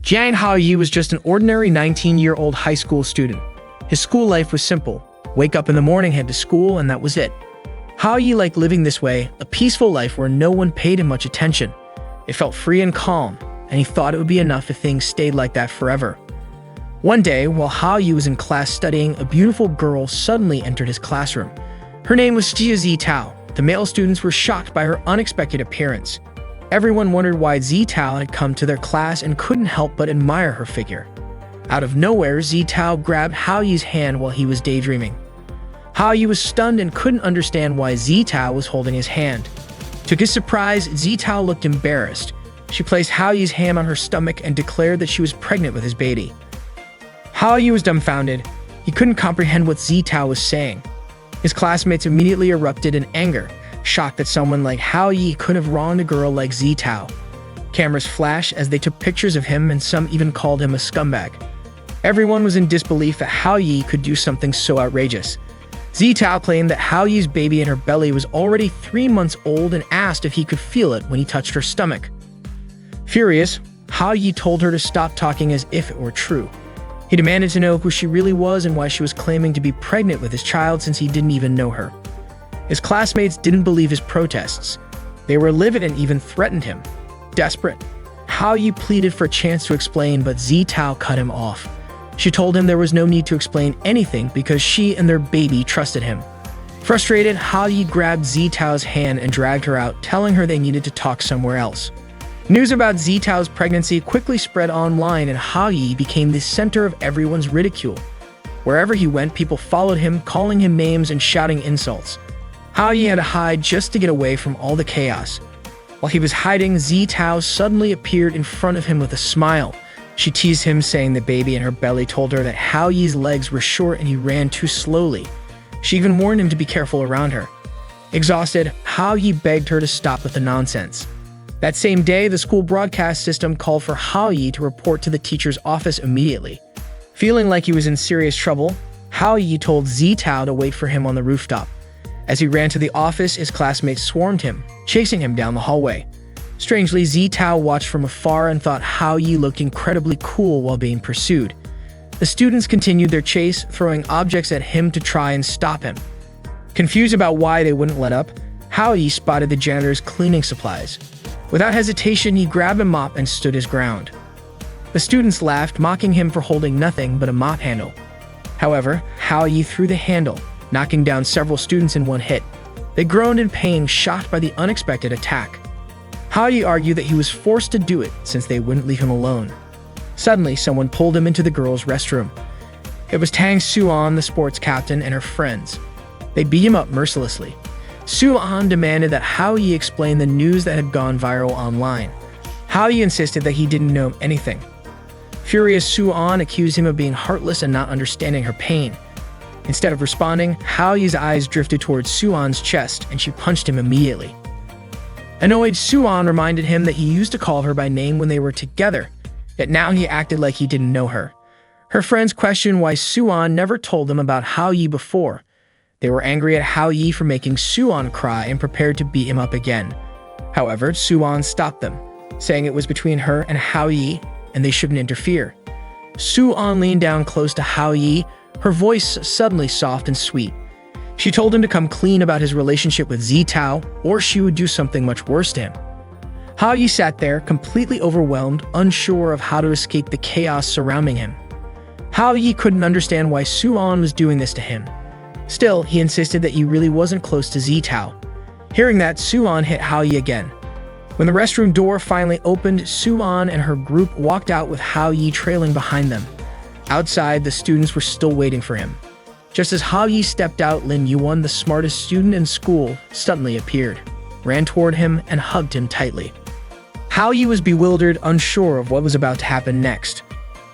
Jiang Haoyi was just an ordinary 19-year-old high school student. His school life was simple. Wake up in the morning, head to school, and that was it. Haoyi liked living this way, a peaceful life where no one paid him much attention. It felt free and calm, and he thought it would be enough if things stayed like that forever. One day, while Haoyi was in class studying, a beautiful girl suddenly entered his classroom. Her name was Jia Zitao. The male students were shocked by her unexpected appearance. Everyone wondered why Zitao had come to their class and couldn't help but admire her figure. Out of nowhere, Zitao grabbed Haoyi's hand while he was daydreaming. Haoyi was stunned and couldn't understand why Zitao was holding his hand. To his surprise, Zitao looked embarrassed. She placed Haoyi's hand on her stomach and declared that she was pregnant with his baby. Haoyi was dumbfounded. He couldn't comprehend what Zitao was saying. His classmates immediately erupted in anger, shocked that someone like Haoyi could have wronged a girl like Zitao. Cameras flashed as they took pictures of him, and some even called him a scumbag. Everyone was in disbelief that Haoyi could do something so outrageous. Zitao claimed that Haoyi's baby in her belly was already 3 months old and asked if he could feel it when he touched her stomach. Furious, Haoyi told her to stop talking as if it were true. He demanded to know who she really was and why she was claiming to be pregnant with his child since he didn't even know her. His classmates didn't believe his protests. They were livid and even threatened him. Desperate, Haoyi pleaded for a chance to explain, but Zitao cut him off. She told him there was no need to explain anything because she and their baby trusted him. Frustrated, Haoyi grabbed Zitao's hand and dragged her out, telling her they needed to talk somewhere else. News about Zitao's pregnancy quickly spread online, and Haoyi became the center of everyone's ridicule. Wherever he went, people followed him, calling him names and shouting insults. Haoyi had to hide just to get away from all the chaos. While he was hiding, Zitao suddenly appeared in front of him with a smile. She teased him, saying the baby in her belly told her that Haoyi's legs were short and he ran too slowly. She even warned him to be careful around her. Exhausted, Haoyi begged her to stop with the nonsense. That same day, the school broadcast system called for Haoyi to report to the teacher's office immediately. Feeling like he was in serious trouble, Haoyi told Zitao to wait for him on the rooftop. As he ran to the office, his classmates swarmed him, chasing him down the hallway. Strangely, Zitao watched from afar and thought Haoyi looked incredibly cool while being pursued. The students continued their chase, throwing objects at him to try and stop him. Confused about why they wouldn't let up, Haoyi spotted the janitor's cleaning supplies. Without hesitation, he grabbed a mop and stood his ground. The students laughed, mocking him for holding nothing but a mop handle. However, Haoyi threw the handle, knocking down several students in one hit. They groaned in pain, shocked by the unexpected attack. Haoyi argued that he was forced to do it since they wouldn't leave him alone. Suddenly, someone pulled him into the girls' restroom. It was Tang Suan, the sports captain, and her friends. They beat him up mercilessly. Suan demanded that Haoyi explain the news that had gone viral online. Haoyi insisted that he didn't know anything. Furious, Suan accused him of being heartless and not understanding her pain. Instead of responding, Haoyi's eyes drifted towards Suan's chest, and she punched him immediately. Annoyed, Suan reminded him that he used to call her by name when they were together, yet now he acted like he didn't know her. Her friends questioned why Suan never told them about Haoyi before. They were angry at Haoyi for making Suan cry and prepared to beat him up again. However, Suan stopped them, saying it was between her and Haoyi and they shouldn't interfere. Suan leaned down close to Haoyi, her voice suddenly soft and sweet. She told him to come clean about his relationship with Zitao, or she would do something much worse to him. Haoyi sat there, completely overwhelmed, unsure of how to escape the chaos surrounding him. Haoyi couldn't understand why Suan was doing this to him. Still, he insisted that he really wasn't close to Zitao. Hearing that, Suan hit Haoyi again. When the restroom door finally opened, Suan and her group walked out with Haoyi trailing behind them. Outside, the students were still waiting for him. Just as Haoyi stepped out, Lin Yuan, the smartest student in school, suddenly appeared, ran toward him, and hugged him tightly. Haoyi was bewildered, unsure of what was about to happen next.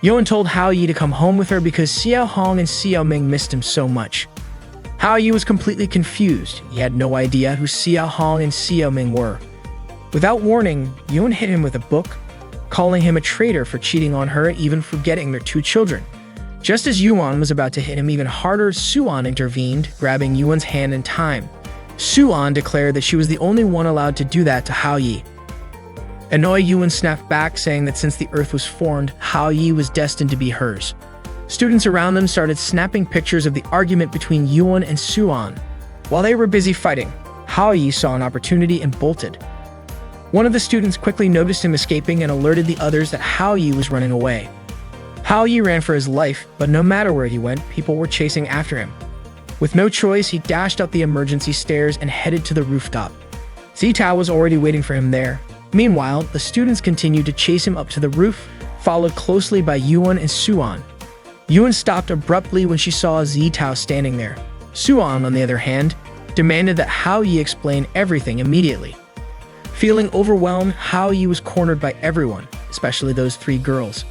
Yuan told Haoyi to come home with her because Xiao Hong and Xiao Ming missed him so much. Haoyi was completely confused. He had no idea who Xiao Hong and Xiao Ming were. Without warning, Yuan hit him with a book, calling him a traitor for cheating on her, even forgetting their 2 children. Just as Yuan was about to hit him even harder, Suan intervened, grabbing Yuan's hand in time. Suan declared that she was the only one allowed to do that to Haoyi. Annoyed, Yuan snapped back, saying that since the earth was formed, Hao Yi was destined to be hers. Students around them started snapping pictures of the argument between Yuan and Suan. While they were busy fighting, Hao Yi saw an opportunity and bolted. One of the students quickly noticed him escaping and alerted the others that Hao Yi was running away. Hao Yi ran for his life, but no matter where he went, people were chasing after him. With no choice, he dashed up the emergency stairs and headed to the rooftop. Zitao was already waiting for him there. Meanwhile, the students continued to chase him up to the roof, followed closely by Yuan and Suan. Yuan stopped abruptly when she saw Zitao standing there. Suan, on the other hand, demanded that Hao Yi explain everything immediately. Feeling overwhelmed, Hao Yi was cornered by everyone, especially those three girls.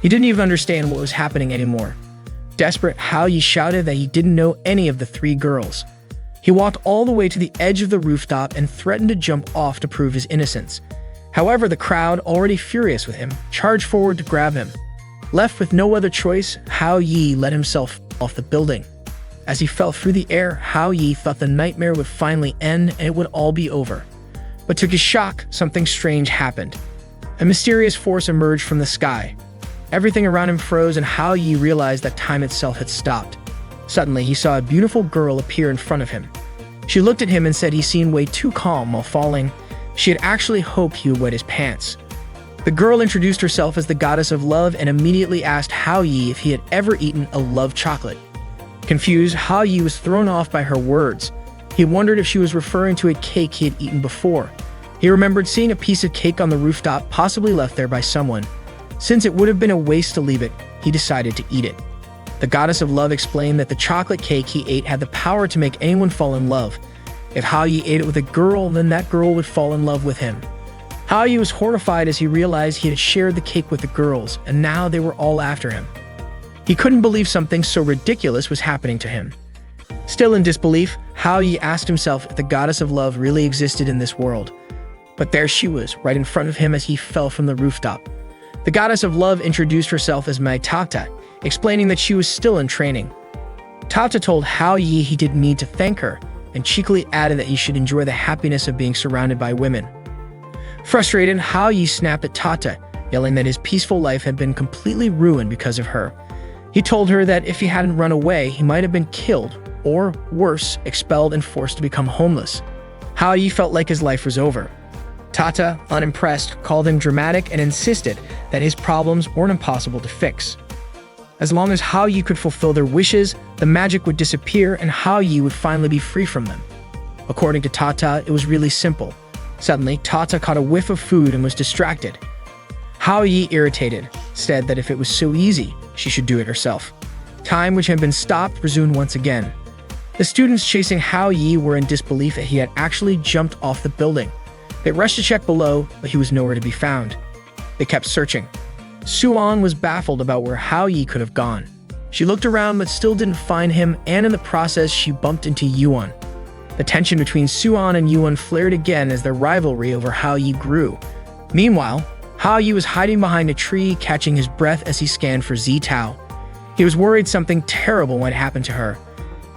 He didn't even understand what was happening anymore. Desperate, Hao Yi shouted that he didn't know any of the three girls. He walked all the way to the edge of the rooftop and threatened to jump off to prove his innocence. However, the crowd, already furious with him, charged forward to grab him. Left with no other choice, Hao Yi let himself off the building. As he fell through the air, Hao Yi thought the nightmare would finally end and it would all be over. But to his shock, something strange happened. A mysterious force emerged from the sky. Everything around him froze, and Hao Yi realized that time itself had stopped. Suddenly, he saw a beautiful girl appear in front of him. She looked at him and said he seemed way too calm while falling. She had actually hoped he would wet his pants. The girl introduced herself as the goddess of love and immediately asked Hao Yi if he had ever eaten a love chocolate. Confused, Hao Yi was thrown off by her words. He wondered if she was referring to a cake he had eaten before. He remembered seeing a piece of cake on the rooftop, possibly left there by someone. Since it would have been a waste to leave it, he decided to eat it. The goddess of love explained that the chocolate cake he ate had the power to make anyone fall in love. If Hao Yi ate it with a girl, then that girl would fall in love with him. Hao Yi was horrified as he realized he had shared the cake with the girls, and now they were all after him. He couldn't believe something so ridiculous was happening to him. Still in disbelief, Hao Yi asked himself if the goddess of love really existed in this world. But there she was, right in front of him as he fell from the rooftop. The goddess of love introduced herself as Mai Tata, explaining that she was still in training. Tata told Hao Yi he didn't need to thank her, and cheekily added that he should enjoy the happiness of being surrounded by women. Frustrated, Hao Yi snapped at Tata, yelling that his peaceful life had been completely ruined because of her. He told her that if he hadn't run away, he might have been killed, or worse, expelled and forced to become homeless. Hao Yi felt like his life was over. Tata, unimpressed, called him dramatic and insisted that his problems weren't impossible to fix. As long as Hao Yi could fulfill their wishes, the magic would disappear and Hao Yi would finally be free from them. According to Tata, it was really simple. Suddenly, Tata caught a whiff of food and was distracted. Hao Yi, irritated, said that if it was so easy, she should do it herself. Time, which had been stopped, resumed once again. The students chasing Hao Yi were in disbelief that he had actually jumped off the building. They rushed to check below, but he was nowhere to be found. They kept searching. Suan was baffled about where Hao Yi could have gone. She looked around but still didn't find him, and in the process, she bumped into Yuan. The tension between Suan and Yuan flared again as their rivalry over Hao Yi grew. Meanwhile, Hao Yi was hiding behind a tree, catching his breath as he scanned for Zitao. He was worried something terrible might happen to her.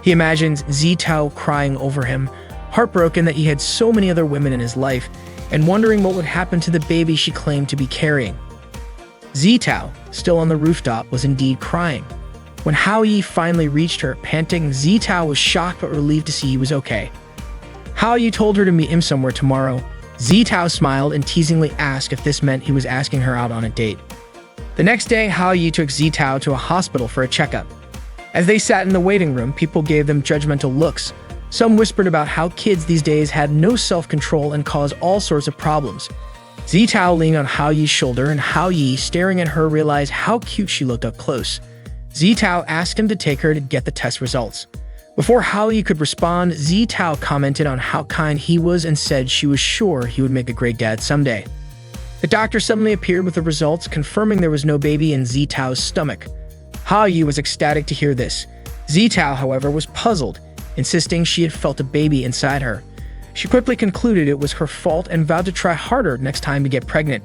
He imagined Zitao crying over him, heartbroken that he had so many other women in his life, and wondering what would happen to the baby she claimed to be carrying. Zitao, still on the rooftop, was indeed crying. When Hao Yi finally reached her, panting, Zitao was shocked but relieved to see he was okay. Hao Yi told her to meet him somewhere tomorrow. Zitao smiled and teasingly asked if this meant he was asking her out on a date. The next day, Hao Yi took Zitao to a hospital for a checkup. As they sat in the waiting room, people gave them judgmental looks. Some whispered about how kids these days had no self-control and caused all sorts of problems. Zitao leaned on Hao Yi's shoulder, and Hao Yi, staring at her, realized how cute she looked up close. Zitao asked him to take her to get the test results. Before Hao Yi could respond, Zitao commented on how kind he was and said she was sure he would make a great dad someday. The doctor suddenly appeared with the results, confirming there was no baby in Zitao's stomach. Hao Yi was ecstatic to hear this. Zitao, however, was puzzled, insisting she had felt a baby inside her. She quickly concluded it was her fault and vowed to try harder next time to get pregnant.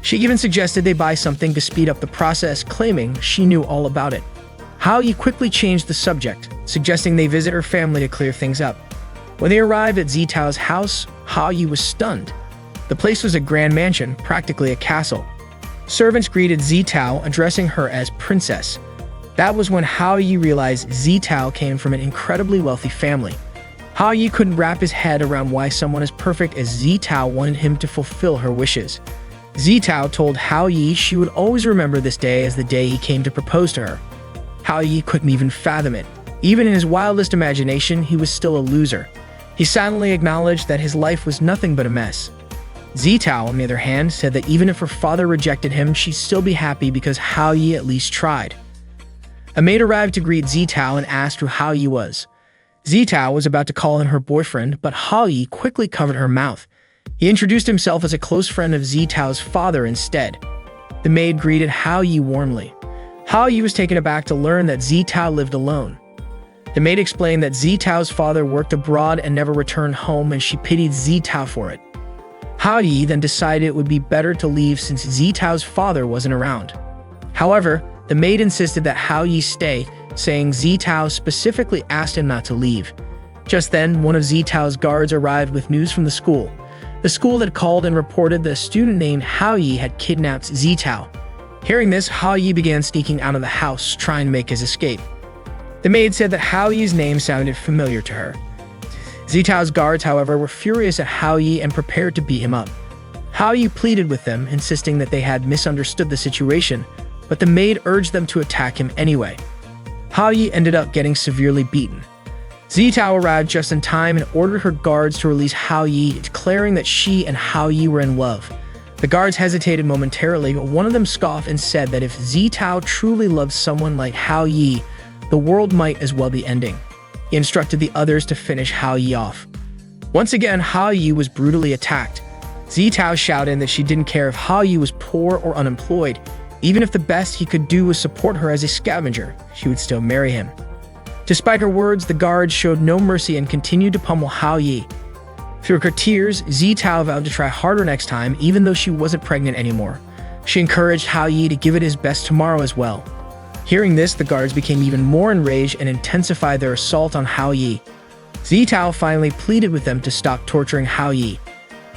She even suggested they buy something to speed up the process, claiming she knew all about it. Hao Yi quickly changed the subject, suggesting they visit her family to clear things up. When they arrived at Zitao's house, Hao Yi was stunned. The place was a grand mansion, practically a castle. Servants greeted Zitao, addressing her as princess. That was when Hao Yi realized Zitao came from an incredibly wealthy family. Hao Yi couldn't wrap his head around why someone as perfect as Zitao wanted him to fulfill her wishes. Zitao told Hao Yi she would always remember this day as the day he came to propose to her. Hao Yi couldn't even fathom it. Even in his wildest imagination, he was still a loser. He silently acknowledged that his life was nothing but a mess. Zitao, on the other hand, said that even if her father rejected him, she'd still be happy because Hao Yi at least tried. A maid arrived to greet Zitao and asked who Hao Yi was. Zitao was about to call in her boyfriend, but Hao Yi quickly covered her mouth. He introduced himself as a close friend of Zitao's father instead. The maid greeted Hao Yi warmly. Hao Yi was taken aback to learn that Zitao lived alone. The maid explained that Zitao's father worked abroad and never returned home, and she pitied Zitao for it. Hao Yi then decided it would be better to leave since Zitao's father wasn't around. However, the maid insisted that Hao Yi stay, saying Zitao specifically asked him not to leave. Just then, one of Zitao's guards arrived with news from the school. The school had called and reported that a student named Hao Yi had kidnapped Zitao. Hearing this, Hao Yi began sneaking out of the house, trying to make his escape. The maid said that Hao Yi's name sounded familiar to her. Zitao's guards, however, were furious at Hao Yi and prepared to beat him up. Hao Yi pleaded with them, insisting that they had misunderstood the situation, but the maid urged them to attack him anyway. Hao Yi ended up getting severely beaten. Zitao arrived just in time and ordered her guards to release Hao Yi, declaring that she and Hao Yi were in love. The guards hesitated momentarily, but one of them scoffed and said that if Zitao truly loved someone like Hao Yi, the world might as well be ending. He instructed the others to finish Hao Yi off. Once again, Hao Yi was brutally attacked. Zitao shouted that she didn't care if Hao Yi was poor or unemployed. Even if the best he could do was support her as a scavenger, she would still marry him. Despite her words, the guards showed no mercy and continued to pummel Hao Yi. Through her tears, Zitao vowed to try harder next time, even though she wasn't pregnant anymore. She encouraged Hao Yi to give it his best tomorrow as well. Hearing this, the guards became even more enraged and intensified their assault on Hao Yi. Zitao finally pleaded with them to stop torturing Hao Yi.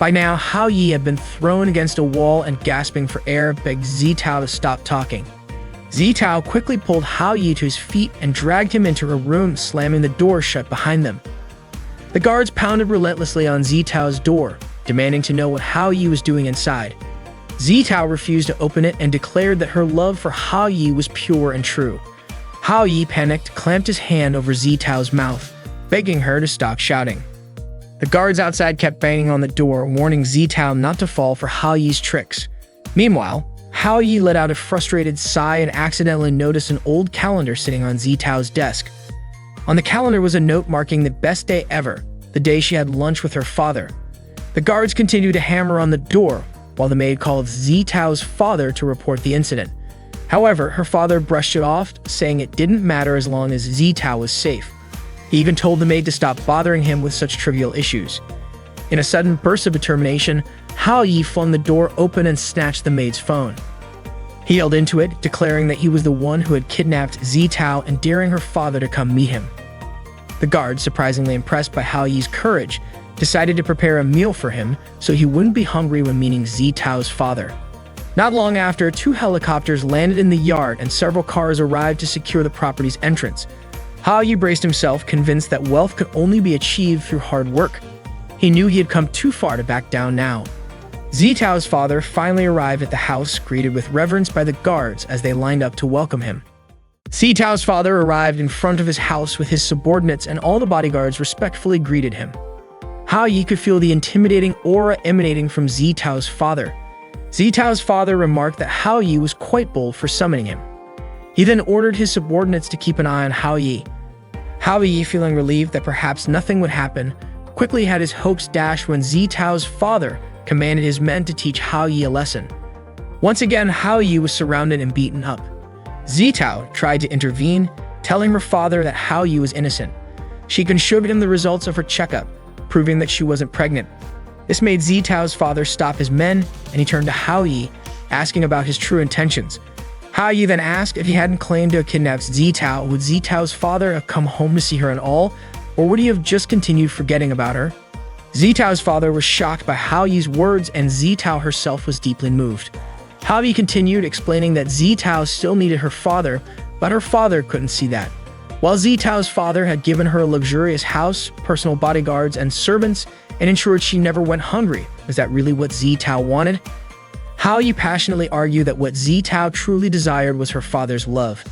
By now, Hao Yi had been thrown against a wall and gasping for air, begged Zitao to stop talking. Zitao quickly pulled Hao Yi to his feet and dragged him into a room, slamming the door shut behind them. The guards pounded relentlessly on Zitao's door, demanding to know what Hao Yi was doing inside. Zitao refused to open it and declared that her love for Hao Yi was pure and true. Hao Yi panicked, clamped his hand over Zitao's mouth, begging her to stop shouting. The guards outside kept banging on the door, warning Zitao not to fall for Hao Yi's tricks. Meanwhile, Hao Yi let out a frustrated sigh and accidentally noticed an old calendar sitting on Zitao's desk. On the calendar was a note marking the best day ever, the day she had lunch with her father. The guards continued to hammer on the door, while the maid called Zitao's father to report the incident. However, her father brushed it off, saying it didn't matter as long as Zitao was safe. He even told the maid to stop bothering him with such trivial issues. In a sudden burst of determination, Hao Yi flung the door open and snatched the maid's phone. He yelled into it, declaring that he was the one who had kidnapped Zitao and daring her father to come meet him. The guards, surprisingly impressed by Hao Yi's courage, decided to prepare a meal for him so he wouldn't be hungry when meeting Zitao's father. Not long after, 2 helicopters landed in the yard and several cars arrived to secure the property's entrance. Hao Yi braced himself, convinced that wealth could only be achieved through hard work. He knew he had come too far to back down now. Zitao's father finally arrived at the house, greeted with reverence by the guards as they lined up to welcome him. Zitao's father arrived in front of his house with his subordinates, and all the bodyguards respectfully greeted him. Hao Yi could feel the intimidating aura emanating from Zitao's father. Zitao's father remarked that Hao Yi was quite bold for summoning him. He then ordered his subordinates to keep an eye on Hao Yi. Hao Yi, feeling relieved that perhaps nothing would happen, quickly had his hopes dashed when Zitao's father commanded his men to teach Hao Yi a lesson. Once again, Hao Yi was surrounded and beaten up. Zitao tried to intervene, telling her father that Hao Yi was innocent. She showed him the results of her checkup, proving that she wasn't pregnant. This made Zitao's father stop his men, and he turned to Hao Yi, asking about his true intentions. Hao Yi then asked if he hadn't claimed to have kidnapped Zitao, would Zitao's father have come home to see her at all, or would he have just continued forgetting about her? Zitao's father was shocked by Hao Yi's words, and Zitao herself was deeply moved. Hao Yi continued, explaining that Zitao still needed her father, but her father couldn't see that. While Zitao's father had given her a luxurious house, personal bodyguards, and servants, and ensured she never went hungry, was that really what Zitao wanted? Hao Yi passionately argued that what Zitao truly desired was her father's love.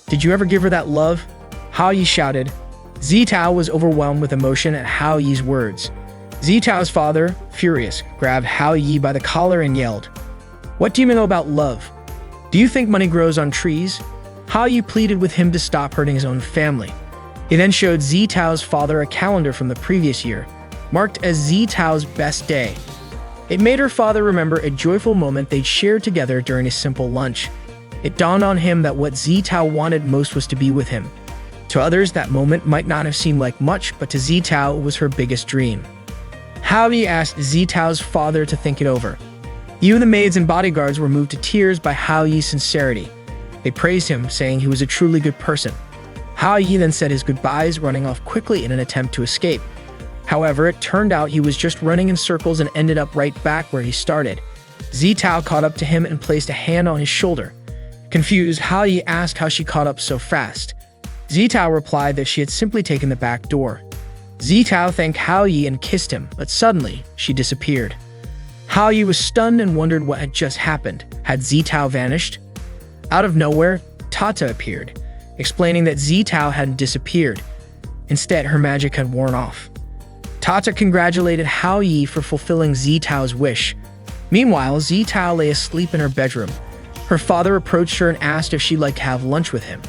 Did you ever give her that love? Hao Yi shouted. Zitao was overwhelmed with emotion at Hao Yi's words. Zitao's father, furious, grabbed Hao Yi by the collar and yelled, "What do you know about love? Do you think money grows on trees?" Hao Yi pleaded with him to stop hurting his own family. He then showed Zitao's father a calendar from the previous year, marked as Zitao's best day. It made her father remember a joyful moment they'd shared together during a simple lunch. It dawned on him that what Zitao wanted most was to be with him. To others, that moment might not have seemed like much, but to Zitao, it was her biggest dream. Hao Yi asked Zitao's father to think it over. Even the maids and bodyguards were moved to tears by Hao Yi's sincerity. They praised him, saying he was a truly good person. Hao Yi then said his goodbyes, running off quickly in an attempt to escape. However, it turned out he was just running in circles and ended up right back where he started. Zitao caught up to him and placed a hand on his shoulder. Confused, Hao Yi asked how she caught up so fast. Zitao replied that she had simply taken the back door. Zitao thanked Hao Yi and kissed him, but suddenly, she disappeared. Hao Yi was stunned and wondered what had just happened. Had Zitao vanished? Out of nowhere, Tata appeared, explaining that Zitao hadn't disappeared. Instead, her magic had worn off. Tata congratulated Hao Yi for fulfilling Zitao's wish. Meanwhile, Zitao lay asleep in her bedroom. Her father approached her and asked if she'd like to have lunch with him.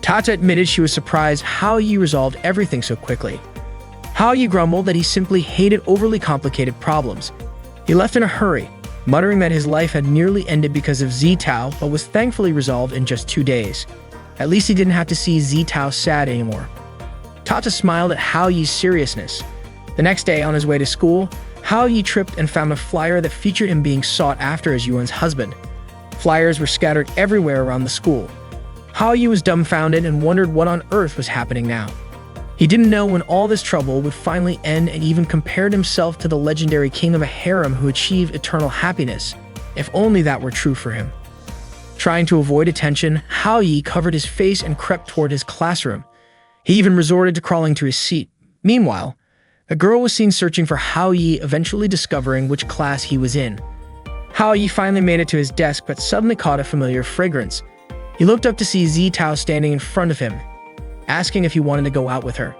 Tata admitted she was surprised Hao Yi resolved everything so quickly. Hao Yi grumbled that he simply hated overly complicated problems. He left in a hurry, muttering that his life had nearly ended because of Zitao, but was thankfully resolved in just 2 days. At least he didn't have to see Zitao sad anymore. Tata smiled at Hao Yi's seriousness. The next day, on his way to school, Hao Yi tripped and found a flyer that featured him being sought after as Yuan's husband. Flyers were scattered everywhere around the school. Hao Yi was dumbfounded and wondered what on earth was happening now. He didn't know when all this trouble would finally end, and even compared himself to the legendary king of a harem who achieved eternal happiness, if only that were true for him. Trying to avoid attention, Hao Yi covered his face and crept toward his classroom. He even resorted to crawling to his seat. Meanwhile, a girl was seen searching for Hao Yi, eventually discovering which class he was in. Hao Yi finally made it to his desk, but suddenly caught a familiar fragrance. He looked up to see Zitao standing in front of him, asking if he wanted to go out with her.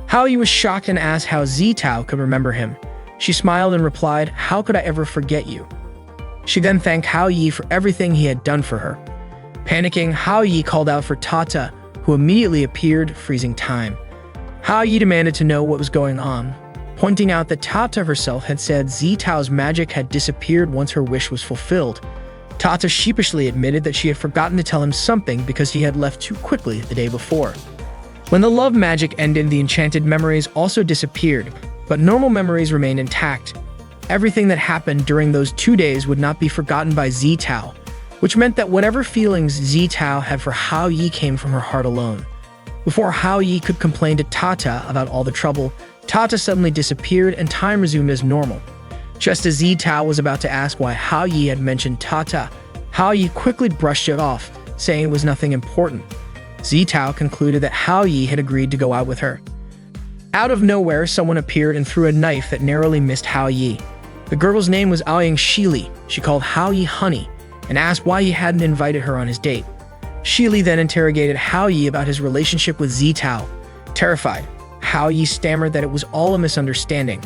Hao Yi was shocked and asked how Zitao could remember him. She smiled and replied, "How could I ever forget you?" She then thanked Hao Yi for everything he had done for her. Panicking, Hao Yi called out for Tata, who immediately appeared, freezing time. Hao Yi demanded to know what was going on, pointing out that Tata herself had said Zitao's magic had disappeared once her wish was fulfilled. Tata sheepishly admitted that she had forgotten to tell him something because he had left too quickly the day before. When the love magic ended, the enchanted memories also disappeared, but normal memories remained intact. Everything that happened during those 2 days would not be forgotten by Zitao, which meant that whatever feelings Zitao had for Hao Yi came from her heart alone. Before Hao Yi could complain to Tata about all the trouble, Tata suddenly disappeared and time resumed as normal. Just as Zitao was about to ask why Hao Yi had mentioned Tata, Hao Yi quickly brushed it off, saying it was nothing important. Zitao concluded that Hao Yi had agreed to go out with her. Out of nowhere, someone appeared and threw a knife that narrowly missed Hao Yi. The girl's name was Aoying Shili. She called Hao Yi honey and asked why he hadn't invited her on his date. Shili then interrogated Hao Yi about his relationship with Zitao. Terrified, Hao Yi stammered that it was all a misunderstanding.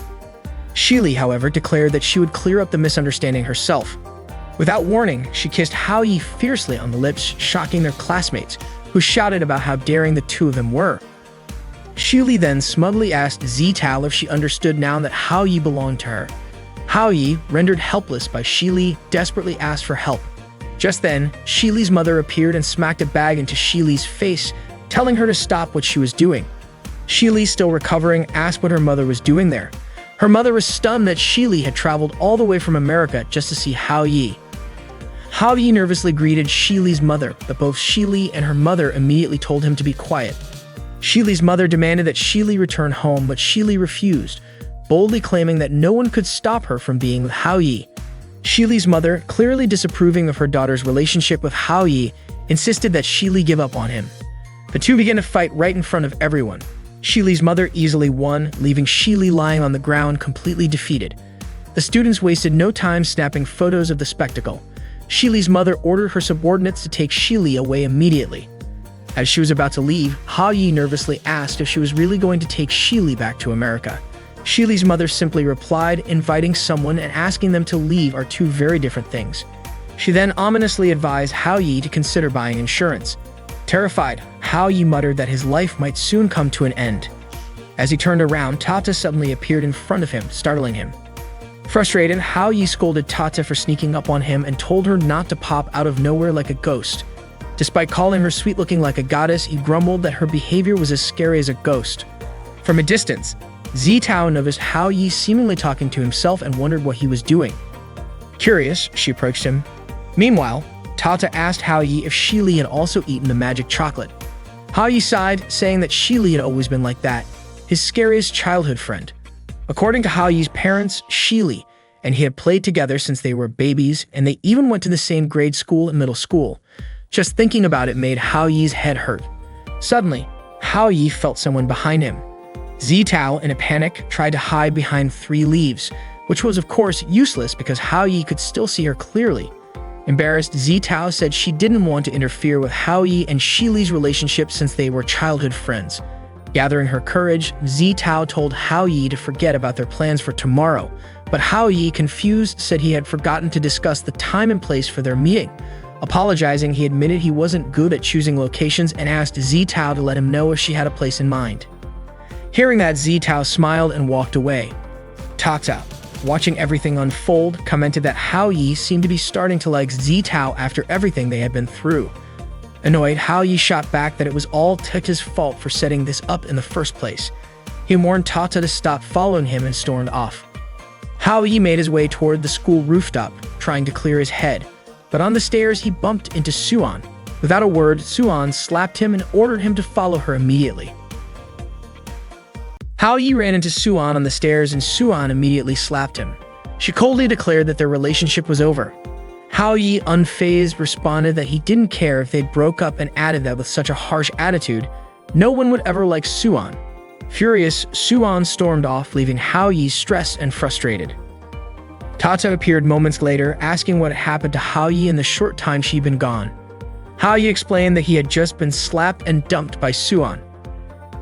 Shili, however, declared that she would clear up the misunderstanding herself. Without warning, she kissed Hao Yi fiercely on the lips, shocking their classmates, who shouted about how daring the two of them were. Shili then smugly asked Zitao if she understood now that Hao Yi belonged to her. Hao Yi, rendered helpless by Shili, desperately asked for help. Just then, Shili's mother appeared and smacked a bag into Shili's face, telling her to stop what she was doing. Shili, still recovering, asked what her mother was doing there. Her mother was stunned that Shili had traveled all the way from America just to see Hao Yi. Hao Yi nervously greeted Shili's mother, but both Shili and her mother immediately told him to be quiet. Shili's mother demanded that Shili return home, but Shili refused, boldly claiming that no one could stop her from being with Hao Yi. Shili's mother, clearly disapproving of her daughter's relationship with Hao Yi, insisted that Shili give up on him. The two began to fight right in front of everyone. Shili's mother easily won, leaving Shili lying on the ground completely defeated. The students wasted no time snapping photos of the spectacle. Shili's mother ordered her subordinates to take Shili away immediately. As she was about to leave, Hao Yi nervously asked if she was really going to take Shili back to America. Shili's mother simply replied, inviting someone and asking them to leave are two very different things. She then ominously advised Hao Yi to consider buying insurance. Terrified, Hao Yi muttered that his life might soon come to an end. As he turned around, Tata suddenly appeared in front of him, startling him. Frustrated, Hao Yi scolded Tata for sneaking up on him and told her not to pop out of nowhere like a ghost. Despite calling her sweet-looking like a goddess, he grumbled that her behavior was as scary as a ghost. From a distance, Zitao noticed Hao Yi seemingly talking to himself and wondered what he was doing. Curious, she approached him. Meanwhile, Tata asked Hao Yi if Shili had also eaten the magic chocolate. Hao Yi sighed, saying that Shili had always been like that, his scariest childhood friend. According to Hao Yi's parents, Shili and he had played together since they were babies, and they even went to the same grade school and middle school. Just thinking about it made Hao Yi's head hurt. Suddenly, Hao Yi felt someone behind him. Zitao, in a panic, tried to hide behind 3 leaves, which was of course useless because Hao Yi could still see her clearly. Embarrassed, Zitao said she didn't want to interfere with Hao Yi and Shili's relationship since they were childhood friends. Gathering her courage, Zitao told Hao Yi to forget about their plans for tomorrow, but Hao Yi, confused, said he had forgotten to discuss the time and place for their meeting. Apologizing, he admitted he wasn't good at choosing locations and asked Zitao to let him know if she had a place in mind. Hearing that, Zitao smiled and walked away. Tata, watching everything unfold, commented that Hao Yi seemed to be starting to like Zitao after everything they had been through. Annoyed, Hao Yi shot back that it was all Tata's fault for setting this up in the first place. He warned Tata to stop following him and stormed off. Hao Yi made his way toward the school rooftop, trying to clear his head. But on the stairs, he bumped into Suan. Without a word, Suan slapped him and ordered him to follow her immediately. Hao Yi ran into Suan on the stairs and Suan immediately slapped him. She coldly declared that their relationship was over. Hao Yi, unfazed, responded that he didn't care if they'd broke up and added that with such a harsh attitude, no one would ever like Suan. Furious, Suan stormed off, leaving Hao Yi stressed and frustrated. Tata appeared moments later, asking what had happened to Hao Yi in the short time she'd been gone. Hao Yi explained that he had just been slapped and dumped by Suan.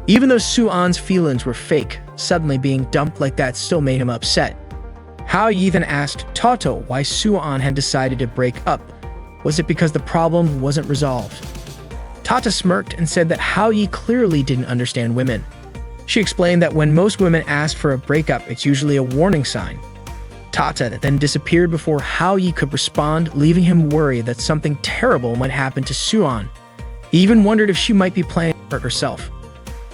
Even though Suan's feelings were fake, suddenly being dumped like that still made him upset. Hao Yi then asked Tata why Suan had decided to break up. Was it because the problem wasn't resolved? Tata smirked and said that Hao Yi clearly didn't understand women. She explained that when most women ask for a breakup, it's usually a warning sign. Tata then disappeared before Hao Yi could respond, leaving him worried that something terrible might happen to Suan. He even wondered if she might be planning to hurt herself.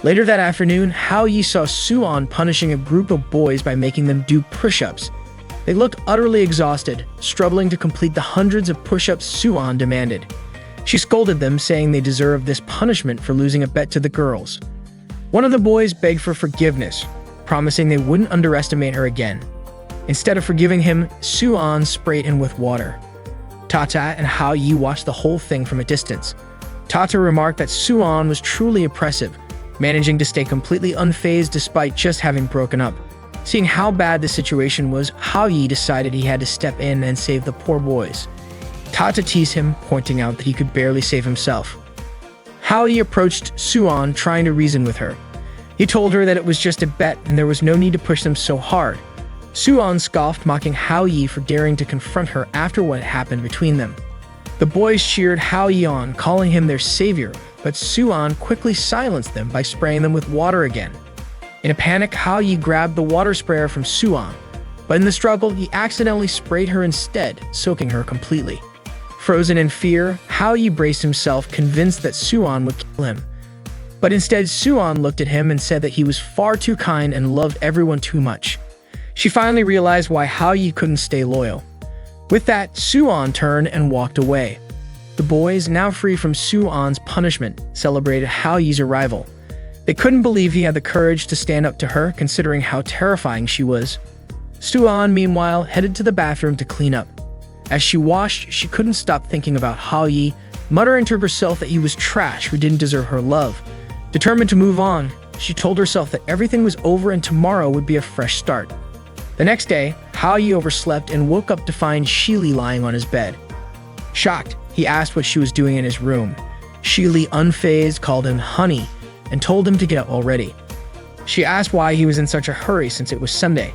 Later that afternoon, Hao Yi saw Suan punishing a group of boys by making them do push-ups. They looked utterly exhausted, struggling to complete the hundreds of push-ups Suan demanded. She scolded them, saying they deserved this punishment for losing a bet to the girls. One of the boys begged for forgiveness, promising they wouldn't underestimate her again. Instead of forgiving him, Suan sprayed him with water. Tata and Hao Yi watched the whole thing from a distance. Tata remarked that Suan was truly oppressive, managing to stay completely unfazed despite just having broken up. Seeing how bad the situation was, Hao Yi decided he had to step in and save the poor boys. Tata teased him, pointing out that he could barely save himself. Hao Yi approached Suan, trying to reason with her. He told her that it was just a bet and there was no need to push them so hard. Suan scoffed, mocking Hao Yi for daring to confront her after what had happened between them. The boys cheered Hao Yi on, calling him their savior, but Suan quickly silenced them by spraying them with water again. In a panic, Hao Yi grabbed the water sprayer from Suan, but in the struggle, he accidentally sprayed her instead, soaking her completely. Frozen in fear, Hao Yi braced himself, convinced that Suan would kill him. But instead, Suan looked at him and said that he was far too kind and loved everyone too much. She finally realized why Hao Yi couldn't stay loyal. With that, Suan turned and walked away. The boys, now free from Suan's punishment, celebrated Hao Yi's arrival. They couldn't believe he had the courage to stand up to her, considering how terrifying she was. Soo-an, meanwhile, headed to the bathroom to clean up. As she washed, she couldn't stop thinking about Hao-yi, muttering to herself that he was trash who didn't deserve her love. Determined to move on, she told herself that everything was over and tomorrow would be a fresh start. The next day, Hao-yi overslept and woke up to find Shili lying on his bed. Shocked, he asked what she was doing in his room. Shili, unfazed, called him honey and told him to get up already. She asked why he was in such a hurry since it was Sunday.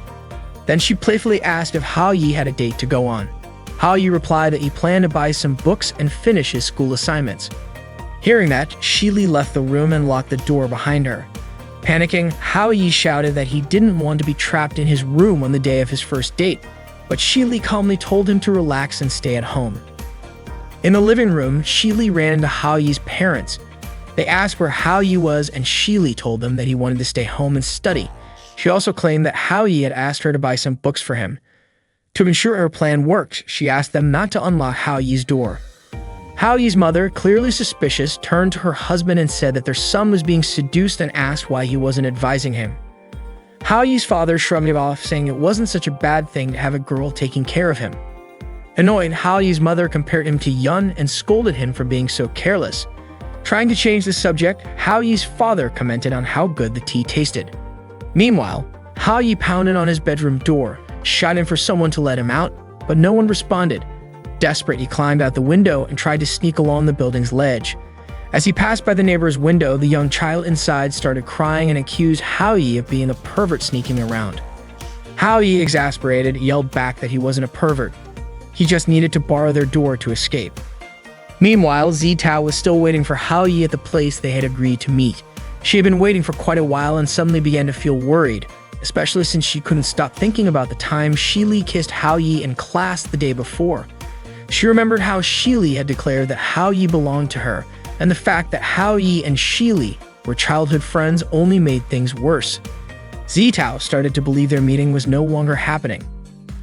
Then she playfully asked if Hao-yi had a date to go on. Hao-yi replied that he planned to buy some books and finish his school assignments. Hearing that, Shili left the room and locked the door behind her. Panicking, Hao-yi shouted that he didn't want to be trapped in his room on the day of his first date, but Shili calmly told him to relax and stay at home. In the living room, Shili ran into Hao-yi's parents. They asked where Hao-yi was, and Shili told them that he wanted to stay home and study. She also claimed that Hao-yi had asked her to buy some books for him. To ensure her plan worked, she asked them not to unlock Hao-yi's door. Hao-yi's mother, clearly suspicious, turned to her husband and said that their son was being seduced and asked why he wasn't advising him. Hao-yi's father shrugged it off, saying it wasn't such a bad thing to have a girl taking care of him. Annoyed, Hao-yi's mother compared him to Yun and scolded him for being so careless. Trying to change the subject, Hao-yi's father commented on how good the tea tasted. Meanwhile, Hao-yi pounded on his bedroom door, shouting for someone to let him out, but no one responded. Desperate, he climbed out the window and tried to sneak along the building's ledge. As he passed by the neighbor's window, the young child inside started crying and accused Hao-yi of being a pervert sneaking around. Hao-yi, exasperated, yelled back that he wasn't a pervert. He just needed to borrow their door to escape. Meanwhile, Zitao was still waiting for Hao-yi at the place they had agreed to meet. She had been waiting for quite a while and suddenly began to feel worried, especially since she couldn't stop thinking about the time Shili kissed Hao-yi in class the day before. She remembered how Shili had declared that Hao-yi belonged to her, and the fact that Hao-yi and Shili were childhood friends only made things worse. Zitao started to believe their meeting was no longer happening.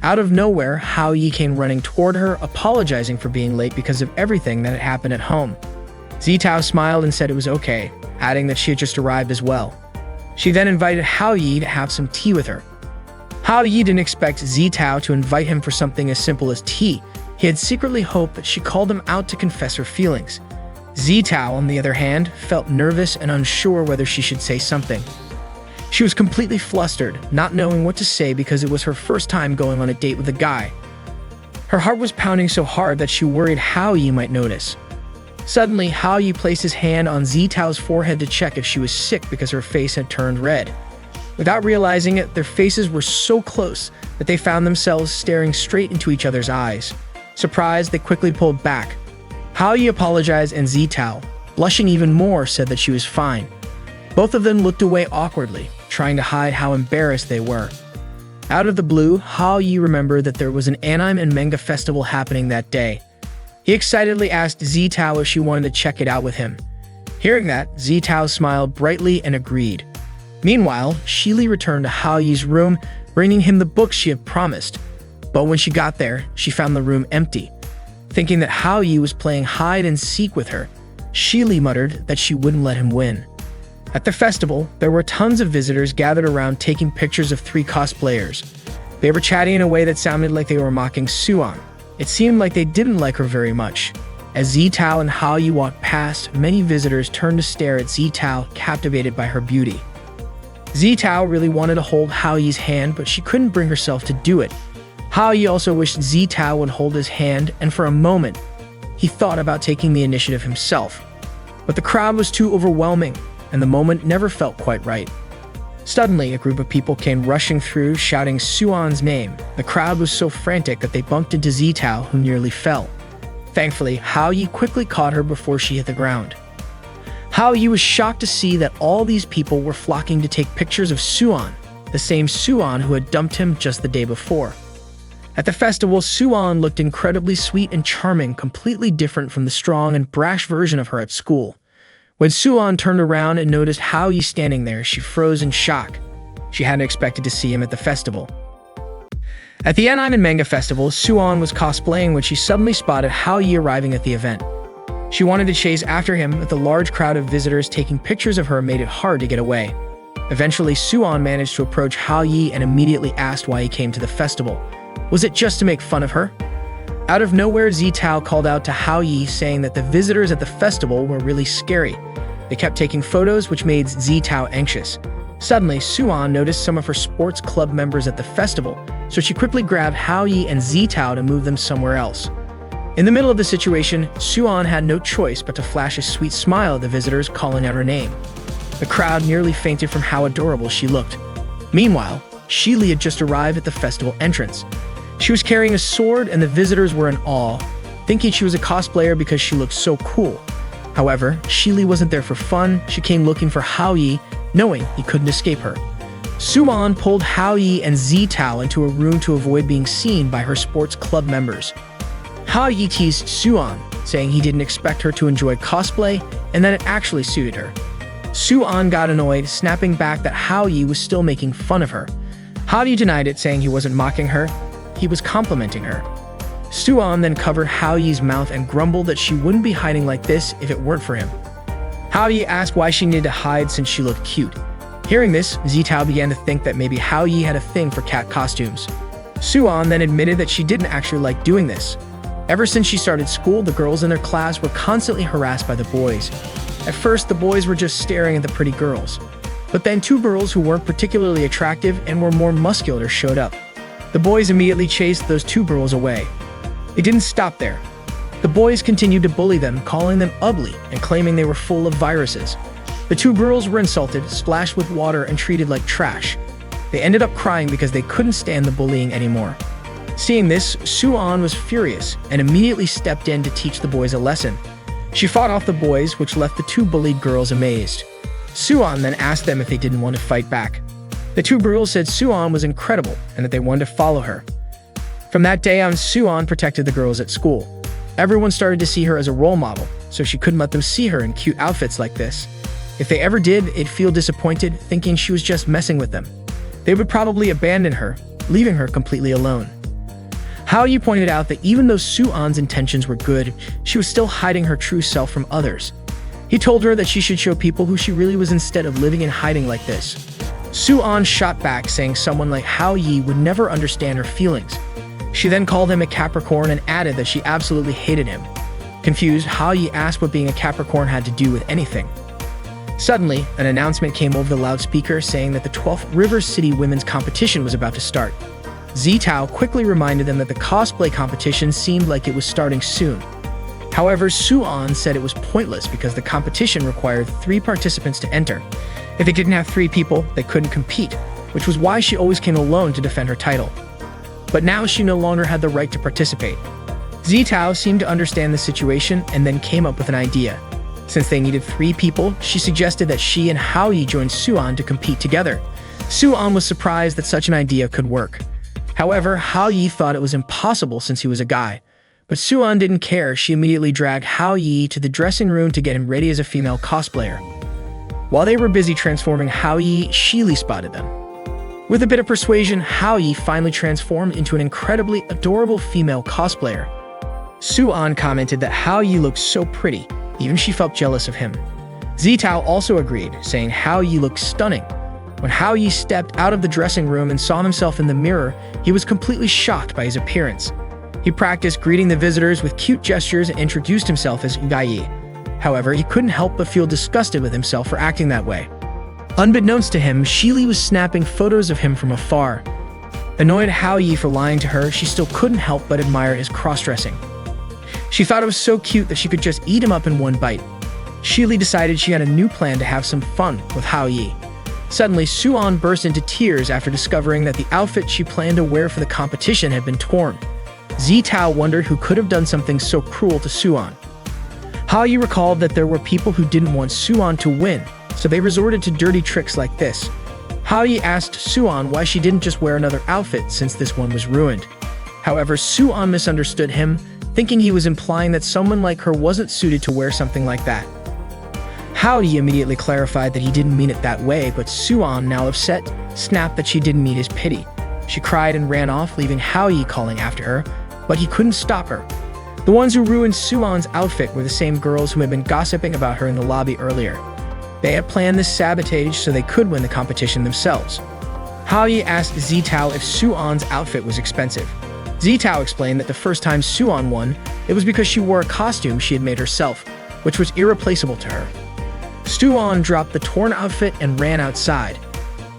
Out of nowhere, Hao-yi came running toward her, apologizing for being late because of everything that had happened at home. Zitao smiled and said it was okay, adding that she had just arrived as well. She then invited Hao-yi to have some tea with her. Hao-yi didn't expect Zitao to invite him for something as simple as tea. He had secretly hoped that she called him out to confess her feelings. Zitao, on the other hand, felt nervous and unsure whether she should say something. She was completely flustered, not knowing what to say because it was her first time going on a date with a guy. Her heart was pounding so hard that she worried Hao-yi might notice. Suddenly, Hao-yi placed his hand on Zitao's forehead to check if she was sick because her face had turned red. Without realizing it, their faces were so close that they found themselves staring straight into each other's eyes. Surprised, they quickly pulled back. Hao-yi apologized and Zitao, blushing even more, said that she was fine. Both of them looked away awkwardly, trying to hide how embarrassed they were. Out of the blue, Hao-yi remembered that there was an anime and manga festival happening that day. He excitedly asked Zitao if she wanted to check it out with him. Hearing that, Zitao smiled brightly and agreed. Meanwhile, Shili returned to Hao-yi's room, bringing him the books she had promised. But when she got there, she found the room empty. Thinking that Hao-yi was playing hide and seek with her, Shili muttered that she wouldn't let him win. At the festival, there were tons of visitors gathered around taking pictures of 3 cosplayers. They were chatting in a way that sounded like they were mocking Soo-an. It seemed like they didn't like her very much. As Zitao and Hao-yi walked past, many visitors turned to stare at Zitao, captivated by her beauty. Zitao really wanted to hold Hao-yi's hand, but she couldn't bring herself to do it. Hao-yi also wished Zitao would hold his hand, and for a moment, he thought about taking the initiative himself. But the crowd was too overwhelming, and the moment never felt quite right. Suddenly, a group of people came rushing through, shouting Soo-an's name. The crowd was so frantic that they bumped into Zitao, who nearly fell. Thankfully, Hao-yi quickly caught her before she hit the ground. Hao-yi was shocked to see that all these people were flocking to take pictures of Soo-an, the same Soo-an who had dumped him just the day before. At the festival, Soo-an looked incredibly sweet and charming, completely different from the strong and brash version of her at school. When Soo-an turned around and noticed Hao-yi standing there, she froze in shock. She hadn't expected to see him at the festival. At the anime and manga festival, Soo-an was cosplaying when she suddenly spotted Hao-yi arriving at the event. She wanted to chase after him, but the large crowd of visitors taking pictures of her made it hard to get away. Eventually, Suan managed to approach Hao Yi and immediately asked why he came to the festival. Was it just to make fun of her? Out of nowhere, Zitao called out to Hao Yi, saying that the visitors at the festival were really scary. They kept taking photos, which made Zitao anxious. Suddenly, Suan noticed some of her sports club members at the festival, so she quickly grabbed Hao Yi and Zitao to move them somewhere else. In the middle of the situation, Suan had no choice but to flash a sweet smile at the visitors, calling out her name. The crowd nearly fainted from how adorable she looked. Meanwhile, Shili had just arrived at the festival entrance. She was carrying a sword, and the visitors were in awe, thinking she was a cosplayer because she looked so cool. However, Shili wasn't there for fun. She came looking for Hao Yi, knowing he couldn't escape her. Suan pulled Hao Yi and Zitao into a room to avoid being seen by her sports club members. Hao Yi teased Suan, saying he didn't expect her to enjoy cosplay and that it actually suited her. Suan got annoyed, snapping back that Hao Yi was still making fun of her. Hao Yi denied it, saying he wasn't mocking her, he was complimenting her. Suan then covered Hao Yi's mouth and grumbled that she wouldn't be hiding like this if it weren't for him. Hao Yi asked why she needed to hide since she looked cute. Hearing this, Zitao began to think that maybe Hao Yi had a thing for cat costumes. Suan then admitted that she didn't actually like doing this. Ever since she started school, the girls in their class were constantly harassed by the boys. At first, the boys were just staring at the pretty girls. But then two girls who weren't particularly attractive and were more muscular showed up. The boys immediately chased those two girls away. They didn't stop there. The boys continued to bully them, calling them ugly and claiming they were full of viruses. The two girls were insulted, splashed with water, and treated like trash. They ended up crying because they couldn't stand the bullying anymore. Seeing this, Suan was furious and immediately stepped in to teach the boys a lesson. She fought off the boys, which left the two bullied girls amazed. Suan then asked them if they didn't want to fight back. The two girls said Suan was incredible and that they wanted to follow her. From that day on, Suan protected the girls at school. Everyone started to see her as a role model, so she couldn't let them see her in cute outfits like this. If they ever did, they'd feel disappointed, thinking she was just messing with them. They would probably abandon her, leaving her completely alone. Hao Yi pointed out that even though Suan's intentions were good, she was still hiding her true self from others. He told her that she should show people who she really was instead of living in hiding like this. Suan shot back, saying someone like Hao Yi would never understand her feelings. She then called him a Capricorn and added that she absolutely hated him. Confused, Hao Yi asked what being a Capricorn had to do with anything. Suddenly, an announcement came over the loudspeaker saying that the 12th River City Women's Competition was about to start. Zitao quickly reminded them that the cosplay competition seemed like it was starting soon. However, Suan said it was pointless because the competition required 3 participants to enter. If they didn't have 3 people, they couldn't compete, which was why she always came alone to defend her title. But now she no longer had the right to participate. Zitao seemed to understand the situation and then came up with an idea. Since they needed 3 people, she suggested that she and Hao Yi join Suan to compete together. Suan was surprised that such an idea could work. However, Hao Yi thought it was impossible since he was a guy. But Suan didn't care. She immediately dragged Hao Yi to the dressing room to get him ready as a female cosplayer. While they were busy transforming Hao Yi, Shili spotted them. With a bit of persuasion, Hao Yi finally transformed into an incredibly adorable female cosplayer. Suan commented that Hao Yi looked so pretty, even she felt jealous of him. Zitao also agreed, saying Hao Yi looked stunning. When Hao Yi stepped out of the dressing room and saw himself in the mirror, he was completely shocked by his appearance. He practiced greeting the visitors with cute gestures and introduced himself as Gai. However, he couldn't help but feel disgusted with himself for acting that way. Unbeknownst to him, Shili was snapping photos of him from afar. Annoyed at Hao Yi for lying to her, she still couldn't help but admire his cross-dressing. She thought it was so cute that she could just eat him up in one bite. Shili decided she had a new plan to have some fun with Hao Yi. Suddenly, Suan burst into tears after discovering that the outfit she planned to wear for the competition had been torn. Zitao wondered who could have done something so cruel to Suan. Hao Yi recalled that there were people who didn't want Suan to win, so they resorted to dirty tricks like this. Hao Yi asked Suan why she didn't just wear another outfit since this one was ruined. However, Suan misunderstood him, thinking he was implying that someone like her wasn't suited to wear something like that. Hao Yi immediately clarified that he didn't mean it that way, but Suan, now upset, snapped that she didn't need his pity. She cried and ran off, leaving Hao Yi calling after her, but he couldn't stop her. The ones who ruined Suwon's outfit were the same girls who had been gossiping about her in the lobby earlier. They had planned this sabotage so they could win the competition themselves. Haoyi asked Zitao if Suwon's outfit was expensive. Zitao explained that the first time Suwon won, it was because she wore a costume she had made herself, which was irreplaceable to her. Suwon dropped the torn outfit and ran outside.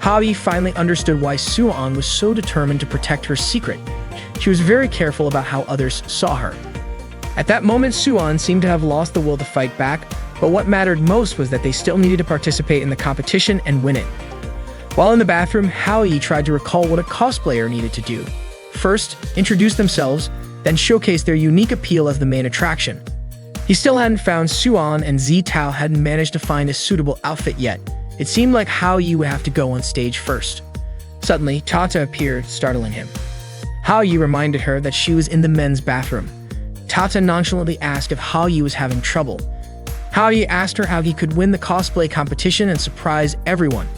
Haoyi finally understood why Suwon was so determined to protect her secret. She was very careful about how others saw her. At that moment, Suwon seemed to have lost the will to fight back, but what mattered most was that they still needed to participate in the competition and win it. While in the bathroom, Haoyi tried to recall what a cosplayer needed to do. First, introduce themselves, then showcase their unique appeal as the main attraction. He still hadn't found Suwon, and Zitao hadn't managed to find a suitable outfit yet. It seemed like Haoyi would have to go on stage first. Suddenly, Tata appeared, startling him. Haoyi reminded her that she was in the men's bathroom. Tata nonchalantly asked if Haoyi was having trouble. Haoyi asked her how he could win the cosplay competition and surprise everyone.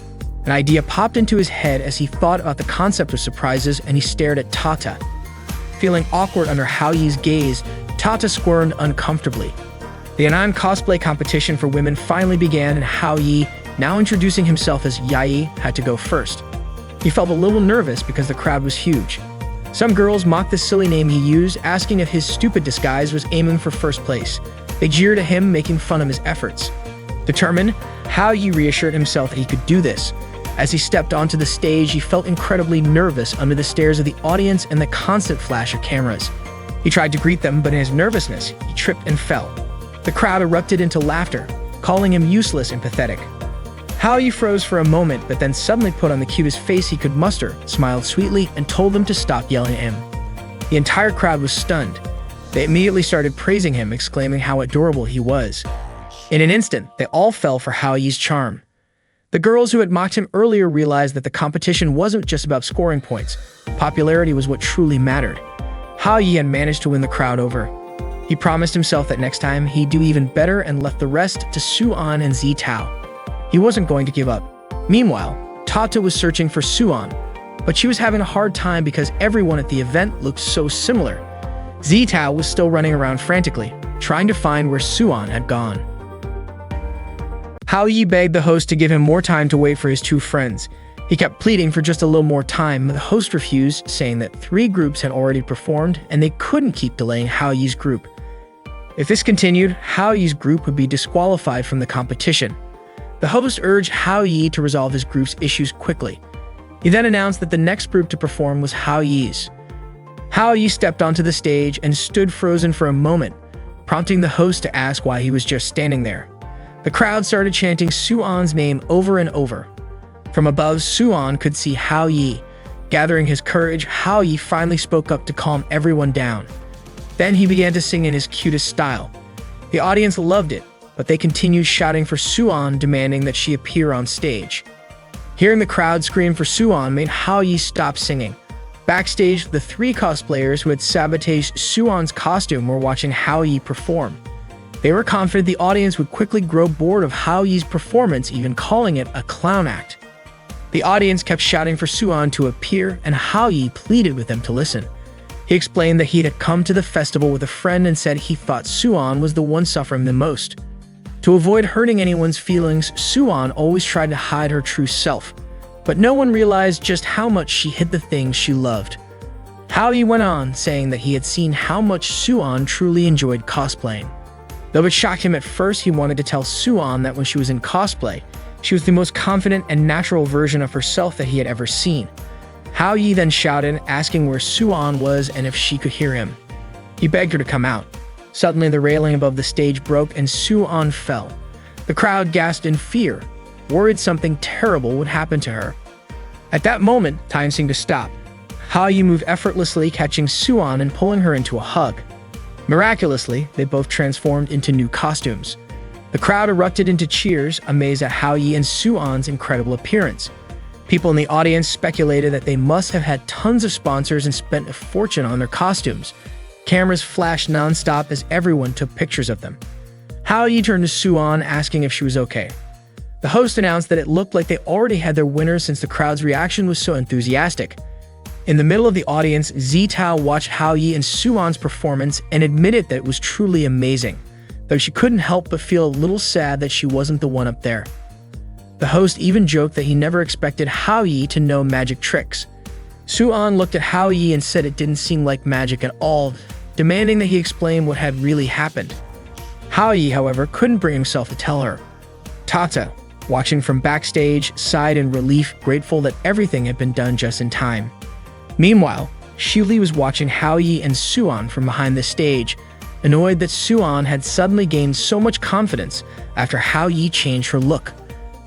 An idea popped into his head as he thought about the concept of surprises, and he stared at Tata. Feeling awkward under Haoyi's gaze, Tata squirmed uncomfortably. The Anan cosplay competition for women finally began, and Haoyi, now introducing himself as Yai, had to go first. He felt a little nervous because the crowd was huge. Some girls mocked the silly name he used, asking if his stupid disguise was aiming for first place. They jeered at him, making fun of his efforts. Determined, Haoyi reassured himself that he could do this. As he stepped onto the stage, he felt incredibly nervous under the stares of the audience and the constant flash of cameras. He tried to greet them, but in his nervousness, he tripped and fell. The crowd erupted into laughter, calling him useless and pathetic. Haoyi froze for a moment, but then suddenly put on the cutest face he could muster, smiled sweetly, and told them to stop yelling at him. The entire crowd was stunned. They immediately started praising him, exclaiming how adorable he was. In an instant, they all fell for Haoyi's charm. The girls who had mocked him earlier realized that the competition wasn't just about scoring points. Popularity was what truly mattered. Haoyi had managed to win the crowd over. He promised himself that next time he'd do even better and left the rest to Suwon and Zitao. He wasn't going to give up. Meanwhile, Tata was searching for Suwon, but she was having a hard time because everyone at the event looked so similar. Zitao was still running around frantically, trying to find where Suwon had gone. Haoyi begged the host to give him more time to wait for his two friends. He kept pleading for just a little more time, but the host refused, saying that 3 groups had already performed and they couldn't keep delaying Haoyi's group. If this continued, Haoyi's group would be disqualified from the competition. The host urged Haoyi to resolve his group's issues quickly. He then announced that the next group to perform was Haoyi's. Haoyi stepped onto the stage and stood frozen for a moment, prompting the host to ask why he was just standing there. The crowd started chanting Suwon's name over and over. From above, Suwon could see Haoyi. Gathering his courage, Haoyi finally spoke up to calm everyone down. Then he began to sing in his cutest style. The audience loved it, but they continued shouting for Suwon, demanding that she appear on stage. Hearing the crowd scream for Suwon made Haoyi stop singing. Backstage, the 3 cosplayers who had sabotaged Suwon's costume were watching Haoyi perform. They were confident the audience would quickly grow bored of Haoyi's performance, even calling it a clown act. The audience kept shouting for Suwon to appear, and Haoyi pleaded with them to listen. He explained that he had come to the festival with a friend and said he thought Suwon was the one suffering the most. To avoid hurting anyone's feelings, Suwon always tried to hide her true self, but no one realized just how much she hid the things she loved. Haoyi went on, saying that he had seen how much Suwon truly enjoyed cosplaying. Though it shocked him at first, he wanted to tell Suwon that when she was in cosplay, she was the most confident and natural version of herself that he had ever seen. Haoyi then shouted, asking where Suwon was and if she could hear him. He begged her to come out. Suddenly, the railing above the stage broke and Suwon fell. The crowd gasped in fear, worried something terrible would happen to her. At that moment, time seemed to stop. Haoyi moved effortlessly, catching Suwon and pulling her into a hug. Miraculously, they both transformed into new costumes. The crowd erupted into cheers, amazed at Haoyi and Suwon's incredible appearance. People in the audience speculated that they must have had tons of sponsors and spent a fortune on their costumes. Cameras flashed non-stop as everyone took pictures of them. Haoyi turned to Suwon, asking if she was okay. The host announced that it looked like they already had their winner since the crowd's reaction was so enthusiastic. In the middle of the audience, Zitao watched Hao Yi and Suan's performance and admitted that it was truly amazing, though she couldn't help but feel a little sad that she wasn't the one up there. The host even joked that he never expected Hao Yi to know magic tricks. Suan looked at Hao Yi and said it didn't seem like magic at all, demanding that he explain what had really happened. Hao Yi, however, couldn't bring himself to tell her. Tata, watching from backstage, sighed in relief, grateful that everything had been done just in time. Meanwhile, Shili was watching Hao Yi and Suan from behind the stage, annoyed that Suan had suddenly gained so much confidence after Hao Yi changed her look.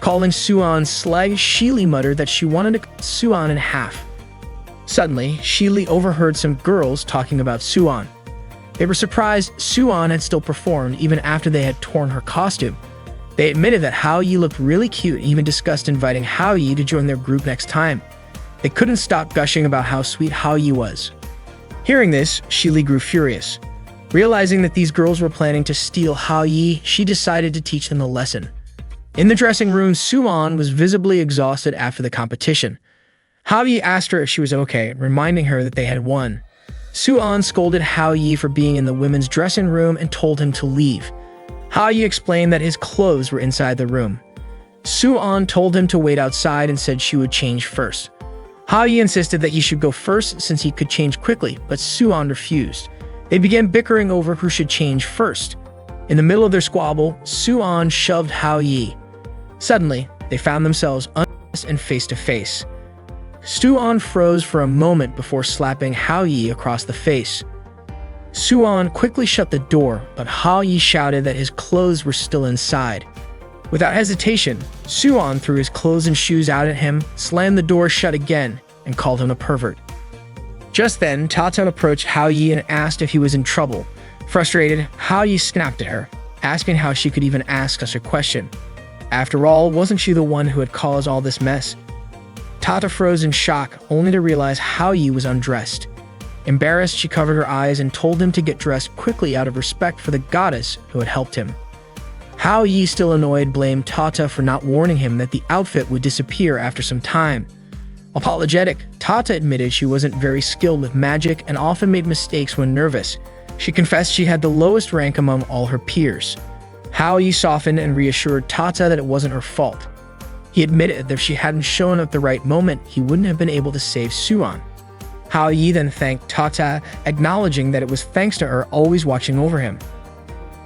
Calling Suan slag, Shili muttered that she wanted to cut Suan in half. Suddenly, Shili overheard some girls talking about Suan. They were surprised Suan had still performed even after they had torn her costume. They admitted that Hao Yi looked really cute and even discussed inviting Hao Yi to join their group next time. They couldn't stop gushing about how sweet Hao Yi was. Hearing this, Shili grew furious. Realizing that these girls were planning to steal Hao Yi, she decided to teach them a lesson. In the dressing room, Suan was visibly exhausted after the competition. Hao Yi asked her if she was okay, reminding her that they had won. Suan scolded Hao Yi for being in the women's dressing room and told him to leave. Hao Yi explained that his clothes were inside the room. Suan told him to wait outside and said she would change first. Hao Yi insisted that he should go first since he could change quickly, but Suan refused. They began bickering over who should change first. In the middle of their squabble, Suan shoved Hao Yi. Suddenly, they found themselves undressed and face to face. Suan froze for a moment before slapping Hao Yi across the face. Suan quickly shut the door, but Hao Yi shouted that his clothes were still inside. Without hesitation, Suan threw his clothes and shoes out at him, slammed the door shut again, and called him a pervert. Just then, Tata approached Hao Yi and asked if he was in trouble. Frustrated, Hao Yi snapped at her, asking how she could even ask such a question. After all, wasn't she the one who had caused all this mess? Tata froze in shock, only to realize Hao Yi was undressed. Embarrassed, she covered her eyes and told him to get dressed quickly out of respect for the goddess who had helped him. Hao Yi, still annoyed, blamed Tata for not warning him that the outfit would disappear after some time. Apologetic, Tata admitted she wasn't very skilled with magic and often made mistakes when nervous. She confessed she had the lowest rank among all her peers. Hao Yi softened and reassured Tata that it wasn't her fault. He admitted that if she hadn't shown up at the right moment, he wouldn't have been able to save Suan. Hao Yi then thanked Tata, acknowledging that it was thanks to her always watching over him.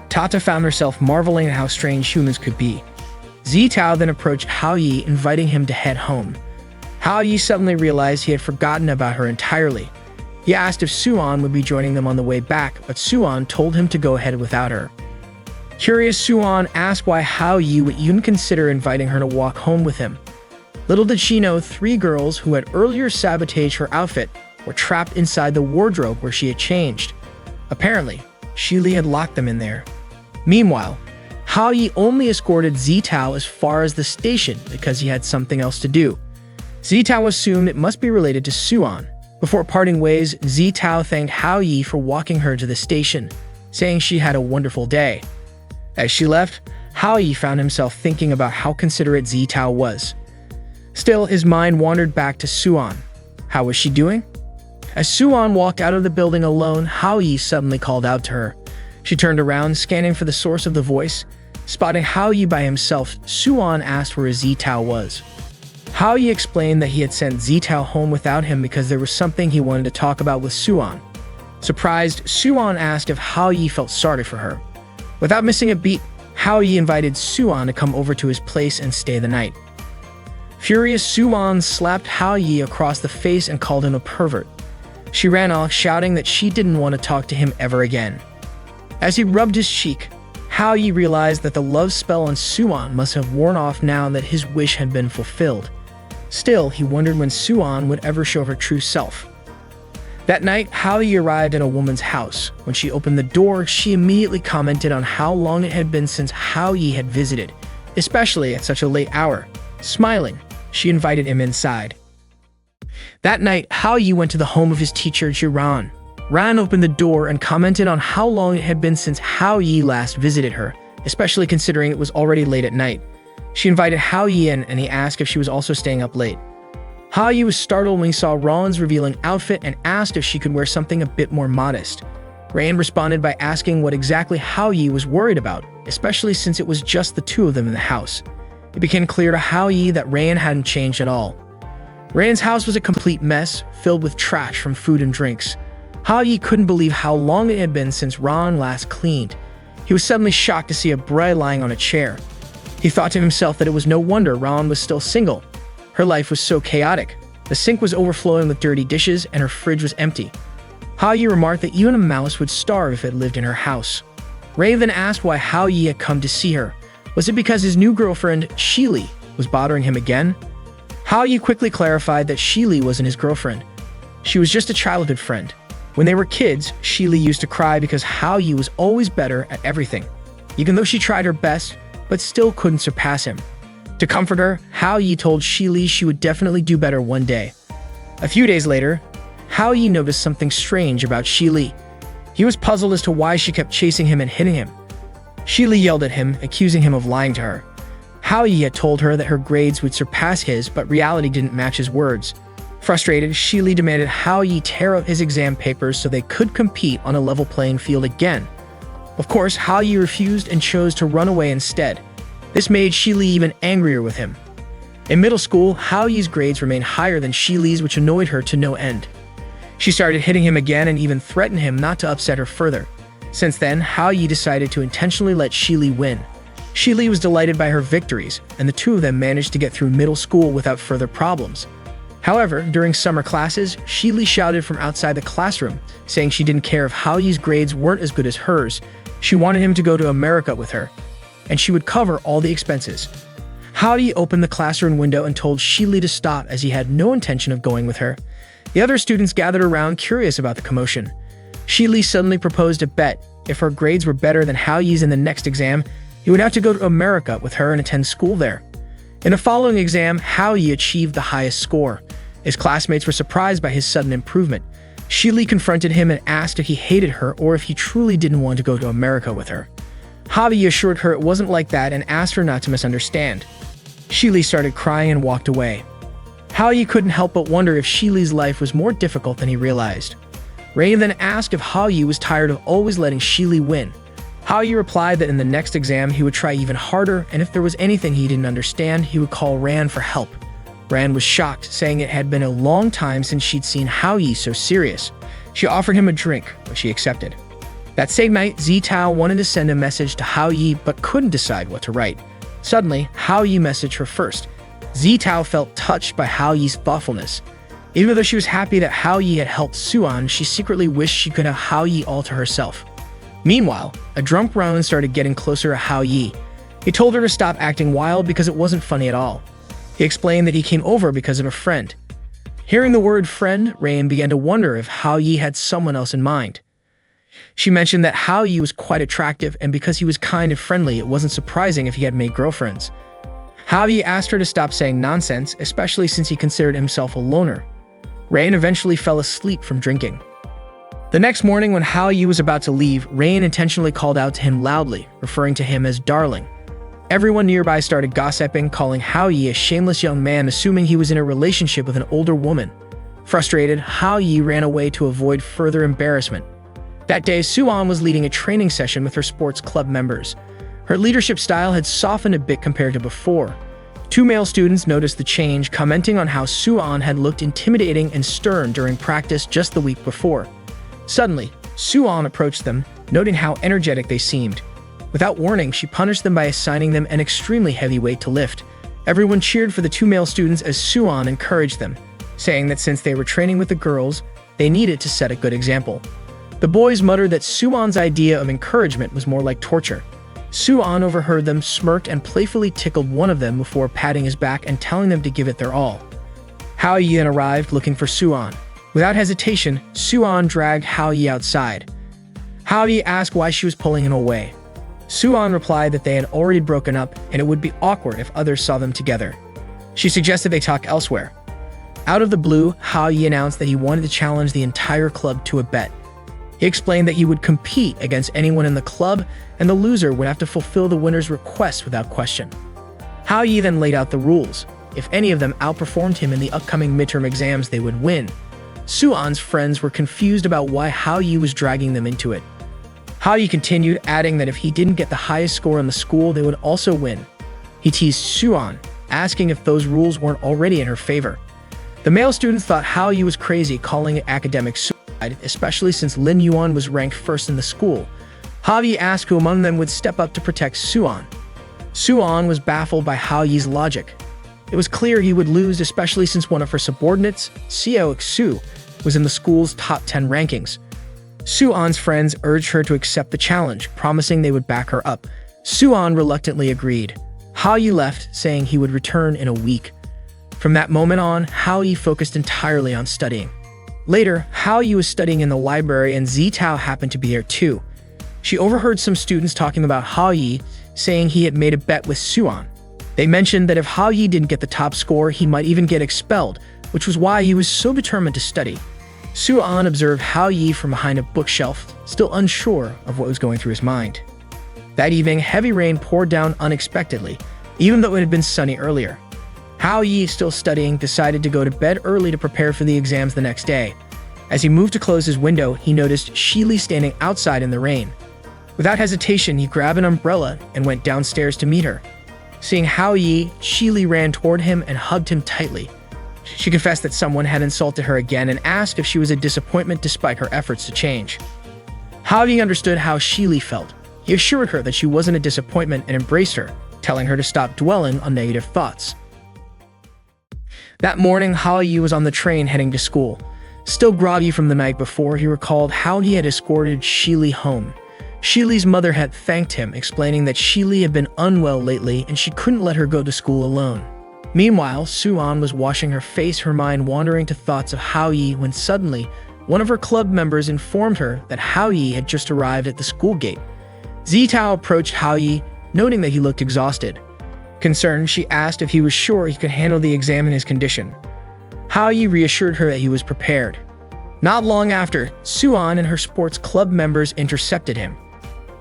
Tata found herself marveling at how strange humans could be. Zitao then approached Hao Yi, inviting him to head home. Hao Yi suddenly realized he had forgotten about her entirely. He asked if Suan would be joining them on the way back, but Suan told him to go ahead without her. Curious, Suan asked why Hao Yi would even consider inviting her to walk home with him. Little did she know 3 girls who had earlier sabotaged her outfit were trapped inside the wardrobe where she had changed. Apparently, Shili had locked them in there. Meanwhile, Hao Yi only escorted Zitao as far as the station because he had something else to do. Zitao assumed it must be related to Suan. Before parting ways, Zitao thanked Hao Yi for walking her to the station, saying she had a wonderful day. As she left, Hao Yi found himself thinking about how considerate Zitao was. Still, his mind wandered back to Suan. How was she doing? As Suan walked out of the building alone, Hao Yi suddenly called out to her. She turned around, scanning for the source of the voice. Spotting Hao Yi by himself, Suan asked where Zitao was. Hao Yi explained that he had sent Zitao home without him because there was something he wanted to talk about with Suan. Surprised, Suan asked if Hao Yi felt sorry for her. Without missing a beat, Hao Yi invited Suan to come over to his place and stay the night. Furious, Suan slapped Hao Yi across the face and called him a pervert. She ran off, shouting that she didn't want to talk to him ever again. As he rubbed his cheek, Hao Yi realized that the love spell on Suan must have worn off now that his wish had been fulfilled. Still, he wondered when Suan would ever show her true self. That night, Hao Yi arrived at a woman's house. When she opened the door, she immediately commented on how long it had been since Hao Yi had visited, especially at such a late hour. Smiling, she invited him inside. That night, Hao Yi went to the home of his teacher, Jiran. Ran opened the door and commented on how long it had been since Hao Yi last visited her, especially considering it was already late at night. She invited Hao Yi in and he asked if she was also staying up late. Hao-yi was startled when he saw Ron's revealing outfit and asked if she could wear something a bit more modest. Rain responded by asking what exactly Hao-yi was worried about, especially since it was just the two of them in the house. It became clear to Hao-yi that Rain hadn't changed at all. Rain's house was a complete mess, filled with trash from food and drinks. Hao-yi couldn't believe how long it had been since Ron last cleaned. He was suddenly shocked to see a bride lying on a chair. He thought to himself that it was no wonder Ron was still single. Her life was so chaotic. The sink was overflowing with dirty dishes and her fridge was empty. Hao-yi remarked that even a mouse would starve if it lived in her house. Ray then asked why Hao-yi had come to see her. Was it because his new girlfriend, Shili, was bothering him again? Hao-yi quickly clarified that Shili wasn't his girlfriend. She was just a childhood friend. When they were kids, Shili used to cry because Hao-yi was always better at everything, even though she tried her best, but still couldn't surpass him. To comfort her, Hao-yi told Shili she would definitely do better one day. A few days later, Hao-yi noticed something strange about Shili. He was puzzled as to why she kept chasing him and hitting him. Shili yelled at him, accusing him of lying to her. Hao-yi had told her that her grades would surpass his, but reality didn't match his words. Frustrated, Shili demanded Hao-yi tear up his exam papers so they could compete on a level playing field again. Of course, Hao-yi refused and chose to run away instead. This made Shili even angrier with him. In middle school, Hao-yi's grades remained higher than Shili's, which annoyed her to no end. She started hitting him again and even threatened him not to upset her further. Since then, Hao-yi decided to intentionally let Shili win. Shili was delighted by her victories, and the two of them managed to get through middle school without further problems. However, during summer classes, Shili shouted from outside the classroom, saying she didn't care if Hao-yi's grades weren't as good as hers. She wanted him to go to America with her, and she would cover all the expenses. Hao-yi opened the classroom window and told Shili to stop as he had no intention of going with her. The other students gathered around, curious about the commotion. Shili suddenly proposed a bet. If her grades were better than Hao-yi's in the next exam, he would have to go to America with her and attend school there. In the following exam, Hao-yi achieved the highest score. His classmates were surprised by his sudden improvement. Shili confronted him and asked if he hated her or if he truly didn't want to go to America with her. Hao-yi assured her it wasn't like that and asked her not to misunderstand. Shili started crying and walked away. Hao-yi couldn't help but wonder if Shili's life was more difficult than he realized. Ray then asked if Hao-yi was tired of always letting Shili win. Hao-yi replied that in the next exam he would try even harder, and if there was anything he didn't understand, he would call Ran for help. Ran was shocked, saying it had been a long time since she'd seen Hao-yi so serious. She offered him a drink, which he accepted. That same night, Zitao wanted to send a message to Hao-yi but couldn't decide what to write. Suddenly, Hao-yi messaged her first. Zitao felt touched by Hao-yi's thoughtfulness. Even though she was happy that Hao-yi had helped Suan, she secretly wished she could have Hao-yi all to herself. Meanwhile, a drunk Ron started getting closer to Hao-yi. He told her to stop acting wild because it wasn't funny at all. He explained that he came over because of a friend. Hearing the word friend, Rain began to wonder if Hao-yi had someone else in mind. She mentioned that Hao-yi was quite attractive, and because he was kind and friendly, it wasn't surprising if he had made girlfriends. Hao-yi asked her to stop saying nonsense, especially since he considered himself a loner. Rain eventually fell asleep from drinking. The next morning, when Hao-yi was about to leave, Rain intentionally called out to him loudly, referring to him as darling. Everyone nearby started gossiping, calling Hao-yi a shameless young man, assuming he was in a relationship with an older woman. Frustrated, Hao-yi ran away to avoid further embarrassment. That day, Suan was leading a training session with her sports club members. Her leadership style had softened a bit compared to before. Two male students noticed the change, commenting on how Suan had looked intimidating and stern during practice just the week before. Suddenly, Suan approached them, noting how energetic they seemed. Without warning, she punished them by assigning them an extremely heavy weight to lift. Everyone cheered for the two male students as Suan encouraged them, saying that since they were training with the girls, they needed to set a good example. The boys muttered that Suan's idea of encouragement was more like torture. Suan overheard them, smirked, and playfully tickled one of them before patting his back and telling them to give it their all. Hao-yi then arrived looking for Suan. Without hesitation, Suan dragged Hao-yi outside. Hao-yi asked why she was pulling him away. Suan replied that they had already broken up and it would be awkward if others saw them together. She suggested they talk elsewhere. Out of the blue, Hao-yi announced that he wanted to challenge the entire club to a bet. He explained that he would compete against anyone in the club, and the loser would have to fulfill the winner's request without question. Hao-yi then laid out the rules. if any of them outperformed him in the upcoming midterm exams, they would win. Suan's friends were confused about why Hao Yi was dragging them into it. Hao Yi continued, adding that if he didn't get the highest score in the school, they would also win. He teased Suan, asking if those rules weren't already in her favor. The male students thought Hao Yi was crazy, calling it academic suicide, especially since Lin Yuan was ranked first in the school. Hao Yi asked who among them would step up to protect Suan. Suan was baffled by Hao Yi's logic. It was clear he would lose, especially since one of her subordinates, Xiao Xu, was in the school's top 10 rankings. Suan's friends urged her to accept the challenge, promising they would back her up. Suan reluctantly agreed. Hao Yi left, saying he would return in a week. From that moment on, Hao Yi focused entirely on studying. Later, Hao Yi was studying in the library and Zitao happened to be there too. She overheard some students talking about Hao Yi, saying he had made a bet with Suan. They mentioned that if Hao Yi didn't get the top score, he might even get expelled, which was why he was so determined to study. Suan observed Hao Yi from behind a bookshelf, still unsure of what was going through his mind. That evening, heavy rain poured down unexpectedly, even though it had been sunny earlier. Hao Yi, still studying, decided to go to bed early to prepare for the exams the next day. As he moved to close his window, he noticed Shili standing outside in the rain. Without hesitation, he grabbed an umbrella and went downstairs to meet her. Seeing Hao Yi, Shili ran toward him and hugged him tightly. She confessed that someone had insulted her again and asked if she was a disappointment despite her efforts to change. Hao Yi understood how Shili felt. He assured her that she wasn't a disappointment and embraced her, telling her to stop dwelling on negative thoughts. That morning, Hao Yi was on the train heading to school. Still groggy from the night before, he recalled how he had escorted Shili home. Shili's mother had thanked him, explaining that Shili had been unwell lately and she couldn't let her go to school alone. Meanwhile, Suan was washing her face, her mind wandering to thoughts of Hao Yi, when suddenly, one of her club members informed her that Hao Yi had just arrived at the school gate. Zitao approached Hao Yi, noting that he looked exhausted. Concerned, she asked if he was sure he could handle the exam in his condition. Hao Yi reassured her that he was prepared. Not long after, Suan and her sports club members intercepted him.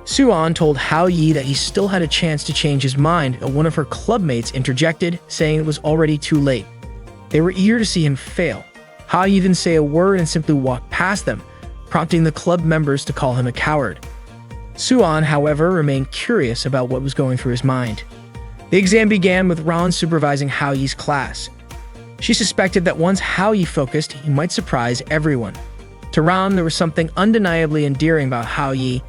Suan told Hao Yi that he still had a chance to change his mind, but one of her clubmates interjected, saying it was already too late. They were eager to see him fail. Hao Yi didn't say a word and simply walked past them, prompting the club members to call him a coward. Suan, however, remained curious about what was going through his mind. The exam began with Ran supervising Hao Yi's class. She suspected that once Hao Yi focused, he might surprise everyone. To Ran, there was something undeniably endearing about Hao Yi.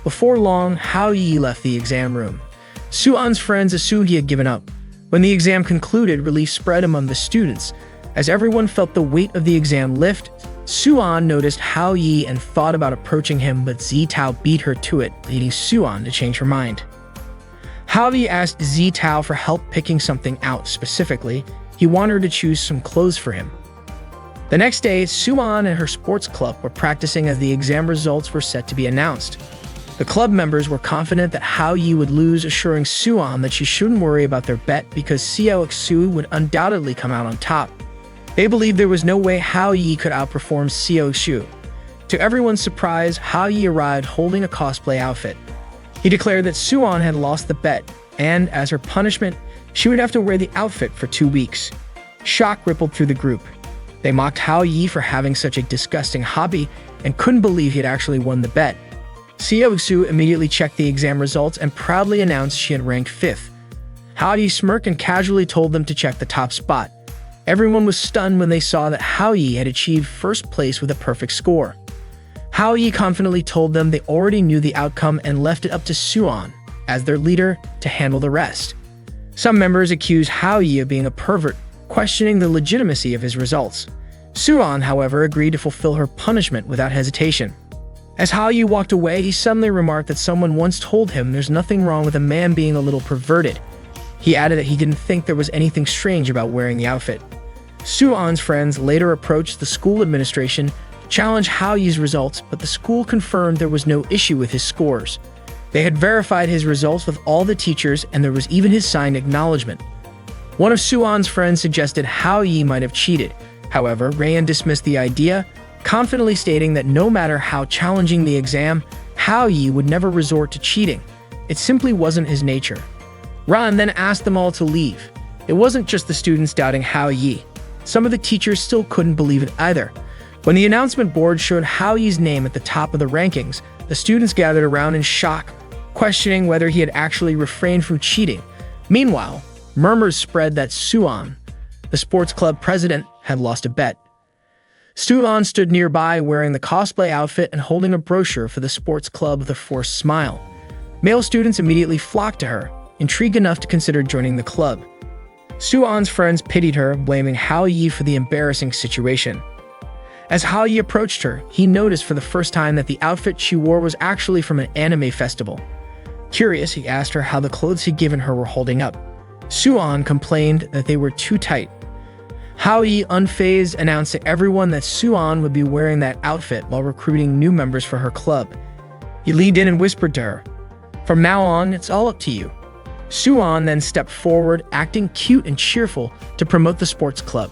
Before long, Hao Yi left the exam room. Suan's friends assumed he had given up. When the exam concluded, relief spread among the students. As everyone felt the weight of the exam lift, Suan noticed Hao Yi and thought about approaching him, but Zitao beat her to it, leading Suan to change her mind. Hao Yi asked Zitao for help picking something out. Specifically, he wanted her to choose some clothes for him. The next day, Suan and her sports club were practicing as the exam results were set to be announced. The club members were confident that Hao Yi would lose, assuring Suan that she shouldn't worry about their bet because Xiao Xu would undoubtedly come out on top. They believed there was no way Hao Yi could outperform Xiao Xu. To everyone's surprise, Hao Yi arrived holding a cosplay outfit. He declared that Suan had lost the bet, and as her punishment, she would have to wear the outfit for 2 weeks. Shock rippled through the group. They mocked Hao Yi for having such a disgusting hobby and couldn't believe he had actually won the bet. Xiao Xu immediately checked the exam results and proudly announced she had ranked 5th. Hao Yi smirked and casually told them to check the top spot. Everyone was stunned when they saw that Hao Yi had achieved first place with a perfect score. Hao Yi confidently told them they already knew the outcome and left it up to Suan, as their leader, to handle the rest. Some members accused Hao Yi of being a pervert, questioning the legitimacy of his results. Suan, however, agreed to fulfill her punishment without hesitation. As Hao Yi walked away, he suddenly remarked that someone once told him there's nothing wrong with a man being a little perverted. He added that he didn't think there was anything strange about wearing the outfit. Suan's friends later approached the school administration to challenge Hao Yi's results, but the school confirmed there was no issue with his scores. They had verified his results with all the teachers, and there was even his signed acknowledgement. One of Suan's friends suggested Hao Yi might have cheated. However, Rayan dismissed the idea, confidently stating that no matter how challenging the exam, Hao Yi would never resort to cheating. It simply wasn't his nature. Ran then asked them all to leave. It wasn't just the students doubting Hao Yi. Some of the teachers still couldn't believe it either. When the announcement board showed Hao Yi's name at the top of the rankings, the students gathered around in shock, questioning whether he had actually refrained from cheating. Meanwhile, murmurs spread that Suan, the sports club president, had lost a bet. Suan stood nearby wearing the cosplay outfit and holding a brochure for the sports club with a forced smile. Male students immediately flocked to her, intrigued enough to consider joining the club. Suan's friends pitied her, blaming Hao Yi for the embarrassing situation. As Hao Yi approached her, he noticed for the first time that the outfit she wore was actually from an anime festival. Curious, he asked her how the clothes he'd given her were holding up. Suan complained that they were too tight. Hao Yi, unfazed, announced to everyone that Suan would be wearing that outfit while recruiting new members for her club. He leaned in and whispered to her, "From now on, it's all up to you." Suan then stepped forward, acting cute and cheerful to promote the sports club.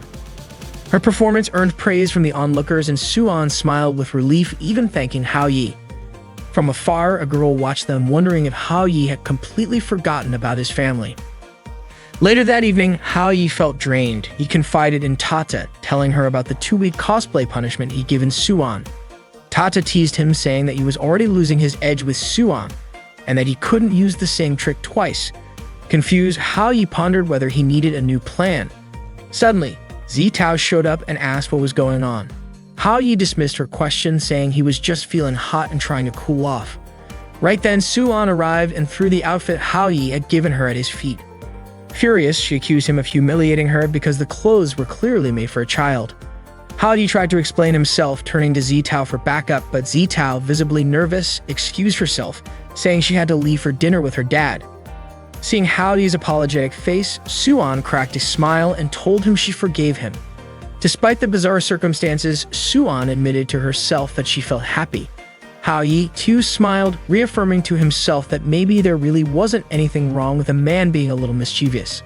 Her performance earned praise from the onlookers, and Suan smiled with relief, even thanking Hao Yi. From afar, a girl watched them, wondering if Hao Yi had completely forgotten about his family. Later that evening, Hao Yi felt drained. He confided in Tata, telling her about the 2-week cosplay punishment he'd given Suan. Tata teased him, saying that he was already losing his edge with Suan, and that he couldn't use the same trick twice. Confused, Hao Yi pondered whether he needed a new plan. Suddenly, Zitao showed up and asked what was going on. Hao Yi dismissed her question, saying he was just feeling hot and trying to cool off. Right then, Suan arrived and threw the outfit Hao Yi had given her at his feet. Furious, she accused him of humiliating her because the clothes were clearly made for a child. Hao Yi tried to explain himself, turning to Zitao for backup, but Zitao, visibly nervous, excused herself, saying she had to leave for dinner with her dad. Seeing Hao Yi's apologetic face, Suan cracked a smile and told him she forgave him. Despite the bizarre circumstances, Suan admitted to herself that she felt happy. Hao Yi, too, smiled, reaffirming to himself that maybe there really wasn't anything wrong with a man being a little mischievous.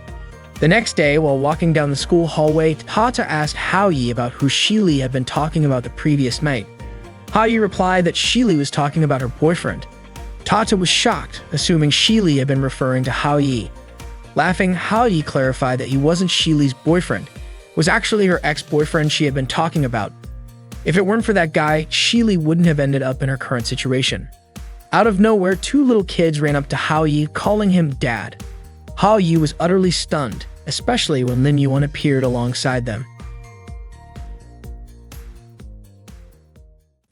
The next day, while walking down the school hallway, Tata asked Hao Yi about who Shili had been talking about the previous night. Hao Yi replied that Shili was talking about her boyfriend. Tata was shocked, assuming Shili had been referring to Hao Yi. Laughing, Hao Yi clarified that he wasn't Shili's boyfriend. It was actually her ex-boyfriend she had been talking about. If it weren't for that guy, Shili wouldn't have ended up in her current situation. Out of nowhere, 2 little kids ran up to Hao Yi, calling him Dad. Hao Yi was utterly stunned, especially when Lin Yuan appeared alongside them.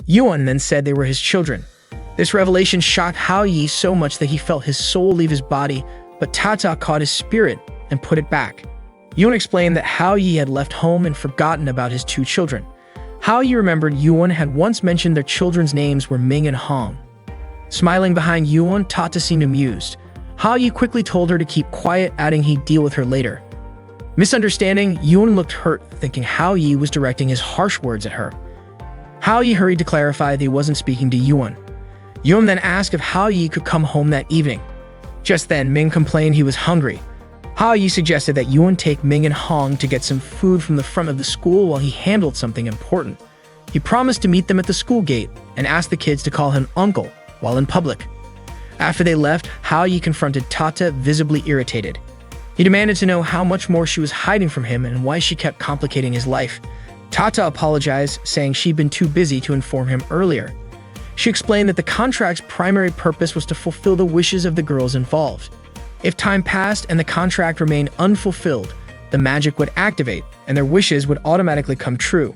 Yuan then said they were his children. This revelation shocked Hao Yi so much that he felt his soul leave his body, but Tata caught his spirit and put it back. Yuan explained that Hao Yi had left home and forgotten about his 2 children. Hao Yi remembered Yuan had once mentioned their children's names were Ming and Hong. Smiling behind Yuan, Tata seemed amused. Hao Yi quickly told her to keep quiet, adding he'd deal with her later. Misunderstanding, Yuan looked hurt, thinking Hao Yi was directing his harsh words at her. Hao Yi hurried to clarify that he wasn't speaking to Yuan. Yuan then asked if Hao Yi could come home that evening. Just then, Ming complained he was hungry. Hao Yi suggested that Yuan take Ming and Hong to get some food from the front of the school while he handled something important. He promised to meet them at the school gate and asked the kids to call him uncle while in public. After they left, Hao Yi confronted Tata, visibly irritated. He demanded to know how much more she was hiding from him and why she kept complicating his life. Tata apologized, saying she'd been too busy to inform him earlier. She explained that the contract's primary purpose was to fulfill the wishes of the girls involved. If time passed and the contract remained unfulfilled, the magic would activate and their wishes would automatically come true.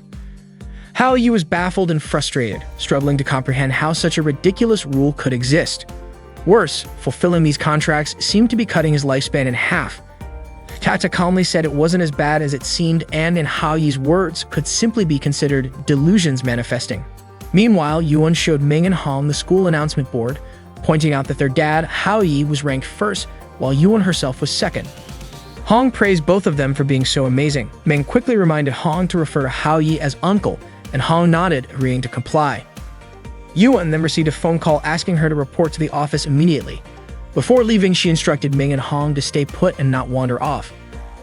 Hao Yi was baffled and frustrated, struggling to comprehend how such a ridiculous rule could exist. Worse, fulfilling these contracts seemed to be cutting his lifespan in half. Tata calmly said it wasn't as bad as it seemed, and in Hao Yi's words, could simply be considered delusions manifesting. Meanwhile, Yuan showed Ming and Hong the school announcement board, pointing out that their dad, Hao Yi, was ranked first, while Yuan herself was second. Hong praised both of them for being so amazing. Ming quickly reminded Hong to refer to Hao Yi as uncle, and Hong nodded, agreeing to comply. Yuan then received a phone call asking her to report to the office immediately. Before leaving, she instructed Ming and Hong to stay put and not wander off.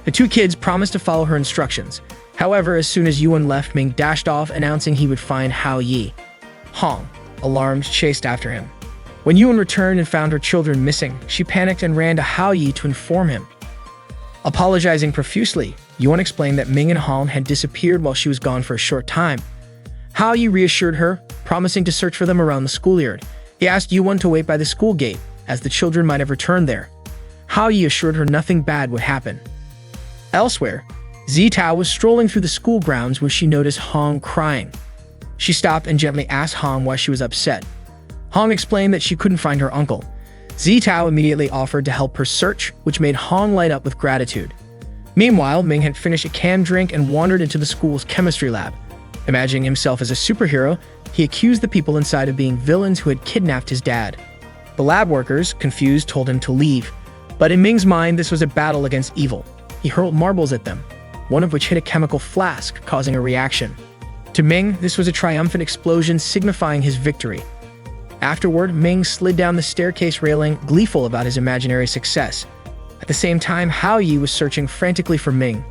The 2 kids promised to follow her instructions. However, as soon as Yuan left, Ming dashed off, announcing he would find Hao Yi. Hong, alarmed, chased after him. When Yuan returned and found her children missing, she panicked and ran to Hao Yi to inform him. Apologizing profusely, Yuan explained that Ming and Hong had disappeared while she was gone for a short time. Hao Yi reassured her, promising to search for them around the schoolyard. He asked Yuan to wait by the school gate, as the children might have returned there. Hao Yi assured her nothing bad would happen. Elsewhere, Zitao was strolling through the school grounds when she noticed Hong crying. She stopped and gently asked Hong why she was upset. Hong explained that she couldn't find her uncle. Zitao immediately offered to help her search, which made Hong light up with gratitude. Meanwhile, Ming had finished a canned drink and wandered into the school's chemistry lab. Imagining himself as a superhero, he accused the people inside of being villains who had kidnapped his dad. The lab workers, confused, told him to leave. But in Ming's mind, this was a battle against evil. He hurled marbles at them, one of which hit a chemical flask, causing a reaction. To Ming, this was a triumphant explosion signifying his victory. Afterward, Ming slid down the staircase railing, gleeful about his imaginary success. At the same time, Hao Yi was searching frantically for Ming.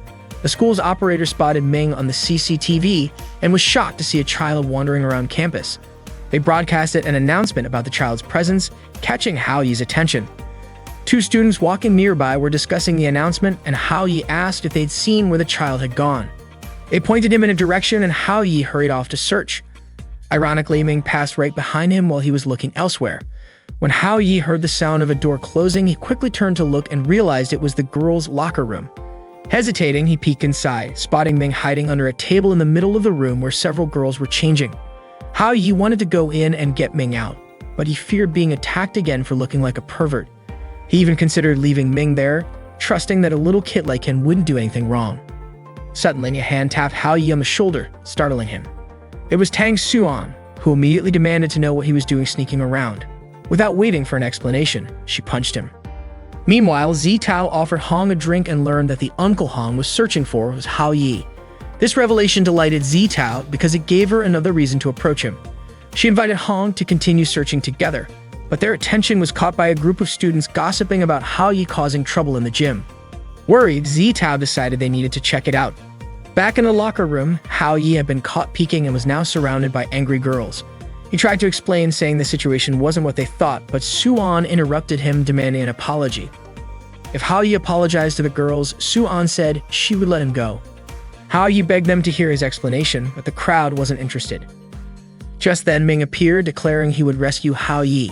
The school's operator spotted Ming on the CCTV and was shocked to see a child wandering around campus. They broadcasted an announcement about the child's presence, catching Hao Yi's attention. Two students walking nearby were discussing the announcement, and Hao Yi asked if they'd seen where the child had gone. They pointed him in a direction, and Hao Yi hurried off to search. Ironically, Ming passed right behind him while he was looking elsewhere. When Hao Yi heard the sound of a door closing, he quickly turned to look and realized it was the girls' locker room. Hesitating, he peeked inside, spotting Ming hiding under a table in the middle of the room where several girls were changing. Hao Yi wanted to go in and get Ming out, but he feared being attacked again for looking like a pervert. He even considered leaving Ming there, trusting that a little kid like him wouldn't do anything wrong. Suddenly, a hand tapped Hao Yi on the shoulder, startling him. It was Tang Xuan, who immediately demanded to know what he was doing sneaking around. Without waiting for an explanation, she punched him. Meanwhile, Zitao offered Hong a drink and learned that the uncle Hong was searching for was Hao Yi. This revelation delighted Zitao because it gave her another reason to approach him. She invited Hong to continue searching together, but their attention was caught by a group of students gossiping about Hao Yi causing trouble in the gym. Worried, Zitao decided they needed to check it out. Back in the locker room, Hao Yi had been caught peeking and was now surrounded by angry girls. He tried to explain, saying the situation wasn't what they thought, but Suan interrupted him, demanding an apology. If Hao Yi apologized to the girls, Suan said she would let him go. Hao Yi begged them to hear his explanation, but the crowd wasn't interested. Just then, Ming appeared, declaring he would rescue Hao Yi.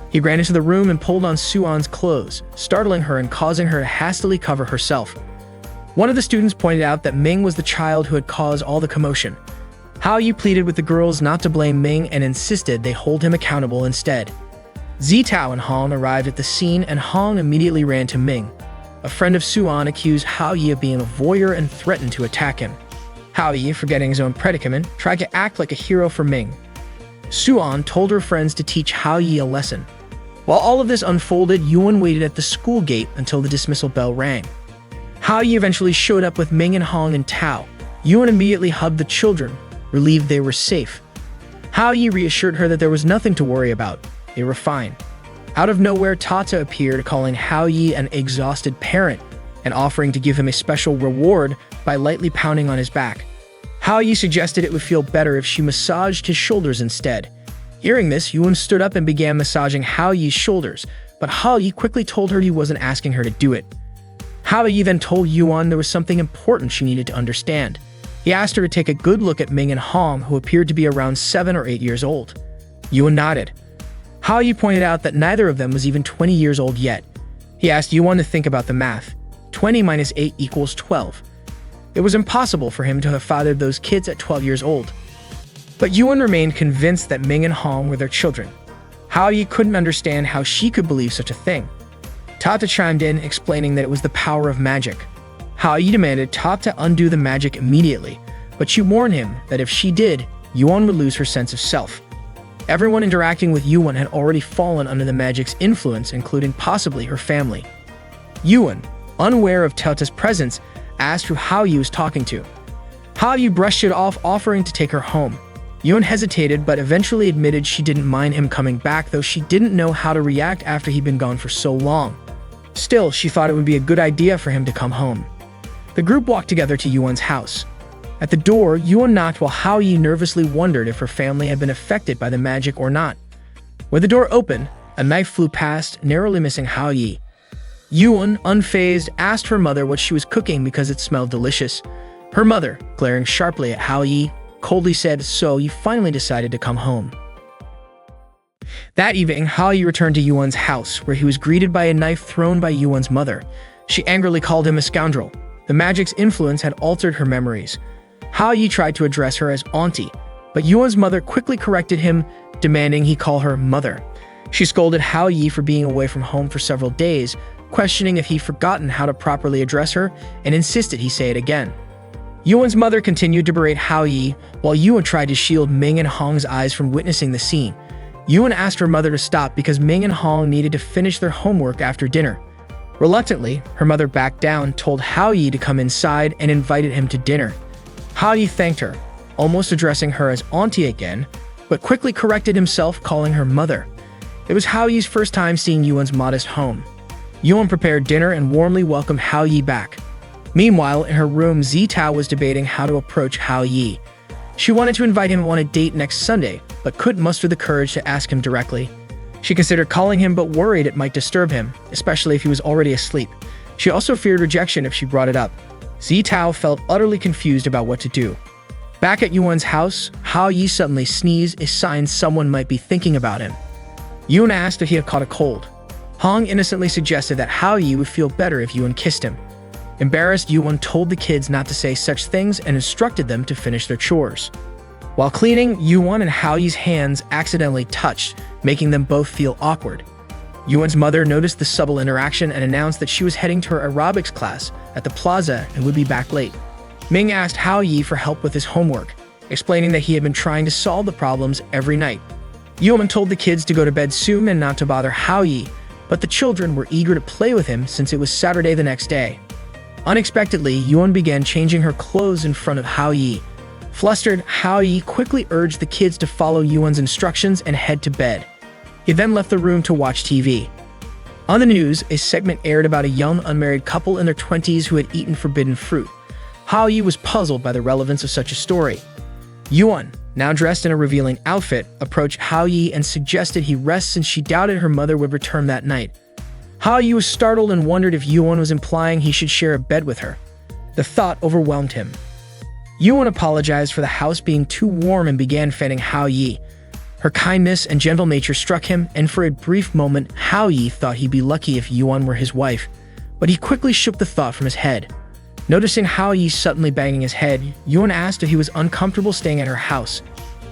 He ran into the room and pulled on Suan's clothes, startling her and causing her to hastily cover herself. One of the students pointed out that Ming was the child who had caused all the commotion. Hao Yi pleaded with the girls not to blame Ming and insisted they hold him accountable instead. Zitao and Hong arrived at the scene, and Hong immediately ran to Ming. A friend of Suan accused Hao Yi of being a voyeur and threatened to attack him. Hao Yi, forgetting his own predicament, tried to act like a hero for Ming. Suan told her friends to teach Hao Yi a lesson. While all of this unfolded, Yuan waited at the school gate until the dismissal bell rang. Hao Yi eventually showed up with Ming and Hong and Tao. Yuan immediately hugged the children, relieved they were safe. Hao Yi reassured her that there was nothing to worry about. They were fine. Out of nowhere, Tata appeared, calling Hao Yi an exhausted parent and offering to give him a special reward by lightly pounding on his back. Hao Yi suggested it would feel better if she massaged his shoulders instead. Hearing this, Yuan stood up and began massaging Hao Yi's shoulders, but Hao Yi quickly told her he wasn't asking her to do it. Hao Yi then told Yuan there was something important she needed to understand. He asked her to take a good look at Ming and Hong, who appeared to be around 7 or 8 years old. Yuan nodded. Hao Yi pointed out that neither of them was even 20 years old yet. He asked Yuan to think about the math. 20 minus 8 equals 12. It was impossible for him to have fathered those kids at 12 years old. But Yuan remained convinced that Ming and Hong were their children. Hao Yi couldn't understand how she could believe such a thing. Tata chimed in, explaining that it was the power of magic. Hao Yi demanded Tata undo the magic immediately, but she warned him that if she did, Yuan would lose her sense of self. Everyone interacting with Yuan had already fallen under the magic's influence, including possibly her family. Yuan, unaware of Tata's presence, asked who Hao Yi was talking to. Hao Yi brushed it off, offering to take her home. Yuan hesitated, but eventually admitted she didn't mind him coming back, though she didn't know how to react after he'd been gone for so long. Still, she thought it would be a good idea for him to come home. The group walked together to Yuan's house. At the door, Yuan knocked while Hao Yi nervously wondered if her family had been affected by the magic or not. When the door opened, a knife flew past, narrowly missing Hao Yi. Yuan, unfazed, asked her mother what she was cooking because it smelled delicious. Her mother, glaring sharply at Hao Yi, coldly said, "So you finally decided to come home." That evening, Hao Yi returned to Yuan's house, where he was greeted by a knife thrown by Yuan's mother. She angrily called him a scoundrel. The magic's influence had altered her memories. Hao Yi tried to address her as auntie, but Yuan's mother quickly corrected him, demanding he call her mother. She scolded Hao Yi for being away from home for several days, questioning if he'd forgotten how to properly address her, and insisted he say it again. Yuan's mother continued to berate Hao Yi, while Yuan tried to shield Ming and Hong's eyes from witnessing the scene. Yuan asked her mother to stop because Ming and Hong needed to finish their homework after dinner. Reluctantly, her mother backed down, told Hao Yi to come inside, and invited him to dinner. Hao Yi thanked her, almost addressing her as auntie again, but quickly corrected himself, calling her mother. It was Hao Yi's first time seeing Yuan's modest home. Yuan prepared dinner and warmly welcomed Hao Yi back. Meanwhile, in her room, Zitao was debating how to approach Hao Yi. She wanted to invite him on a date next Sunday, but couldn't muster the courage to ask him directly. She considered calling him, but worried it might disturb him, especially if he was already asleep. She also feared rejection if she brought it up. Zitao felt utterly confused about what to do. Back at Yuan's house, Hao Yi suddenly sneezed, a sign someone might be thinking about him. Yuan asked if he had caught a cold. Hong innocently suggested that Hao Yi would feel better if Yuan kissed him. Embarrassed, Yuan told the kids not to say such things and instructed them to finish their chores. While cleaning, Yuan and Hao Yi's hands accidentally touched, making them both feel awkward. Yuan's mother noticed the subtle interaction and announced that she was heading to her aerobics class at the plaza and would be back late. Ming asked Hao Yi for help with his homework, explaining that he had been trying to solve the problems every night. Yuan told the kids to go to bed soon and not to bother Hao Yi, but the children were eager to play with him since it was Saturday the next day. Unexpectedly, Yuan began changing her clothes in front of Hao Yi. Flustered, Hao Yi quickly urged the kids to follow Yuan's instructions and head to bed. He then left the room to watch TV. On the news, a segment aired about a young unmarried couple in their 20s who had eaten forbidden fruit. Hao Yi was puzzled by the relevance of such a story. Yuan, now dressed in a revealing outfit, approached Hao Yi and suggested he rest since she doubted her mother would return that night. Hao Yi was startled and wondered if Yuan was implying he should share a bed with her. The thought overwhelmed him. Yuan apologized for the house being too warm and began fanning Hao Yi. Her kindness and gentle nature struck him, and for a brief moment, Hao Yi thought he'd be lucky if Yuan were his wife, but he quickly shook the thought from his head. Noticing Hao Yi suddenly banging his head, Yuan asked if he was uncomfortable staying at her house.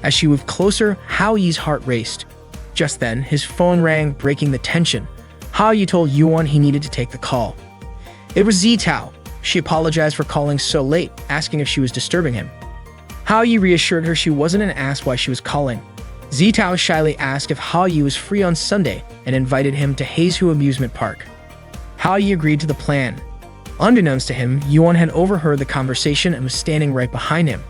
As she moved closer, Hao Yi's heart raced. Just then, his phone rang, breaking the tension. Hao Yi told Yuan he needed to take the call. It was Zitao. She apologized for calling so late, asking if she was disturbing him. Hao Yi reassured her she wasn't and asked why she was calling. Zitao shyly asked if Hao Yi was free on Sunday and invited him to Heizu Amusement Park. Hao Yi agreed to the plan. Unbeknownst to him, Yuan had overheard the conversation and was standing right behind him.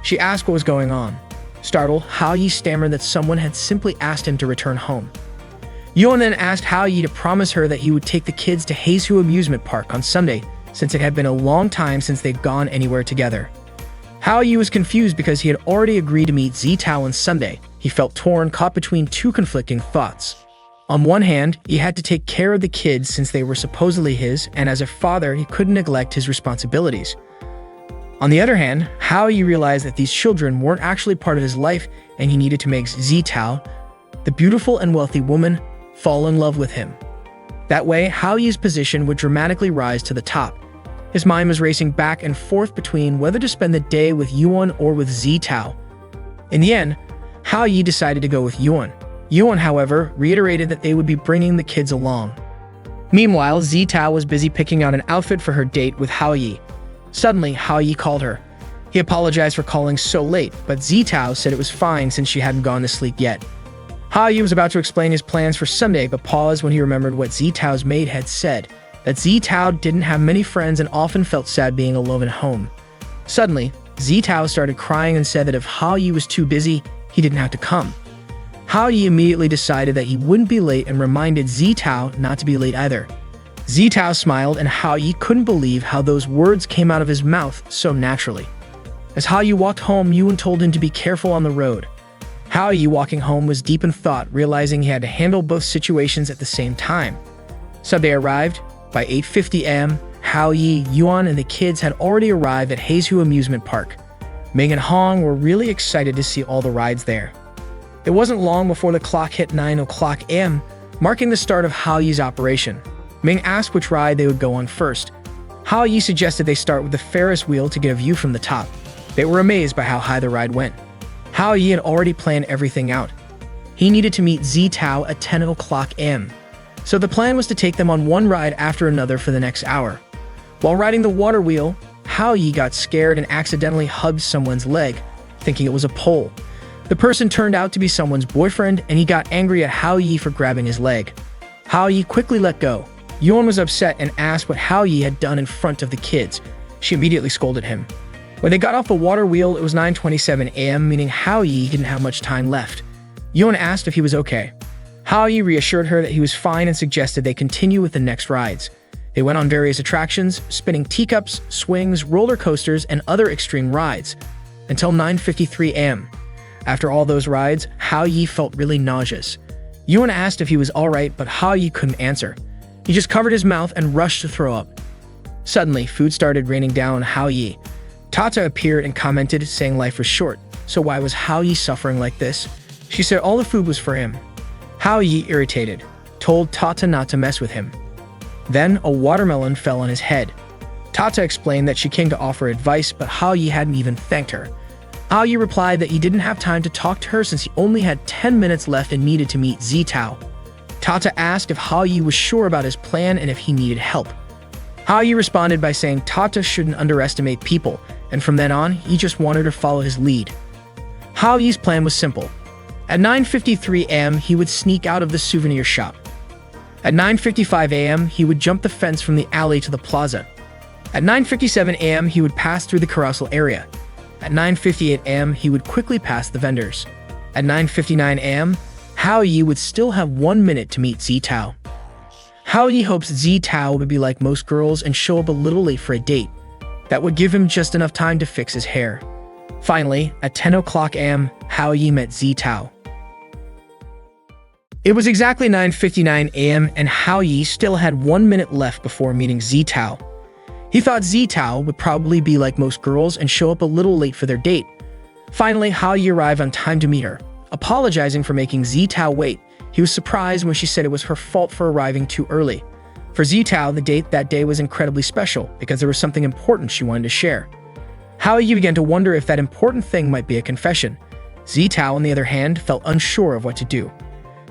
She asked what was going on. Startled, Hao Yi stammered that someone had simply asked him to return home. Yuan then asked Hao Yi to promise her that he would take the kids to Heizu Amusement Park on Sunday, since it had been a long time since they'd gone anywhere together. Hao Yi was confused because he had already agreed to meet Zitao on Sunday. He felt torn, caught between two conflicting thoughts. On one hand, he had to take care of the kids since they were supposedly his, and as a father, he couldn't neglect his responsibilities. On the other hand, Hao Yi realized that these children weren't actually part of his life, and he needed to make Zitao, the beautiful and wealthy woman, fall in love with him. That way, Hao Yi's position would dramatically rise to the top. His mind was racing back and forth between whether to spend the day with Yuan or with Zitao. In the end, Hao Yi decided to go with Yuan. Yuan, however, reiterated that they would be bringing the kids along. Meanwhile, Zitao was busy picking out an outfit for her date with Hao Yi. Suddenly, Hao Yi called her. He apologized for calling so late, but Zitao said it was fine since she hadn't gone to sleep yet. Hao Yi was about to explain his plans for Sunday, but paused when he remembered what Zitao's maid had said, that Zitao didn't have many friends and often felt sad being alone at home. Suddenly, Zitao started crying and said that if Hao Yi was too busy, he didn't have to come. Hao Yi immediately decided that he wouldn't be late and reminded Zitao not to be late either. Zitao smiled, and Hao Yi couldn't believe how those words came out of his mouth so naturally. As Hao Yi walked home, Yuan told him to be careful on the road. Hao Yi, walking home, was deep in thought, realizing he had to handle both situations at the same time. Sunday arrived. By 8:50 a.m., Hao Yi, Yuan, and the kids had already arrived at Haesu Amusement Park. Ming and Hong were really excited to see all the rides there. It wasn't long before the clock hit 9 o'clock a.m., marking the start of Hao Yi's operation. Ming asked which ride they would go on first. Hao Yi suggested they start with the Ferris wheel to get a view from the top. They were amazed by how high the ride went. Hao Yi had already planned everything out. He needed to meet Zi Tao at 10 o'clock a.m. So the plan was to take them on one ride after another for the next hour. While riding the water wheel, Hao Yi got scared and accidentally hugged someone's leg, thinking it was a pole. The person turned out to be someone's boyfriend, and he got angry at Hao Yi for grabbing his leg. Hao Yi quickly let go. Yuan was upset and asked what Hao Yi had done in front of the kids. She immediately scolded him. When they got off the water wheel, it was 9:27 a.m., meaning Hao Yi didn't have much time left. Yuan asked if he was okay. Hao Yi reassured her that he was fine and suggested they continue with the next rides. They went on various attractions, spinning teacups, swings, roller coasters, and other extreme rides, until 9:53 a.m. After all those rides, Hao Yi felt really nauseous. Yuan asked if he was alright, but Hao Yi couldn't answer. He just covered his mouth and rushed to throw up. Suddenly, food started raining down on Hao Yi. Tata appeared and commented, saying life was short, so why was Hao Yi suffering like this? She said all the food was for him. Hao Yi, irritated, told Tata not to mess with him. Then, a watermelon fell on his head. Tata explained that she came to offer advice, but Hao Yi hadn't even thanked her. Hao Yi replied that he didn't have time to talk to her since he only had 10 minutes left and needed to meet Zi Tao. Tata asked if Hao Yi was sure about his plan and if he needed help. Hao Yi responded by saying Tata shouldn't underestimate people, and from then on, he just wanted to follow his lead. Hao Yi's plan was simple. At 9:53 a.m., he would sneak out of the souvenir shop. At 9:55 a.m., he would jump the fence from the alley to the plaza. At 9:57 a.m., he would pass through the carousel area. At 9:58 a.m., he would quickly pass the vendors. At 9:59 a.m., Hao Yi would still have 1 minute to meet Zi Tao. Hao Yi hopes Zi Tao would be like most girls and show up a little late for a date. That would give him just enough time to fix his hair. Finally, at 10 o'clock a.m., Hao Yi met Zi Tao. It was exactly 9:59 a.m. and Hao Yi still had 1 minute left before meeting Zi Tao. He thought Zi Tao would probably be like most girls and show up a little late for their date. Finally, Hao Yi arrived on time to meet her. Apologizing for making Zi Tao wait, he was surprised when she said it was her fault for arriving too early. For Zi Tao, the date that day was incredibly special because there was something important she wanted to share. Hao Yi began to wonder if that important thing might be a confession. Zi Tao, on the other hand, felt unsure of what to do.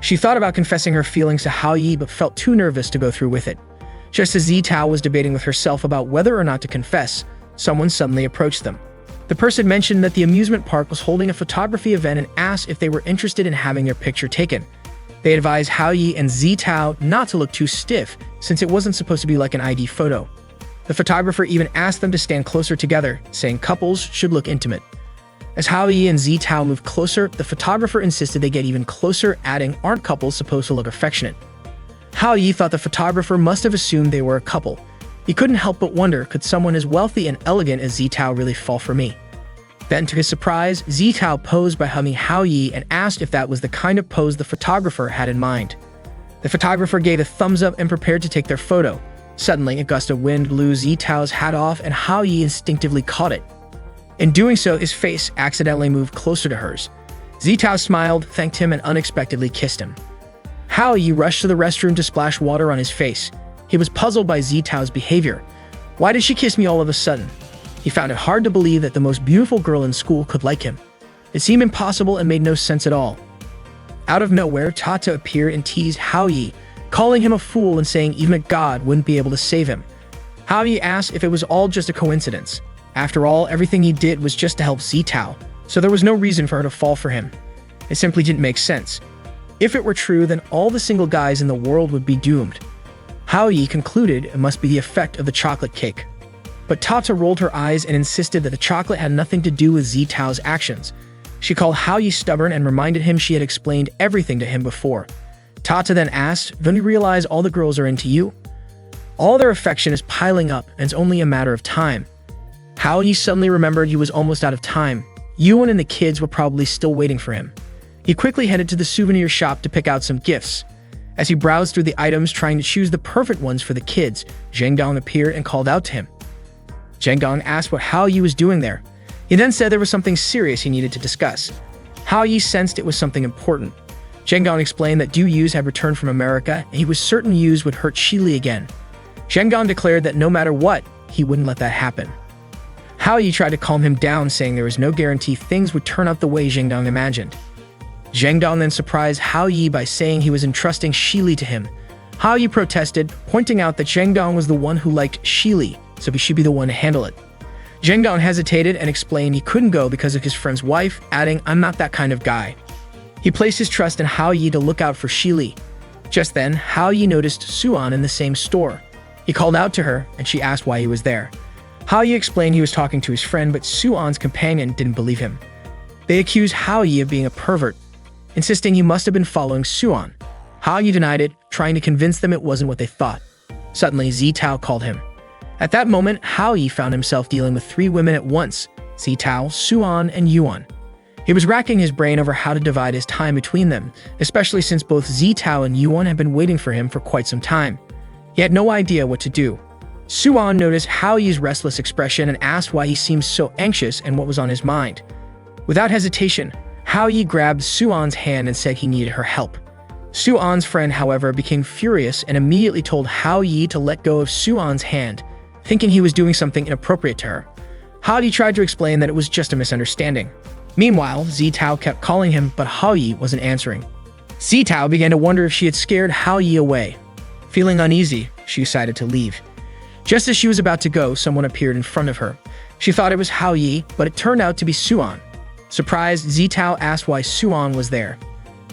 She thought about confessing her feelings to Hao Yi but felt too nervous to go through with it. Just as Zi Tao was debating with herself about whether or not to confess, someone suddenly approached them. The person mentioned that the amusement park was holding a photography event and asked if they were interested in having their picture taken. They advised Hao Yi and Zi Tao not to look too stiff, since it wasn't supposed to be like an ID photo. The photographer even asked them to stand closer together, saying couples should look intimate. As Hao Yi and Zi Tao moved closer, the photographer insisted they get even closer, adding, "Aren't couples supposed to look affectionate?" Hao Yi thought the photographer must have assumed they were a couple. He couldn't help but wonder, could someone as wealthy and elegant as Zi Tao really fall for me? Then, to his surprise, Zi Tao posed by hugging Hao Yi and asked if that was the kind of pose the photographer had in mind. The photographer gave a thumbs up and prepared to take their photo. Suddenly, a gust of wind blew Zi Tao's hat off and Hao Yi instinctively caught it. In doing so, his face accidentally moved closer to hers. Zi Tao smiled, thanked him, and unexpectedly kissed him. Hao Yi rushed to the restroom to splash water on his face. He was puzzled by Zi Tao's behavior. Why did she kiss me all of a sudden? He found it hard to believe that the most beautiful girl in school could like him. It seemed impossible and made no sense at all. Out of nowhere, Tata appeared and teased Hao Yi, calling him a fool and saying even a god wouldn't be able to save him. Hao Yi asked if it was all just a coincidence. After all, everything he did was just to help Zi Tao, so there was no reason for her to fall for him. It simply didn't make sense. If it were true, then all the single guys in the world would be doomed. Hao Yi concluded it must be the effect of the chocolate cake. But Tata rolled her eyes and insisted that the chocolate had nothing to do with Zi Tao's actions. She called Hao Yi stubborn and reminded him she had explained everything to him before. Tata then asked, "Don't you realize all the girls are into you? All their affection is piling up and it's only a matter of time." Hao Yi suddenly remembered he was almost out of time. Yuan and the kids were probably still waiting for him. He quickly headed to the souvenir shop to pick out some gifts. As he browsed through the items trying to choose the perfect ones for the kids, Zheng Dong appeared and called out to him. Zheng Dong asked what Hao Yi was doing there. He then said there was something serious he needed to discuss. Hao Yi sensed it was something important. Zheng Dong explained that Du Yus had returned from America and he was certain Yus would hurt Shi Li again. Zheng Dong declared that no matter what, he wouldn't let that happen. Hao Yi tried to calm him down, saying there was no guarantee things would turn out the way Zheng Dong imagined. Zheng Dong then surprised Hao Yi by saying he was entrusting Shi Li to him. Hao Yi protested, pointing out that Zheng Dong was the one who liked Shi Li, so he should be the one to handle it. Zheng Dong hesitated and explained he couldn't go because of his friend's wife, adding, "I'm not that kind of guy." He placed his trust in Hao Yi to look out for Shi Li. Just then, Hao Yi noticed Suan in the same store. He called out to her, and she asked why he was there. Hao Yi explained he was talking to his friend, but Suan's companion didn't believe him. They accused Hao Yi of being a pervert, insisting he must have been following Suan. Hao Yi denied it, trying to convince them it wasn't what they thought. Suddenly, Zitao called him. At that moment, Hao Yi found himself dealing with 3 women at once: Zitao, Suan, and Yuan. He was racking his brain over how to divide his time between them, especially since both Zitao and Yuan had been waiting for him for quite some time. He had no idea what to do. Suan noticed Hao Yi's restless expression and asked why he seemed so anxious and what was on his mind. Without hesitation, Hao Yi grabbed Suan's hand and said he needed her help. Suan's friend, however, became furious and immediately told Hao Yi to let go of Suan's hand, thinking he was doing something inappropriate to her. Hao Yi tried to explain that it was just a misunderstanding. Meanwhile, Zitao kept calling him, but Hao Yi wasn't answering. Zitao began to wonder if she had scared Hao Yi away. Feeling uneasy, she decided to leave. Just as she was about to go, someone appeared in front of her. She thought it was Hao Yi, but it turned out to be Suan. Surprised, Zitao asked why Suan was there.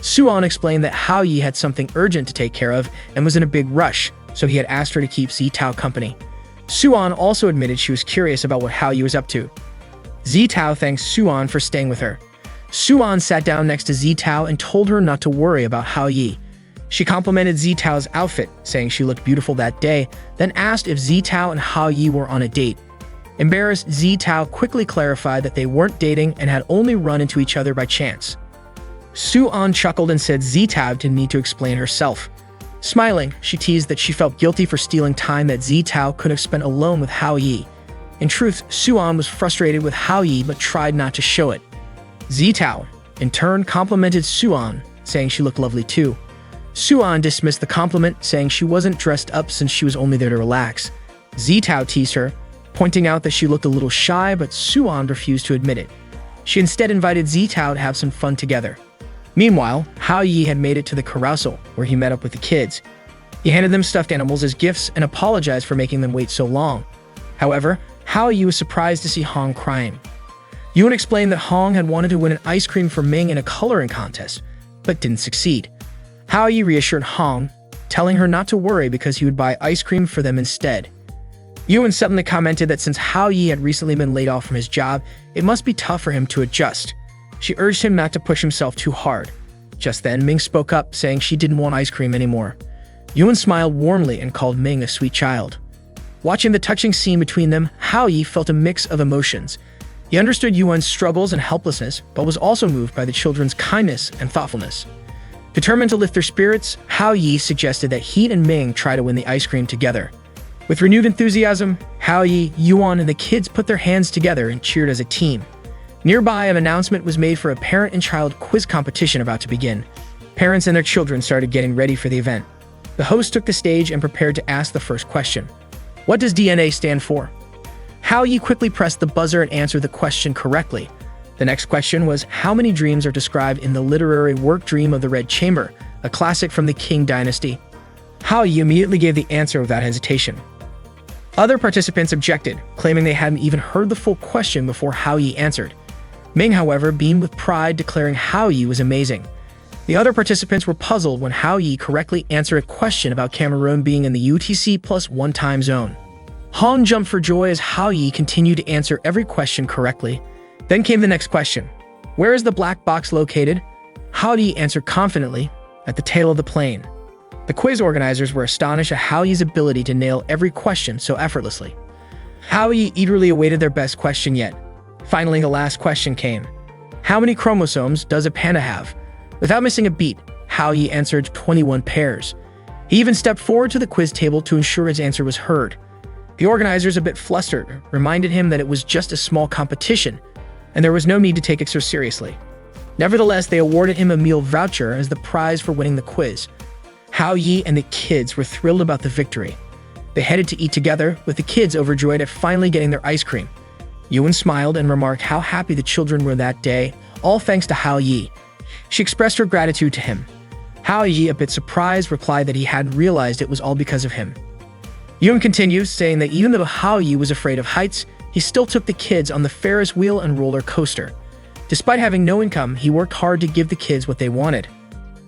Suan explained that Hao Yi had something urgent to take care of and was in a big rush, so he had asked her to keep Zitao company. Suan also admitted she was curious about what Hao Yi was up to. Zitao thanked Suan for staying with her. Suan sat down next to Zitao and told her not to worry about Hao Yi. She complimented Zitao's outfit, saying she looked beautiful that day, then asked if Zitao and Hao Yi were on a date. Embarrassed, Zitao quickly clarified that they weren't dating and had only run into each other by chance. Suan chuckled and said Zitao didn't need to explain herself. Smiling, she teased that she felt guilty for stealing time that Zitao could have spent alone with Hao Yi. In truth, Suan was frustrated with Hao Yi but tried not to show it. Zitao, in turn, complimented Suan, saying she looked lovely too. Suan dismissed the compliment, saying she wasn't dressed up since she was only there to relax. Zitao teased her, pointing out that she looked a little shy, but Suan refused to admit it. She instead invited Zitao to have some fun together. Meanwhile, Hao Yi had made it to the carousel, where he met up with the kids. He handed them stuffed animals as gifts and apologized for making them wait so long. However, Hao Yi was surprised to see Hong crying. Yuan explained that Hong had wanted to win an ice cream for Ming in a coloring contest, but didn't succeed. Hao Yi reassured Hong, telling her not to worry because he would buy ice cream for them instead. Yuan suddenly commented that since Hao Yi had recently been laid off from his job, it must be tough for him to adjust. She urged him not to push himself too hard. Just then, Ming spoke up, saying she didn't want ice cream anymore. Yuan smiled warmly and called Ming a sweet child. Watching the touching scene between them, Hao Yi felt a mix of emotions. He understood Yuan's struggles and helplessness, but was also moved by the children's kindness and thoughtfulness. Determined to lift their spirits, Hao Yi suggested that he and Ming try to win the ice cream together. With renewed enthusiasm, Hao Yi, Yuan, and the kids put their hands together and cheered as a team. Nearby, an announcement was made for a parent and child quiz competition about to begin. Parents and their children started getting ready for the event. The host took the stage and prepared to ask the first question. What does DNA stand for? Hao Yi quickly pressed the buzzer and answered the question correctly. The next question was, how many dreams are described in the literary work Dream of the Red Chamber, a classic from the Qing dynasty? Hao Yi immediately gave the answer without hesitation. Other participants objected, claiming they hadn't even heard the full question before Hao Yi answered. Ming, however, beamed with pride, declaring Hao Yi was amazing. The other participants were puzzled when Hao Yi correctly answered a question about Cameroon being in the UTC+1 time zone. Han jumped for joy as Hao Yi continued to answer every question correctly. Then came the next question. Where is the black box located? Hao Yi answered confidently, at the tail of the plane. The quiz organizers were astonished at Hao Yi's ability to nail every question so effortlessly. Hao Yi eagerly awaited their best question yet. Finally, the last question came. How many chromosomes does a panda have? Without missing a beat, Hao Yi answered 21 pairs. He even stepped forward to the quiz table to ensure his answer was heard. The organizers, a bit flustered, reminded him that it was just a small competition, and there was no need to take it so seriously. Nevertheless, they awarded him a meal voucher as the prize for winning the quiz. Hao Yi and the kids were thrilled about the victory. They headed to eat together, with the kids overjoyed at finally getting their ice cream. Yuan smiled and remarked how happy the children were that day, all thanks to Hao Yi. She expressed her gratitude to him. Hao Yi, a bit surprised, replied that he hadn't realized it was all because of him. Yuan continues, saying that even though Hao Yi was afraid of heights, he still took the kids on the Ferris wheel and roller coaster. Despite having no income, he worked hard to give the kids what they wanted.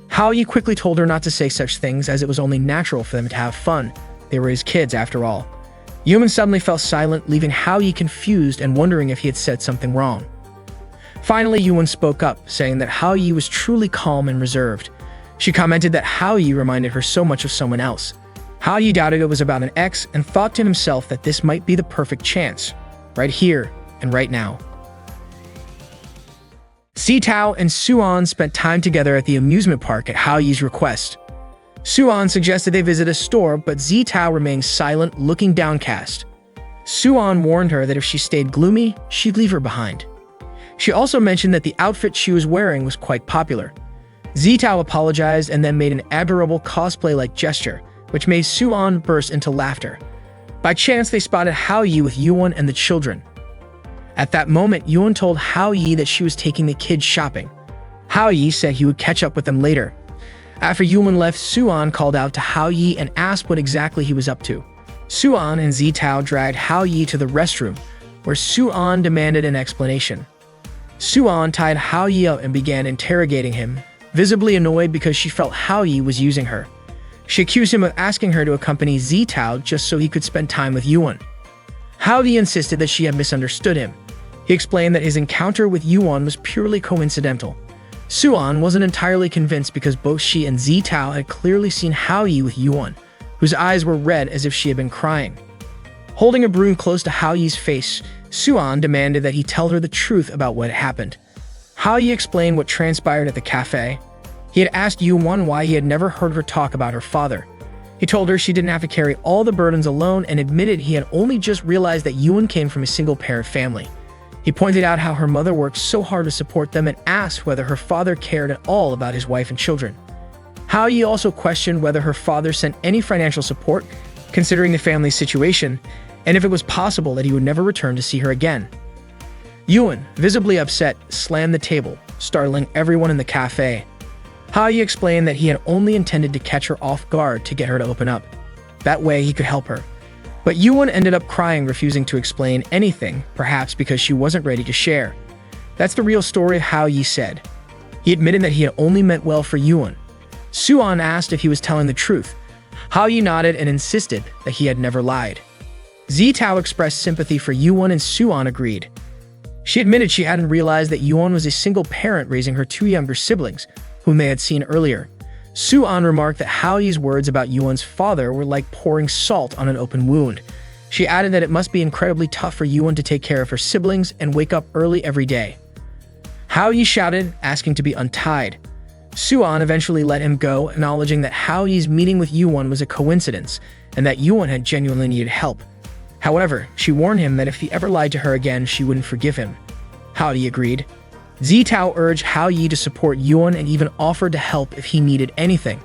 Hao Yi quickly told her not to say such things, as it was only natural for them to have fun. They were his kids after all. Yuan suddenly fell silent, leaving Hao Yi confused and wondering if he had said something wrong. Finally, Yuan spoke up, saying that Hao Yi was truly calm and reserved. She commented that Hao Yi reminded her so much of someone else. Hao Yi doubted it was about an ex and thought to himself that this might be the perfect chance, right here and right now. Zitao and Suan spent time together at the amusement park at Hao Yi's request. Suan suggested they visit a store, but Zitao remained silent, looking downcast. Suan warned her that if she stayed gloomy, she'd leave her behind. She also mentioned that the outfit she was wearing was quite popular. Zitao apologized and then made an adorable cosplay-like gesture, which made Suan burst into laughter. By chance, they spotted Hao Yi with Yuan and the children. At that moment, Yuan told Hao Yi that she was taking the kids shopping. Hao Yi said he would catch up with them later. After Yuan left, Suan called out to Hao Yi and asked what exactly he was up to. Suan and Zitao dragged Hao Yi to the restroom, where Suan demanded an explanation. Suan tied Hao Yi up and began interrogating him, visibly annoyed because she felt Hao Yi was using her. She accused him of asking her to accompany Zitao just so he could spend time with Yuan. Hao Yi insisted that she had misunderstood him. He explained that his encounter with Yuan was purely coincidental. Suan wasn't entirely convinced because both she and Zitao had clearly seen Hao Yi with Yuan, whose eyes were red as if she had been crying. Holding a broom close to Hao Yi's face, Suan demanded that he tell her the truth about what had happened. Hao Yi explained what transpired at the cafe. He had asked Yuan why he had never heard her talk about her father. He told her she didn't have to carry all the burdens alone and admitted he had only just realized that Yuan came from a single-parent family. He pointed out how her mother worked so hard to support them and asked whether her father cared at all about his wife and children. Hao Yi also questioned whether her father sent any financial support, considering the family's situation, and if it was possible that he would never return to see her again. Yuan, visibly upset, slammed the table, startling everyone in the cafe. Hao Yi explained that he had only intended to catch her off guard to get her to open up. That way he could help her. But Yuan ended up crying, refusing to explain anything, perhaps because she wasn't ready to share. That's the real story, Hao Yi said. He admitted that he had only meant well for Yuan. Suan asked if he was telling the truth. Hao Yi nodded and insisted that he had never lied. Zitao expressed sympathy for Yuan and Suan agreed. She admitted she hadn't realized that Yuan was a single parent raising her two younger siblings, whom they had seen earlier. Suan remarked that Hao Yi's words about Yuan's father were like pouring salt on an open wound. She added that it must be incredibly tough for Yuan to take care of her siblings and wake up early every day. Hao Yi shouted, asking to be untied. Suan eventually let him go, acknowledging that Hao Yi's meeting with Yuan was a coincidence and that Yuan had genuinely needed help. However, she warned him that if he ever lied to her again, she wouldn't forgive him. Hao Yi agreed. Zitao urged Hao Yi to support Yuan and even offered to help if he needed anything.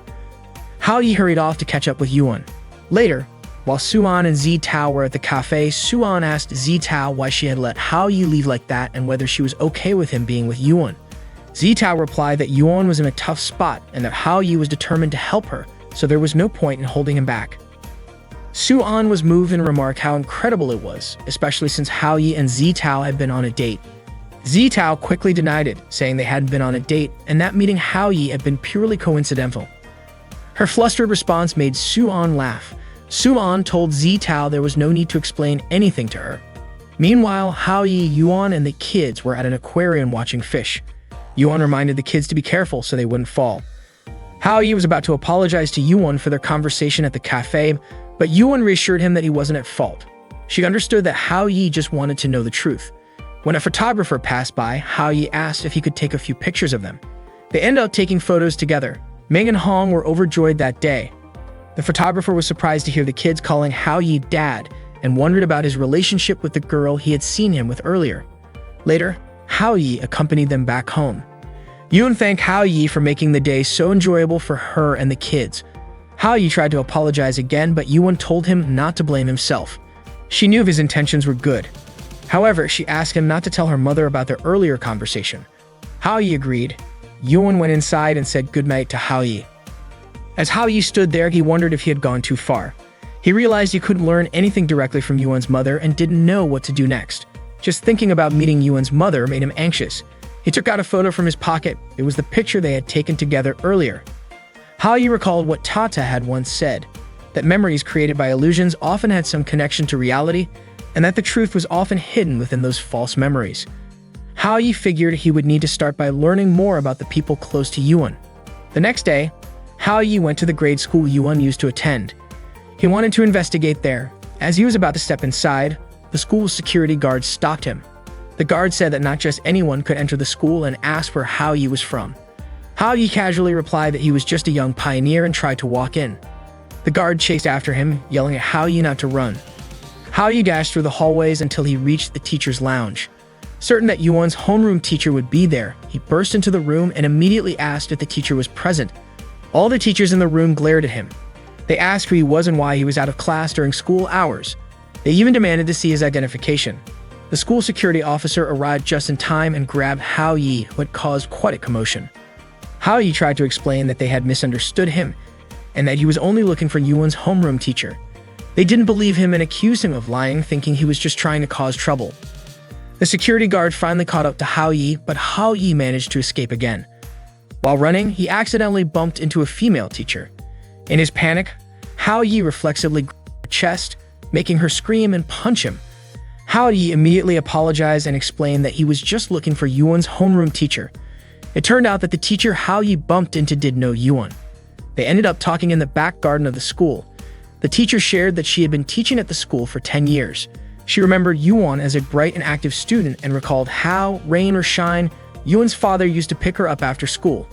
Hao Yi hurried off to catch up with Yuan. Later, while Suan and Zitao were at the cafe, Suan asked Zitao why she had let Hao Yi leave like that and whether she was okay with him being with Yuan. Zitao replied that Yuan was in a tough spot and that Hao Yi was determined to help her, so there was no point in holding him back. Suan was moved and remarked how incredible it was, especially since Hao Yi and Zitao had been on a date. Zitao quickly denied it, saying they hadn't been on a date and that meeting Hao Yi had been purely coincidental. Her flustered response made Suan laugh. Suan told Zitao there was no need to explain anything to her. Meanwhile, Hao Yi, Yuan, and the kids were at an aquarium watching fish. Yuan reminded the kids to be careful so they wouldn't fall. Hao Yi was about to apologize to Yuan for their conversation at the cafe, but Yuan reassured him that he wasn't at fault. She understood that Hao Yi just wanted to know the truth. When a photographer passed by, Hao Yi asked if he could take a few pictures of them. They ended up taking photos together. Ming and Hong were overjoyed that day. The photographer was surprised to hear the kids calling Hao Yi dad and wondered about his relationship with the girl he had seen him with earlier. Later, Hao Yi accompanied them back home. Yuan thanked Hao Yi for making the day so enjoyable for her and the kids. Hao Yi tried to apologize again, but Yuan told him not to blame himself. She knew his intentions were good. However, she asked him not to tell her mother about their earlier conversation. Hao Yi agreed. Yuan went inside and said goodnight to Hao Yi. As Hao Yi stood there, he wondered if he had gone too far. He realized he couldn't learn anything directly from Yuan's mother and didn't know what to do next. Just thinking about meeting Yuan's mother made him anxious. He took out a photo from his pocket. It was the picture they had taken together earlier. Hao Yi recalled what Tata had once said, that memories created by illusions often had some connection to reality, and that the truth was often hidden within those false memories. Hao Yi figured he would need to start by learning more about the people close to Yuan. The next day, Hao Yi went to the grade school Yuan used to attend. He wanted to investigate there. As he was about to step inside, the school's security guard stopped him. The guard said that not just anyone could enter the school and asked where Hao Yi was from. Hao Yi casually replied that he was just a young pioneer and tried to walk in. The guard chased after him, yelling at Hao Yi not to run. Hao Yi dashed through the hallways until he reached the teacher's lounge. Certain that Yuan's homeroom teacher would be there, he burst into the room and immediately asked if the teacher was present. All the teachers in the room glared at him. They asked who he was and why he was out of class during school hours. They even demanded to see his identification. The school security officer arrived just in time and grabbed Hao Yi, who had caused quite a commotion. Hao Yi tried to explain that they had misunderstood him and that he was only looking for Yuan's homeroom teacher. They didn't believe him and accused him of lying, thinking he was just trying to cause trouble. The security guard finally caught up to Hao Yi, but Hao Yi managed to escape again. While running, he accidentally bumped into a female teacher. In his panic, Hao Yi reflexively grabbed her chest, making her scream and punch him. Hao Yi immediately apologized and explained that he was just looking for Yuan's homeroom teacher. It turned out that the teacher Hao Yi bumped into did know Yuan. They ended up talking in the back garden of the school. The teacher shared that she had been teaching at the school for 10 years. She remembered Yuan as a bright and active student and recalled how, rain or shine, Yuan's father used to pick her up after school.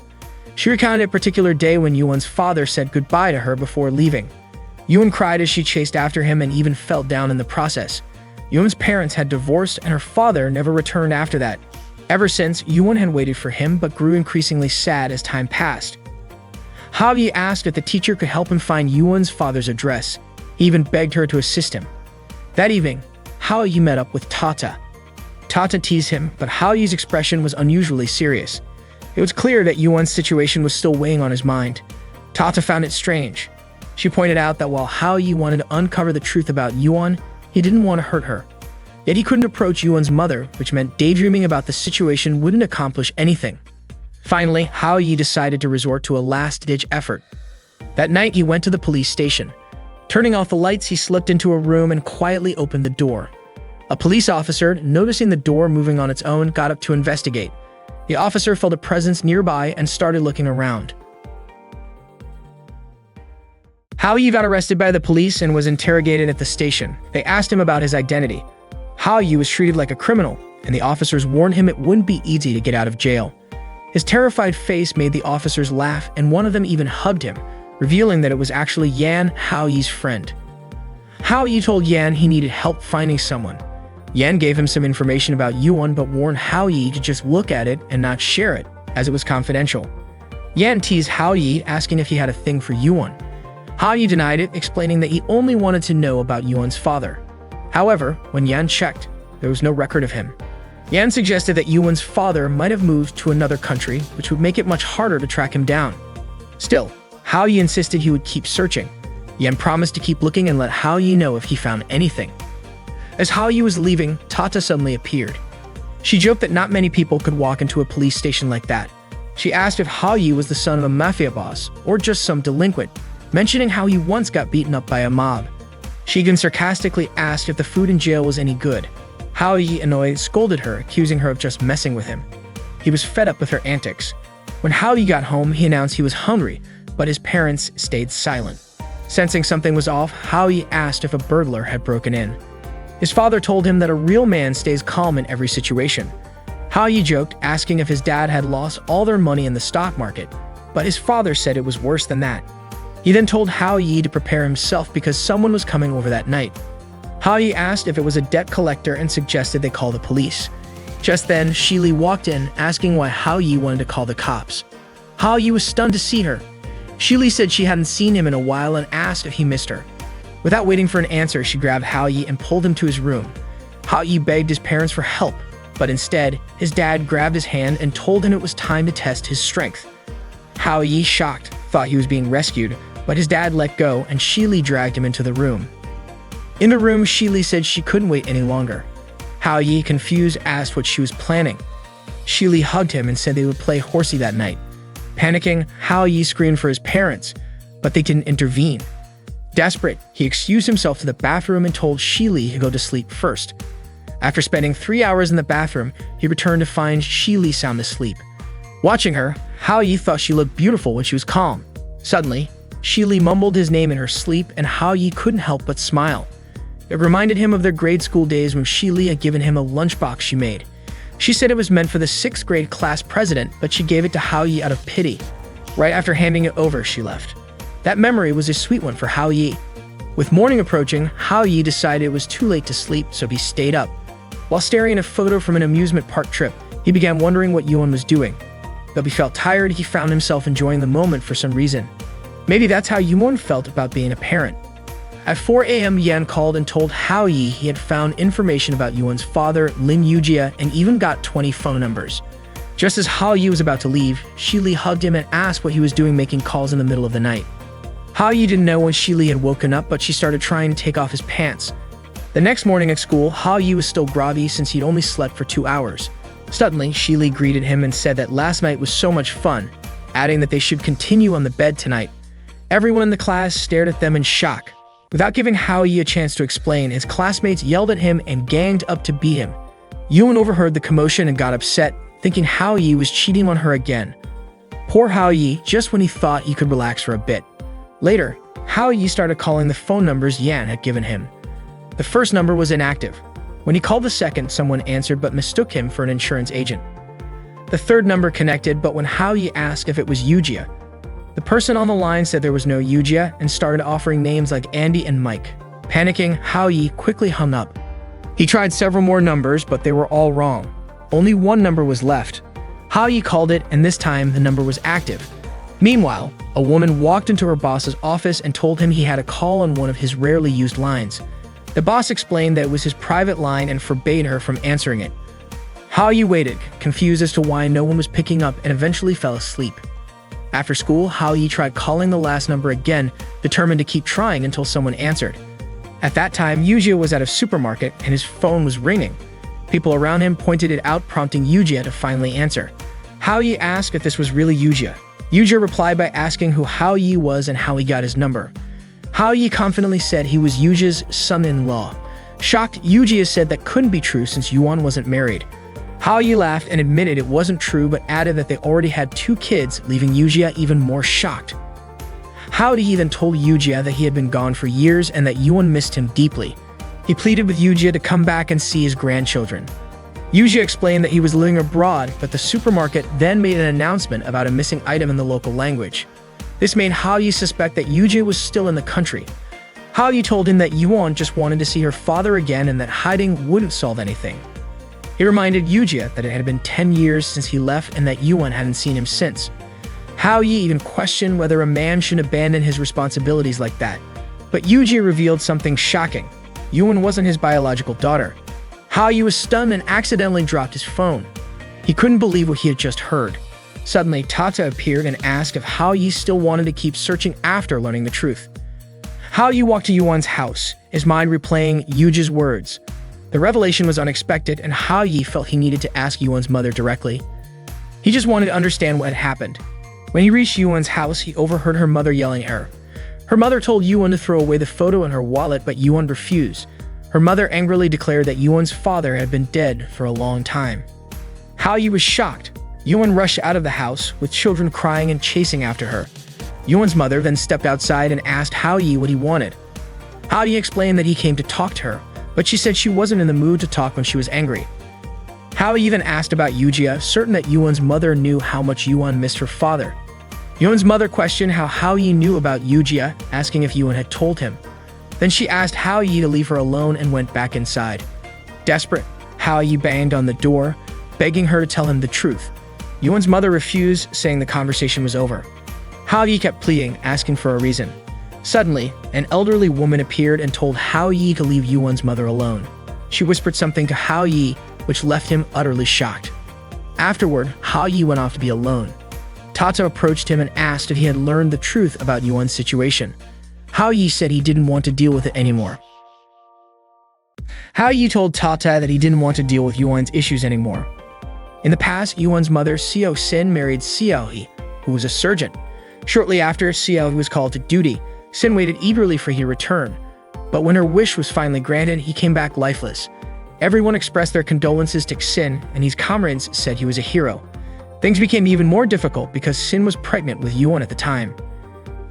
She recounted a particular day when Yuan's father said goodbye to her before leaving. Yuan cried as she chased after him and even fell down in the process. Yuan's parents had divorced and her father never returned after that. Ever since, Yuan had waited for him but grew increasingly sad as time passed. Hao Yi asked if the teacher could help him find Yuan's father's address. He even begged her to assist him. That evening, Hao Yi met up with Tata. Tata teased him, but Hao Yi's expression was unusually serious. It was clear that Yuan's situation was still weighing on his mind. Tata found it strange. She pointed out that while Hao Yi wanted to uncover the truth about Yuan, he didn't want to hurt her. Yet he couldn't approach Yuan's mother, which meant daydreaming about the situation wouldn't accomplish anything. Finally, Hao Yi decided to resort to a last-ditch effort. That night, he went to the police station. Turning off the lights, he slipped into a room and quietly opened the door. A police officer, noticing the door moving on its own, got up to investigate. The officer felt a presence nearby and started looking around. Hao Yi got arrested by the police and was interrogated at the station. They asked him about his identity. Hao Yi was treated like a criminal, and the officers warned him it wouldn't be easy to get out of jail. His terrified face made the officers laugh, and one of them even hugged him, revealing that it was actually Yan, Hao Yi's friend. Hao Yi told Yan he needed help finding someone. Yan gave him some information about Yuan but warned Hao Yi to just look at it and not share it, as it was confidential. Yan teased Hao Yi, asking if he had a thing for Yuan. Hao Yi denied it, explaining that he only wanted to know about Yuan's father. However, when Yan checked, there was no record of him. Yan suggested that Yuan's father might have moved to another country, which would make it much harder to track him down. Still, Hao Yi insisted he would keep searching. Yan promised to keep looking and let Hao Yi know if he found anything. As Hao Yi was leaving, Tata suddenly appeared. She joked that not many people could walk into a police station like that. She asked if Hao Yi was the son of a mafia boss or just some delinquent, mentioning how he once got beaten up by a mob. She even sarcastically asked if the food in jail was any good. Hao Yi, annoyed, scolded her, accusing her of just messing with him. He was fed up with her antics. When Hao Yi got home, he announced he was hungry, but his parents stayed silent. Sensing something was off, Hao Yi asked if a burglar had broken in. His father told him that a real man stays calm in every situation. Hao Yi joked, asking if his dad had lost all their money in the stock market. but his father said it was worse than that. He then told Hao Yi to prepare himself because someone was coming over that night. Hao Yi asked if it was a debt collector and suggested they call the police. Just then, Shi Li walked in, asking why Hao Yi wanted to call the cops. Hao Yi was stunned to see her. Shi Li said she hadn't seen him in a while and asked if he missed her. Without waiting for an answer, she grabbed Hao Yi and pulled him to his room. Hao Yi begged his parents for help, but instead, his dad grabbed his hand and told him it was time to test his strength. Hao Yi, shocked, thought he was being rescued, but his dad let go and Shi Li dragged him into the room. In the room, Shi Li said she couldn't wait any longer. Hao Yi, confused, asked what she was planning. Shi Li hugged him and said they would play horsey that night. Panicking, Hao Yi screamed for his parents, but they didn't intervene. Desperate, he excused himself to the bathroom and told Shi Li to go to sleep first. After spending 3 hours in the bathroom, he returned to find Shi Li sound asleep. Watching her, Hao Yi thought she looked beautiful when she was calm. Suddenly, Shi Li mumbled his name in her sleep and Hao Yi couldn't help but smile. It reminded him of their grade school days when Shi Li had given him a lunchbox she made. She said it was meant for the 6th grade class president, but she gave it to Hao Yi out of pity. Right after handing it over, she left. That memory was a sweet one for Hao Yi. With morning approaching, Hao Yi decided it was too late to sleep, so he stayed up. While staring at a photo from an amusement park trip, he began wondering what Yuan was doing. Though he felt tired, he found himself enjoying the moment for some reason. Maybe that's how Yuan felt about being a parent. At 4 a.m., Yan called and told Hao Yi he had found information about Yuan's father, Lin Yujia, and even got 20 phone numbers. Just as Hao Yi was about to leave, Shi Li hugged him and asked what he was doing making calls in the middle of the night. Hao Yi didn't know when Shi Li had woken up, but she started trying to take off his pants. The next morning at school, Hao Yi was still groggy since he'd only slept for 2 hours. Suddenly, Shi Li greeted him and said that last night was so much fun, adding that they should continue on the bed tonight. Everyone in the class stared at them in shock. Without giving Hao Yi a chance to explain, his classmates yelled at him and ganged up to beat him. Yuan overheard the commotion and got upset, thinking Hao Yi was cheating on her again. Poor Hao Yi, just when he thought he could relax for a bit. Later, Hao Yi started calling the phone numbers Yan had given him. The first number was inactive. When he called the second, someone answered but mistook him for an insurance agent. The third number connected, but when Hao Yi asked if it was Yujia, the person on the line said there was no Yujia and started offering names like Andy and Mike. Panicking, Hao Yi quickly hung up. He tried several more numbers, but they were all wrong. Only one number was left. Hao Yi called it, and this time the number was active. Meanwhile, a woman walked into her boss's office and told him he had a call on one of his rarely used lines. The boss explained that it was his private line and forbade her from answering it. Hao Yi waited, confused as to why no one was picking up, and eventually fell asleep. After school, Hao Yi tried calling the last number again, determined to keep trying until someone answered. At that time, Yujia was at a supermarket and his phone was ringing. People around him pointed it out, prompting Yujia to finally answer. Hao Yi asked if this was really Yujia. Yujia replied by asking who Hao Yi was and how he got his number. Hao Yi confidently said he was Yujia's son-in-law. Shocked, Yujia said that couldn't be true since Yuan wasn't married. Hao Yi laughed and admitted it wasn't true, but added that they already had 2 kids, leaving Yujia even more shocked. Hao Yi then told Yujia that he had been gone for years and that Yuan missed him deeply. He pleaded with Yujia to come back and see his grandchildren. Yujia explained that he was living abroad, but the supermarket then made an announcement about a missing item in the local language. This made Hao Yi suspect that Yujia was still in the country. Hao Yi told him that Yuan just wanted to see her father again and that hiding wouldn't solve anything. He reminded Yujia that it had been 10 years since he left and that Yuan hadn't seen him since. Hao Yi even questioned whether a man should abandon his responsibilities like that. But Yujia revealed something shocking. Yuan wasn't his biological daughter. Hao Yi was stunned and accidentally dropped his phone. He couldn't believe what he had just heard. Suddenly, Tata appeared and asked if Hao Yi still wanted to keep searching after learning the truth. Hao Yi walked to Yuan's house, his mind replaying Yujia's words. The revelation was unexpected, and Hao Yi felt he needed to ask Yuan's mother directly. He just wanted to understand what had happened. When he reached Yuan's house, he overheard her mother yelling at her. Her mother told Yuan to throw away the photo in her wallet, but Yuan refused. Her mother angrily declared that Yuan's father had been dead for a long time. Hao Yi was shocked. Yuan rushed out of the house, with children crying and chasing after her. Yuan's mother then stepped outside and asked Hao Yi what he wanted. Hao Yi explained that he came to talk to her, but she said she wasn't in the mood to talk when she was angry. Hao Yi then asked about Yujia, certain that Yuan's mother knew how much Yuan missed her father. Yoon's mother questioned how Hao-yi knew about Yujia, asking if Yoon had told him. Then she asked Hao-yi to leave her alone and went back inside. Desperate, Hao-yi banged on the door, begging her to tell him the truth. Yoon's mother refused, saying the conversation was over. Hao-yi kept pleading, asking for a reason. Suddenly, an elderly woman appeared and told Hao-yi to leave Yoon's mother alone. She whispered something to Hao-yi, which left him utterly shocked. Afterward, Hao-yi went off to be alone. Tata approached him and asked if he had learned the truth about Yuan's situation. Hao-yi said he didn't want to deal with it anymore. Hao-yi told Tata that he didn't want to deal with Yuan's issues anymore. In the past, Yuan's mother, Xiao Sin, married Xiao-he, who was a surgeon. Shortly after Xiao was called to duty, Sin waited eagerly for his return. But when her wish was finally granted, he came back lifeless. Everyone expressed their condolences to Sin, and his comrades said he was a hero. Things became even more difficult because Sin was pregnant with Yuan at the time.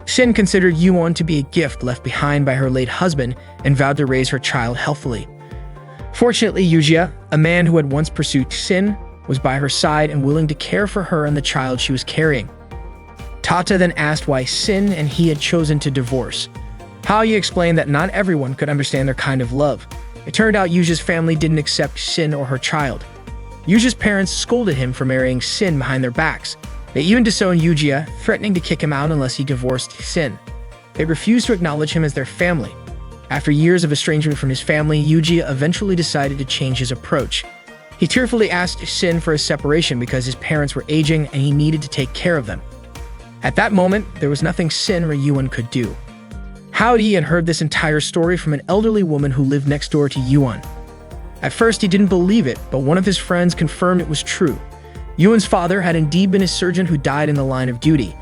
Sin considered Yuan to be a gift left behind by her late husband and vowed to raise her child healthily. Fortunately, Yujia, a man who had once pursued Sin, was by her side and willing to care for her and the child she was carrying. Tata then asked why Sin and he had chosen to divorce. Hao-yi explained that not everyone could understand their kind of love. It turned out Yujia's family didn't accept Sin or her child. Yujia's parents scolded him for marrying Sin behind their backs. They even disowned Yujia, threatening to kick him out unless he divorced Sin. They refused to acknowledge him as their family. After years of estrangement from his family, Yujia eventually decided to change his approach. He tearfully asked Sin for a separation because his parents were aging and he needed to take care of them. At that moment, there was nothing Sin or Yuan could do. Hao-yi had heard this entire story from an elderly woman who lived next door to Yuan. At first, he didn't believe it, but one of his friends confirmed it was true. Yuan's father had indeed been a surgeon who died in the line of duty.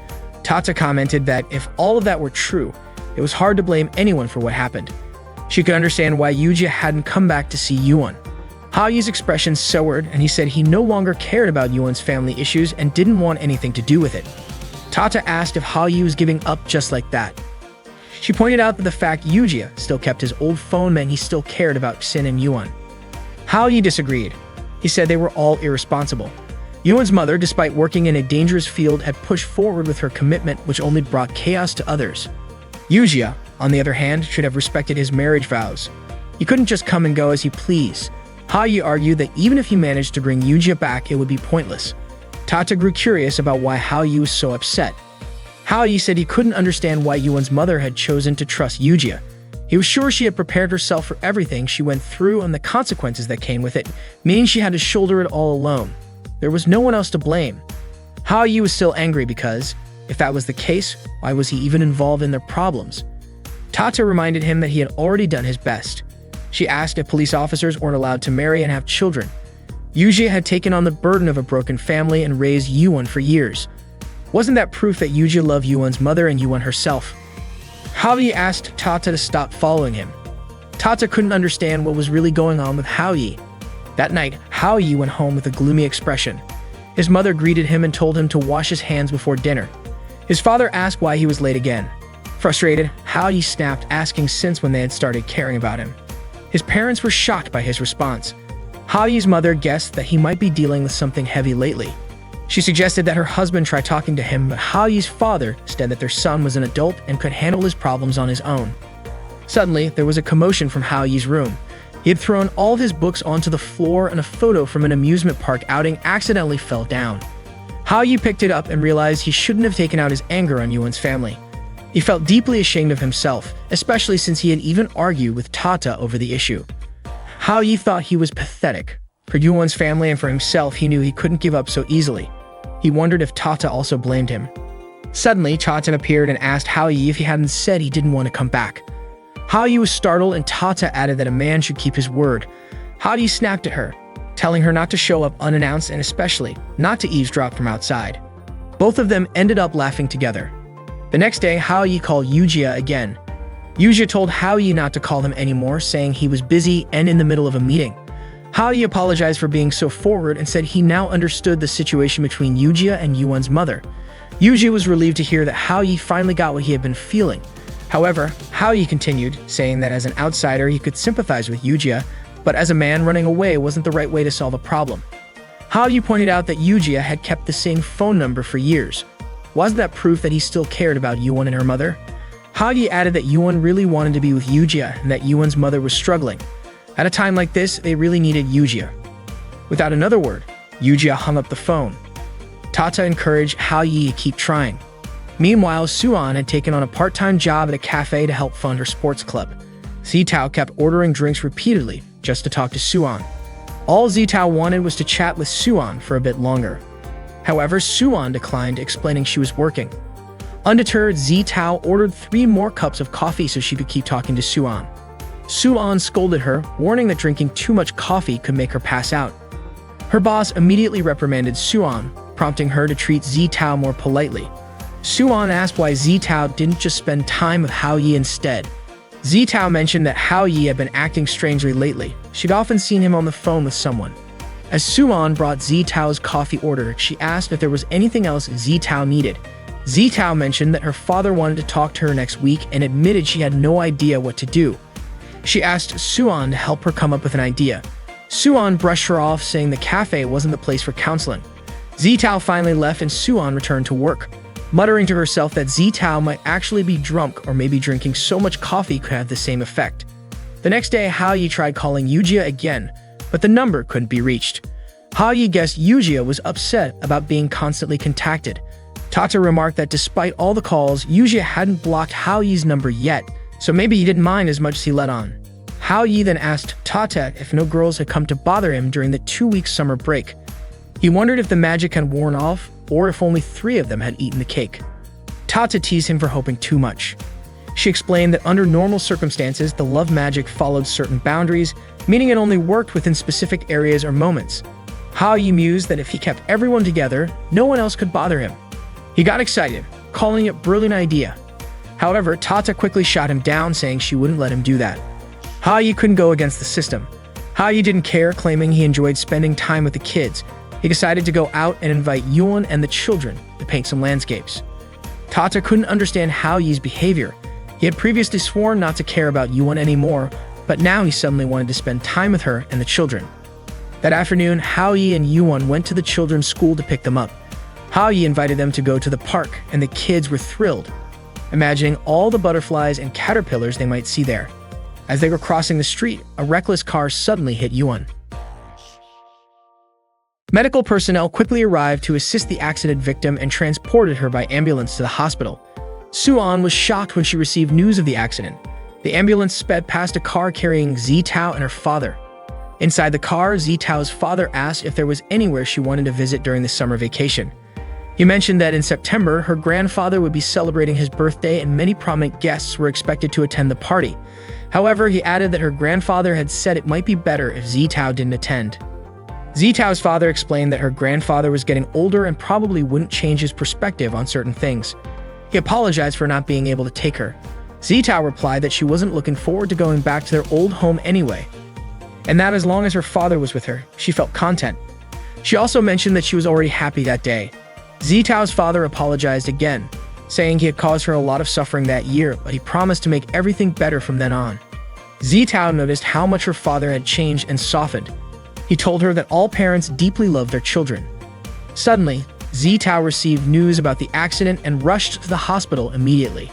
Tata commented that if all of that were true, it was hard to blame anyone for what happened. She could understand why Yujia hadn't come back to see Yuan. Hao-yi's expression soured, and he said he no longer cared about Yuan's family issues and didn't want anything to do with it. Tata asked if Hao-yi was giving up just like that. She pointed out that the fact Yujia still kept his old phone meant he still cared about Sin and Yuan. Hao-yi disagreed. He said they were all irresponsible. Yuan's mother, despite working in a dangerous field, had pushed forward with her commitment, which only brought chaos to others. Yujia, on the other hand, should have respected his marriage vows. He couldn't just come and go as he pleased. Hao-yi argued that even if he managed to bring Yujia back, it would be pointless. Tata grew curious about why Hao-yi was so upset. Hao-yi said he couldn't understand why Yuan's mother had chosen to trust Yujia. He was sure she had prepared herself for everything she went through and the consequences that came with it, meaning she had to shoulder it all alone. There was no one else to blame. Hao-yi was still angry because, if that was the case, why was he even involved in their problems? Tata reminded him that he had already done his best. She asked if police officers weren't allowed to marry and have children. Yujia had taken on the burden of a broken family and raised Yuan for years. Wasn't that proof that Yujia loved Yuan's mother and Yuan herself? Hao-yi asked Tata to stop following him. Tata couldn't understand what was really going on with Hao-yi. That night, Hao-yi went home with a gloomy expression. His mother greeted him and told him to wash his hands before dinner. His father asked why he was late again. Frustrated, Hao-yi snapped, asking since when they had started caring about him. His parents were shocked by his response. Hao-yi's mother guessed that he might be dealing with something heavy lately. She suggested that her husband try talking to him, but Hao-yi's father said that their son was an adult and could handle his problems on his own. Suddenly, there was a commotion from Hao-yi's room. He had thrown all of his books onto the floor and a photo from an amusement park outing accidentally fell down. Hao-yi picked it up and realized he shouldn't have taken out his anger on Yuan's family. He felt deeply ashamed of himself, especially since he had even argued with Tata over the issue. Hao-yi thought he was pathetic. For Yuan's family and for himself, he knew he couldn't give up so easily. He wondered if Tata also blamed him. Suddenly, Tata appeared and asked Hao-yi if he hadn't said he didn't want to come back. Hao-yi was startled, and Tata added that a man should keep his word. Hao-yi snapped at her, telling her not to show up unannounced and especially not to eavesdrop from outside. Both of them ended up laughing together. The next day, Hao-yi called Yujia again. Yujia told Hao-yi not to call him anymore, saying he was busy and in the middle of a meeting. Hao-yi apologized for being so forward and said he now understood the situation between Yujia and Yuan's mother. Yujia was relieved to hear that Hao-yi finally got what he had been feeling. However, Hao-yi continued, saying that as an outsider he could sympathize with Yujia, but as a man, running away wasn't the right way to solve a problem. Hao-yi pointed out that Yujia had kept the same phone number for years. Wasn't that proof that he still cared about Yuwon and her mother? Ha-yi added that Yuwon really wanted to be with Yujia and that Yuwon's mother was struggling. At a time like this, they really needed Yujia. Without another word, Yujia hung up the phone. Tata encouraged Ha-yi to keep trying. Meanwhile, Suan had taken on a part-time job at a cafe to help fund her sports club. Zitao kept ordering drinks repeatedly just to talk to Suan. All Zitao wanted was to chat with Suan for a bit longer. However, Suan declined, explaining she was working. Undeterred, Zitao ordered 3 more cups of coffee so she could keep talking to Suan. Suan scolded her, warning that drinking too much coffee could make her pass out. Her boss immediately reprimanded Suan, prompting her to treat Zitao more politely. Suan asked why Zitao didn't just spend time with Ha-yi instead. Zitao mentioned that Ha-yi had been acting strangely lately. She'd often seen him on the phone with someone. As Suan brought Zitao's coffee order, she asked if there was anything else Zitao needed. Zitao mentioned that her father wanted to talk to her next week and admitted she had no idea what to do. She asked Suan to help her come up with an idea. Suan brushed her off, saying the cafe wasn't the place for counseling. Zitao finally left and Suan returned to work, muttering to herself that Zitao might actually be drunk or maybe drinking so much coffee could have the same effect. The next day, Ha-yi tried calling Yujia again, but the number couldn't be reached. Ha-yi guessed Yujia was upset about being constantly contacted. Tata remarked that despite all the calls, Yujia hadn't blocked Ha-yi's number yet, so maybe he didn't mind as much as he let on. Ha-yi then asked Tata if no girls had come to bother him during the 2-week summer break. He wondered if the magic had worn off, or if only 3 of them had eaten the cake. Tata teased him for hoping too much. She explained that under normal circumstances, the love magic followed certain boundaries, meaning it only worked within specific areas or moments. Ha-yi mused that if he kept everyone together, no one else could bother him. He got excited, calling it a brilliant idea. However, Tata quickly shot him down, saying she wouldn't let him do that. Ha-yi couldn't go against the system. Ha-yi didn't care, claiming he enjoyed spending time with the kids. He decided to go out and invite Yuwon and the children to paint some landscapes. Tata couldn't understand Ha-yi's behavior. He had previously sworn not to care about Yuwon anymore, but now he suddenly wanted to spend time with her and the children. That afternoon, Ha-yi and Yuwon went to the children's school to pick them up. Ha-yi invited them to go to the park, and the kids were thrilled, imagining all the butterflies and caterpillars they might see there. As they were crossing the street, a reckless car suddenly hit Yuwon. Medical personnel quickly arrived to assist the accident victim and transported her by ambulance to the hospital. Suan was shocked when she received news of the accident. The ambulance sped past a car carrying Zitao and her father. Inside the car, Zitao's father asked if there was anywhere she wanted to visit during the summer vacation. He mentioned that in September, her grandfather would be celebrating his birthday and many prominent guests were expected to attend the party. However, he added that her grandfather had said it might be better if Zitao didn't attend. Zitao's father explained that her grandfather was getting older and probably wouldn't change his perspective on certain things. He apologized for not being able to take her. Zitao replied that she wasn't looking forward to going back to their old home anyway, and that as long as her father was with her, she felt content. She also mentioned that she was already happy that day. Zitao's father apologized again, saying he had caused her a lot of suffering that year, but he promised to make everything better from then on. Zitao noticed how much her father had changed and softened. He told her that all parents deeply love their children. Suddenly, Zitao received news about the accident and rushed to the hospital immediately.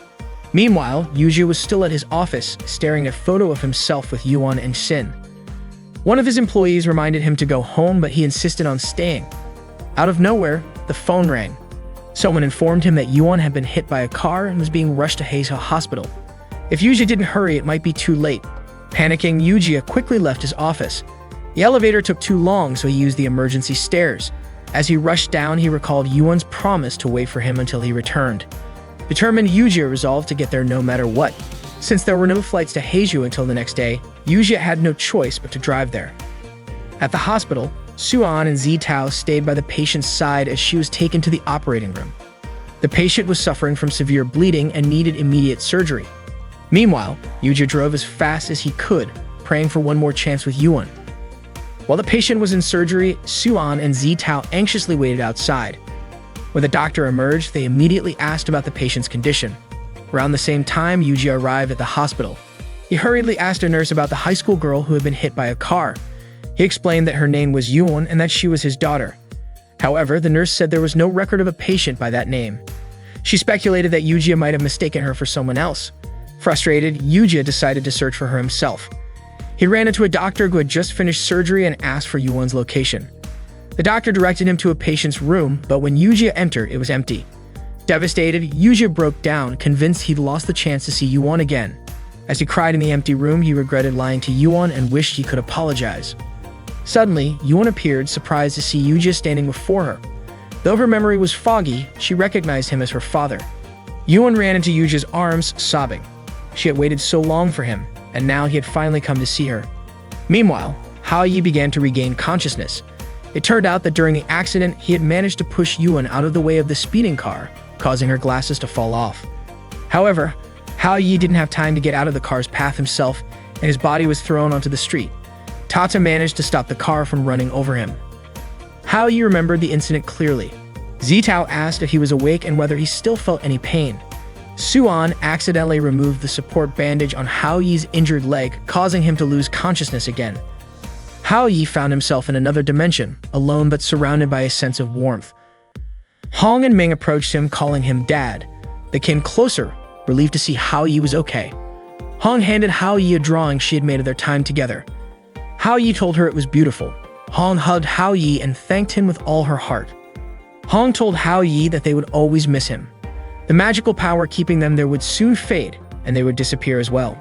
Meanwhile, Yujia was still at his office, staring at a photo of himself with Yuwon and Sin. One of his employees reminded him to go home, but he insisted on staying. Out of nowhere, the phone rang. Someone informed him that Yuwon had been hit by a car and was being rushed to Heizhou Hospital. If Yujia didn't hurry, it might be too late. Panicking, Yujia quickly left his office. The elevator took too long, so he used the emergency stairs. As he rushed down, he recalled Yuwon's promise to wait for him until he returned. Determined, Yujia resolved to get there no matter what. Since there were no flights to Heizhou until the next day, Yujia had no choice but to drive there. At the hospital, Suan and Zitao stayed by the patient's side as she was taken to the operating room. The patient was suffering from severe bleeding and needed immediate surgery. Meanwhile, Yujia drove as fast as he could, praying for one more chance with Yuwon. While the patient was in surgery, Suan and Zitao anxiously waited outside. When the doctor emerged, they immediately asked about the patient's condition. Around the same time, Yujia arrived at the hospital. He hurriedly asked a nurse about the high school girl who had been hit by a car. He explained that her name was Yuwon and that she was his daughter. However, the nurse said there was no record of a patient by that name. She speculated that Yujia might have mistaken her for someone else. Frustrated, Yujia decided to search for her himself. He ran into a doctor who had just finished surgery and asked for Yuwon's location. The doctor directed him to a patient's room, but when Yujia entered, it was empty. Devastated, Yujia broke down, convinced he'd lost the chance to see Yuwon again. As he cried in the empty room, he regretted lying to Yuwon and wished he could apologize. Suddenly, Yuwon appeared, surprised to see Yujia standing before her. Though her memory was foggy, she recognized him as her father. Yuwon ran into Yujia's arms, sobbing. She had waited so long for him, and now he had finally come to see her. Meanwhile, Haoyi began to regain consciousness. It turned out that during the accident, he had managed to push Yuwon out of the way of the speeding car, causing her glasses to fall off. However, Haoyi didn't have time to get out of the car's path himself, and his body was thrown onto the street. Tata managed to stop the car from running over him. Haoyi remembered the incident clearly. Zitao asked if he was awake and whether he still felt any pain. Suan accidentally removed the support bandage on Haoyi's injured leg, causing him to lose consciousness again. Haoyi found himself in another dimension, alone but surrounded by a sense of warmth. Hong and Ming approached him, calling him Dad. They came closer, relieved to see Haoyi was okay. Hong handed Haoyi a drawing she had made of their time together. Haoyi told her it was beautiful. Hong hugged Haoyi and thanked him with all her heart. Hong told Haoyi that they would always miss him. The magical power keeping them there would soon fade, and they would disappear as well.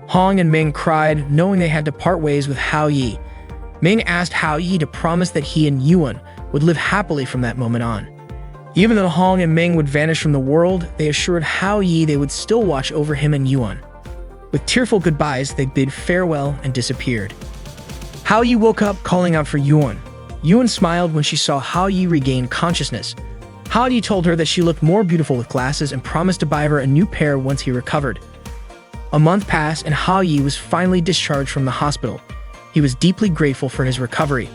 Hong and Ming cried, knowing they had to part ways with Haoyi. Ming asked Haoyi to promise that he and Yuan would live happily from that moment on. Even though Hong and Ming would vanish from the world, they assured Haoyi they would still watch over him and Yuan. With tearful goodbyes, they bid farewell and disappeared. Haoyi woke up, calling out for Yuan. Yuan smiled when she saw Haoyi regain consciousness. Haoyi told her that she looked more beautiful with glasses and promised to buy her a new pair once he recovered. A month passed and Haoyi was finally discharged from the hospital. He was deeply grateful for his recovery.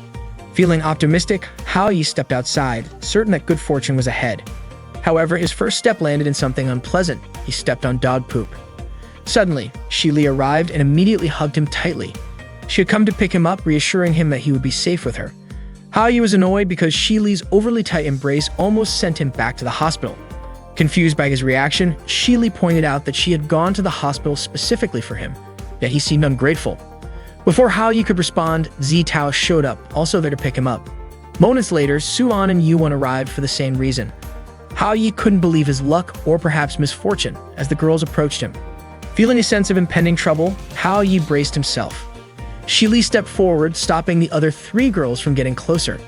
Feeling optimistic, Haoyi stepped outside, certain that good fortune was ahead. However, his first step landed in something unpleasant. He stepped on dog poop. Suddenly, Shili arrived and immediately hugged him tightly. She had come to pick him up, reassuring him that he would be safe with her. Haoyi was annoyed because Shili's overly tight embrace almost sent him back to the hospital. Confused by his reaction, Shili pointed out that she had gone to the hospital specifically for him, yet he seemed ungrateful. Before Haoyi could respond, Zitao showed up, also there to pick him up. Moments later, Suan and Yuan arrived for the same reason. Haoyi couldn't believe his luck or perhaps misfortune as the girls approached him. Feeling a sense of impending trouble, Haoyi braced himself. Shili stepped forward, stopping the other three girls from getting closer.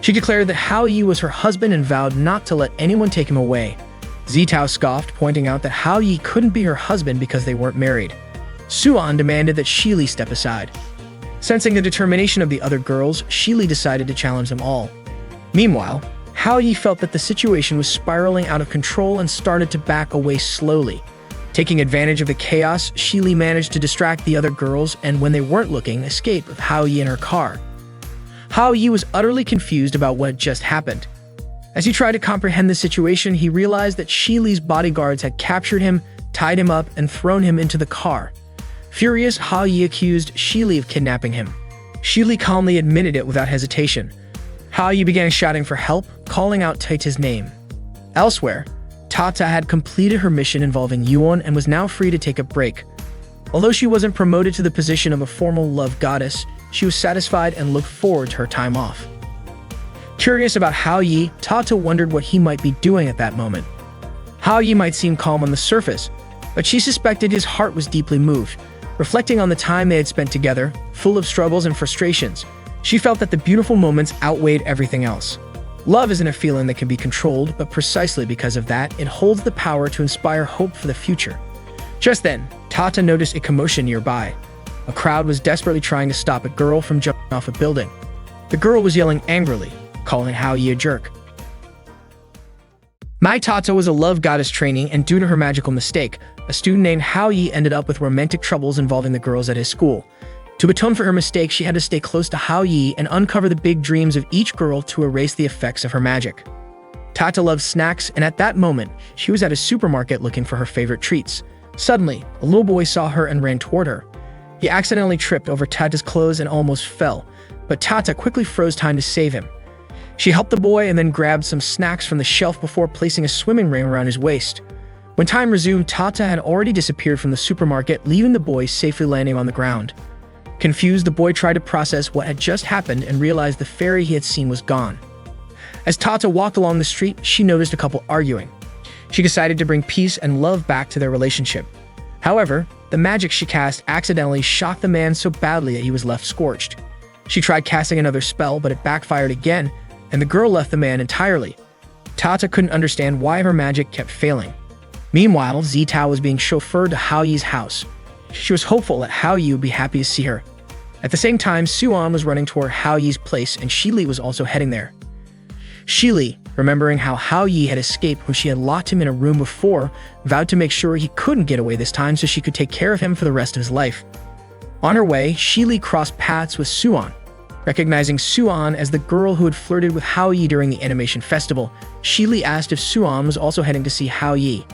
She declared that Haoyi was her husband and vowed not to let anyone take him away. Zitao scoffed, pointing out that Haoyi couldn't be her husband because they weren't married. Suan demanded that Shili step aside. Sensing the determination of the other girls, Shili decided to challenge them all. Meanwhile, Haoyi felt that the situation was spiraling out of control and started to back away slowly. Taking advantage of the chaos, Shili managed to distract the other girls and, when they weren't looking, escaped with Haoyi in her car. Haoyi was utterly confused about what had just happened. As he tried to comprehend the situation, he realized that Shili's bodyguards had captured him, tied him up, and thrown him into the car. Furious, Haoyi accused Shili of kidnapping him. Shili calmly admitted it without hesitation. Haoyi began shouting for help, calling out Tata's name. Elsewhere, Tata had completed her mission involving Yuan and was now free to take a break. Although she wasn't promoted to the position of a formal love goddess, she was satisfied and looked forward to her time off. Curious about Haoyi, Tata wondered what he might be doing at that moment. Haoyi might seem calm on the surface, but she suspected his heart was deeply moved. Reflecting on the time they had spent together, full of struggles and frustrations, she felt that the beautiful moments outweighed everything else. Love isn't a feeling that can be controlled, but precisely because of that, it holds the power to inspire hope for the future. Just then, Tata noticed a commotion nearby. A crowd was desperately trying to stop a girl from jumping off a building. The girl was yelling angrily, calling Haoyi a jerk. Mai Tata was a love goddess training, and due to her magical mistake, a student named Haoyi ended up with romantic troubles involving the girls at his school. To atone for her mistake, she had to stay close to Haoyi and uncover the big dreams of each girl to erase the effects of her magic. Tata loved snacks, and at that moment, she was at a supermarket looking for her favorite treats. Suddenly, a little boy saw her and ran toward her. He accidentally tripped over Tata's clothes and almost fell, but Tata quickly froze time to save him. She helped the boy and then grabbed some snacks from the shelf before placing a swimming ring around his waist. When time resumed, Tata had already disappeared from the supermarket, leaving the boy safely landing on the ground. Confused, the boy tried to process what had just happened and realized the fairy he had seen was gone. As Tata walked along the street, she noticed a couple arguing. She decided to bring peace and love back to their relationship. However, the magic she cast accidentally shocked the man so badly that he was left scorched. She tried casting another spell, but it backfired again, and the girl left the man entirely. Tata couldn't understand why her magic kept failing. Meanwhile, Zitao was being chauffeured to Hao Yi's house. She was hopeful that Hao Yi would be happy to see her. At the same time, Suan was running toward Hao Yi's place, and Shili was also heading there. Shili, remembering how Hao Yi had escaped when she had locked him in a room before, vowed to make sure he couldn't get away this time so she could take care of him for the rest of his life. On her way, Shili crossed paths with Suan. Recognizing Suan as the girl who had flirted with Hao Yi during the animation festival, Shili asked if Suan was also heading to see Hao Yi.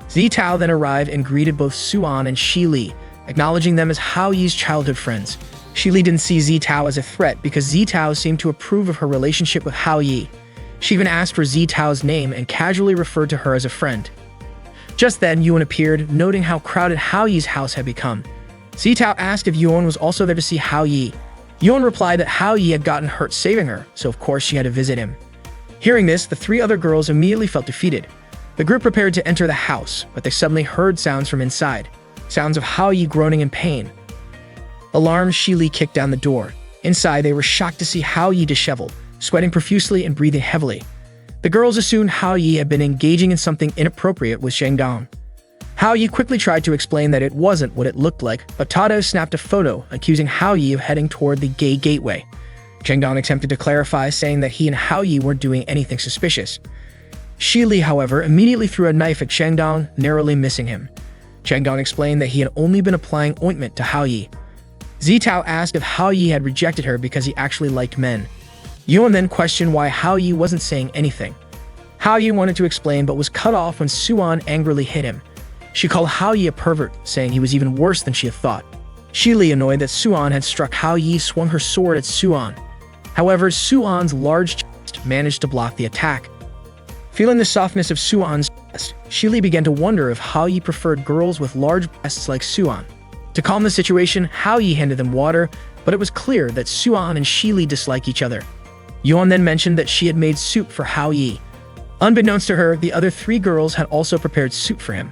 Zitao then arrived and greeted both Suan and Shili, acknowledging them as Hao Yi's childhood friends. Shili didn't see Zitao as a threat because Zitao seemed to approve of her relationship with Hao Yi. She even asked for Zitao's name and casually referred to her as a friend. Just then, Yuan appeared, noting how crowded Hao Yi's house had become. Zitao asked if Yuan was also there to see Hao Yi. Yuan replied that Hao Yi had gotten hurt saving her, so of course she had to visit him. Hearing this, the three other girls immediately felt defeated. The group prepared to enter the house, but they suddenly heard sounds from inside. Sounds of Hao Yi groaning in pain. Alarmed, Shili kicked down the door. Inside, they were shocked to see Hao Yi disheveled, sweating profusely and breathing heavily. The girls assumed Hao Yi had been engaging in something inappropriate with Zheng Dong. Hao Yi quickly tried to explain that it wasn't what it looked like, but Tato snapped a photo, accusing Hao Yi of heading toward the gay gateway. Zheng Dong attempted to clarify, saying that he and Hao Yi weren't doing anything suspicious. Shili, however, immediately threw a knife at Zheng Dong, narrowly missing him. Zheng Dong explained that he had only been applying ointment to Hao Yi. Zitao asked if Hao Yi had rejected her because he actually liked men. Yuan then questioned why Hao Yi wasn't saying anything. Hao Yi wanted to explain but was cut off when Suan angrily hit him. She called Hao Yi a pervert, saying he was even worse than she had thought. Shili, annoyed that Suan had struck Hao Yi, swung her sword at Suan. However, Suan's large chest managed to block the attack. Feeling the softness of Suan's chest, Shili began to wonder if Hao Yi preferred girls with large breasts like Suan. To calm the situation, Hao Yi handed them water, but it was clear that Suan and Shili dislike each other. Yuan then mentioned that she had made soup for Hao Yi. Unbeknownst to her, the other three girls had also prepared soup for him.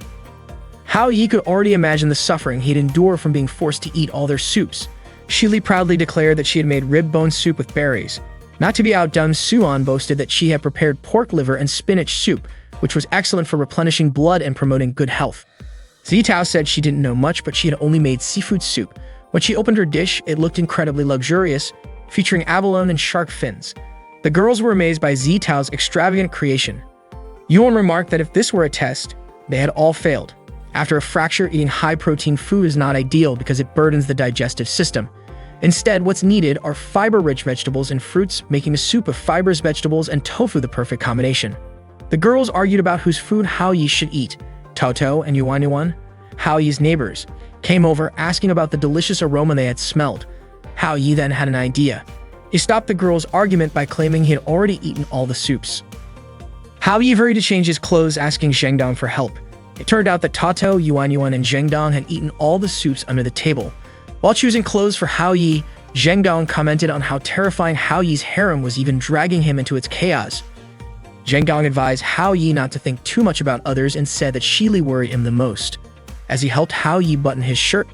Hao Yi could already imagine the suffering he'd endure from being forced to eat all their soups. Shili proudly declared that she had made rib bone soup with berries. Not to be outdone, Suan boasted that she had prepared pork liver and spinach soup, which was excellent for replenishing blood and promoting good health. Zitao said she didn't know much, but she had only made seafood soup. When she opened her dish, it looked incredibly luxurious, featuring abalone and shark fins. The girls were amazed by Zitao's extravagant creation. Yuan remarked that if this were a test, they had all failed. After a fracture, eating high-protein food is not ideal because it burdens the digestive system. Instead, what's needed are fiber-rich vegetables and fruits, making a soup of fibers, vegetables, and tofu the perfect combination. The girls argued about whose food Hao Yi should eat. Toto and Yuan, Hao Yi's neighbors, came over asking about the delicious aroma they had smelled. Hao Yi then had an idea. He stopped the girls' argument by claiming he had already eaten all the soups. Hao Yi hurried to change his clothes, asking Zheng Dong for help. It turned out that Tato, Yuan, and Zheng Dong had eaten all the soups under the table. While choosing clothes for Hao Yi, Zheng Dong commented on how terrifying Hao Yi's harem was, even dragging him into its chaos. Zheng Dong advised Hao Yi not to think too much about others and said that Shili worried him the most. As he helped Hao Yi button his shirt,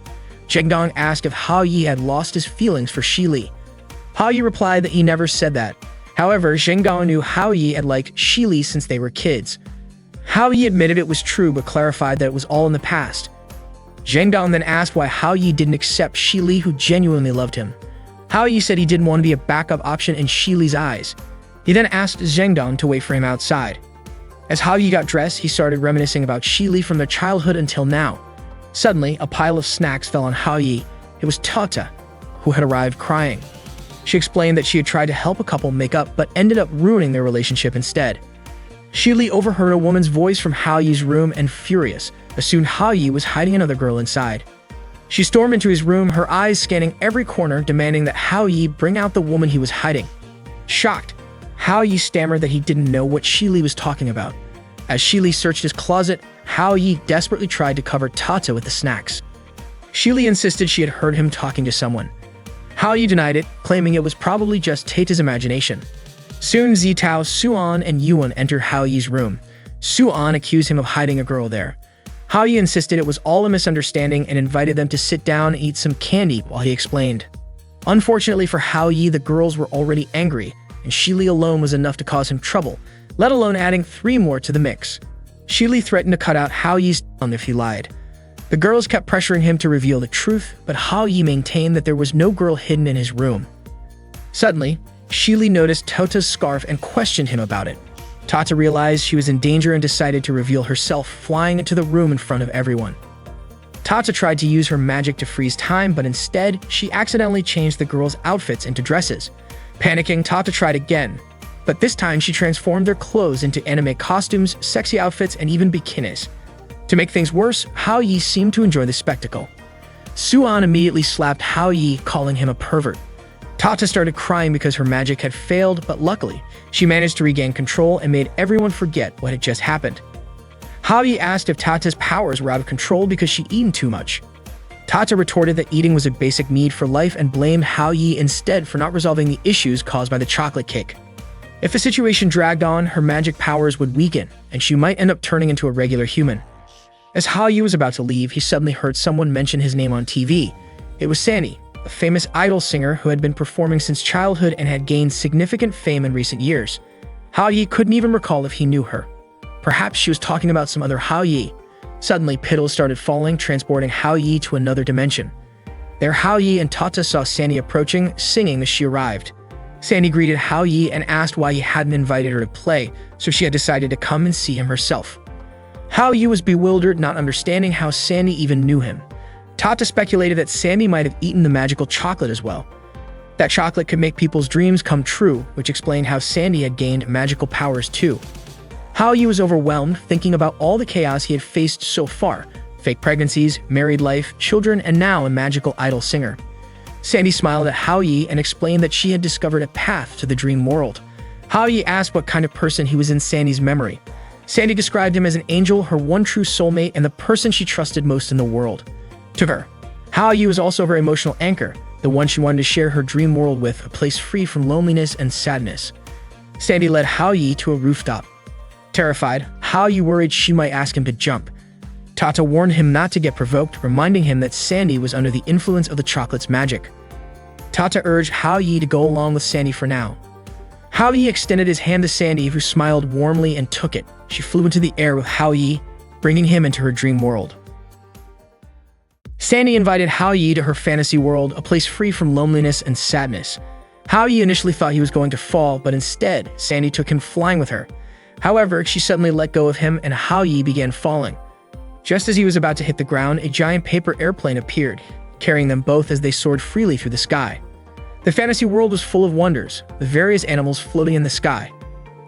Zheng Dong asked if Hao Yi had lost his feelings for Shili. Hao Yi replied that he never said that. However, Zheng Dong knew Hao Yi had liked Shili since they were kids. Hao Yi admitted it was true but clarified that it was all in the past. Zheng Dong then asked why Hao Yi didn't accept Shili, who genuinely loved him. Hao Yi said he didn't want to be a backup option in Shili's eyes. He then asked Zheng Dong to wait for him outside. As Hao Yi got dressed, he started reminiscing about Shili from their childhood until now. Suddenly, a pile of snacks fell on Hao Yi. It was Tata, who had arrived crying. She explained that she had tried to help a couple make up but ended up ruining their relationship instead. Shili overheard a woman's voice from Hao Yi's room and, furious, assumed Hao Yi was hiding another girl inside. She stormed into his room, her eyes scanning every corner, demanding that Hao Yi bring out the woman he was hiding. Shocked, Hao Yi stammered that he didn't know what Shi Li was talking about. As Shi Li searched his closet, Hao Yi desperately tried to cover Tata with the snacks. Shi Li insisted she had heard him talking to someone. Hao Yi denied it, claiming it was probably just Tata's imagination. Soon Zitao, Suan, and Yuan enter Hao Yi's room. Suan accused him of hiding a girl there. Hao Yi insisted it was all a misunderstanding and invited them to sit down and eat some candy while he explained. Unfortunately for Hao Yi, the girls were already angry, and Shi Li alone was enough to cause him trouble, let alone adding 3 more to the mix. Shi Li threatened to cut out Hao Yi's tongue if he lied. The girls kept pressuring him to reveal the truth, but Hao Yi maintained that there was no girl hidden in his room. Suddenly, Shi Li noticed Tata's scarf and questioned him about it. Tata realized she was in danger and decided to reveal herself, flying into the room in front of everyone. Tata tried to use her magic to freeze time, but instead, she accidentally changed the girls' outfits into dresses. Panicking, Tata tried again, but this time she transformed their clothes into anime costumes, sexy outfits, and even bikinis. To make things worse, Hao Yi seemed to enjoy the spectacle. Suan immediately slapped Hao Yi, calling him a pervert. Tata started crying because her magic had failed, but luckily, she managed to regain control and made everyone forget what had just happened. Hao Yi asked if Tata's powers were out of control because she'd eaten too much. Tata retorted that eating was a basic need for life and blamed Hao Yi instead for not resolving the issues caused by the chocolate cake. If the situation dragged on, her magic powers would weaken, and she might end up turning into a regular human. As Hao Yi was about to leave, he suddenly heard someone mention his name on TV. It was Sandy, a famous idol singer who had been performing since childhood and had gained significant fame in recent years. Hao Yi couldn't even recall if he knew her. Perhaps she was talking about some other Hao Yi. Suddenly, petals started falling, transporting Hao Yi to another dimension. There, Hao Yi and Tata saw Sandy approaching, singing as she arrived. Sandy greeted Hao Yi and asked why he hadn't invited her to play, so she had decided to come and see him herself. Hao Yi was bewildered, not understanding how Sandy even knew him. Tata speculated that Sandy might have eaten the magical chocolate as well. That chocolate could make people's dreams come true, which explained how Sandy had gained magical powers too. Hao Yi was overwhelmed, thinking about all the chaos he had faced so far: fake pregnancies, married life, children, and now a magical idol singer. Sandy smiled at Hao Yi and explained that she had discovered a path to the dream world. Hao Yi asked what kind of person he was in Sandy's memory. Sandy described him as an angel, her one true soulmate, and the person she trusted most in the world. To her, Hao Yi was also her emotional anchor, the one she wanted to share her dream world with, a place free from loneliness and sadness. Sandy led Hao Yi to a rooftop. Terrified, Hao Yi worried she might ask him to jump. Tata warned him not to get provoked, reminding him that Sandy was under the influence of the chocolate's magic. Tata urged Hao Yi to go along with Sandy for now. Hao Yi extended his hand to Sandy, who smiled warmly and took it. She flew into the air with Hao Yi, bringing him into her dream world. Sandy invited Hao Yi to her fantasy world, a place free from loneliness and sadness. Hao Yi initially thought he was going to fall, but instead, Sandy took him flying with her. However, she suddenly let go of him and Hao Yi began falling. Just as he was about to hit the ground, a giant paper airplane appeared, carrying them both as they soared freely through the sky. The fantasy world was full of wonders, with various animals floating in the sky.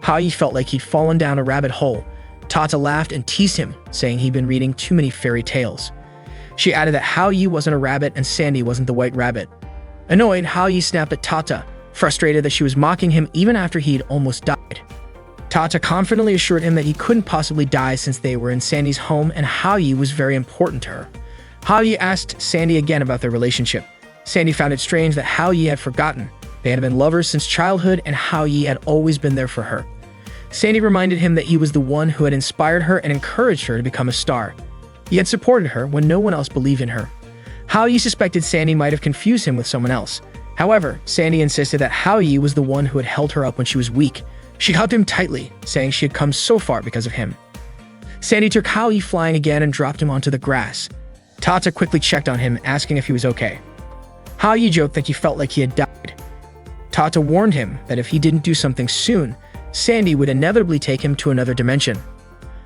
Hao Yi felt like he'd fallen down a rabbit hole. Tata laughed and teased him, saying he'd been reading too many fairy tales. She added that Hao Yi wasn't a rabbit and Sandy wasn't the white rabbit. Annoyed, Hao Yi snapped at Tata, frustrated that she was mocking him even after he'd almost died. Tata confidently assured him that he couldn't possibly die since they were in Sandy's home and Hao Yi was very important to her. Hao Yi asked Sandy again about their relationship. Sandy found it strange that Hao Yi had forgotten. They had been lovers since childhood and Hao Yi had always been there for her. Sandy reminded him that he was the one who had inspired her and encouraged her to become a star. He had supported her when no one else believed in her. Hao Yi suspected Sandy might have confused him with someone else. However, Sandy insisted that Hao Yi was the one who had held her up when she was weak. She hugged him tightly, saying she had come so far because of him. Sandy took Hao Yi flying again and dropped him onto the grass. Tata quickly checked on him, asking if he was okay. Hao Yi joked that he felt like he had died. Tata warned him that if he didn't do something soon, Sandy would inevitably take him to another dimension.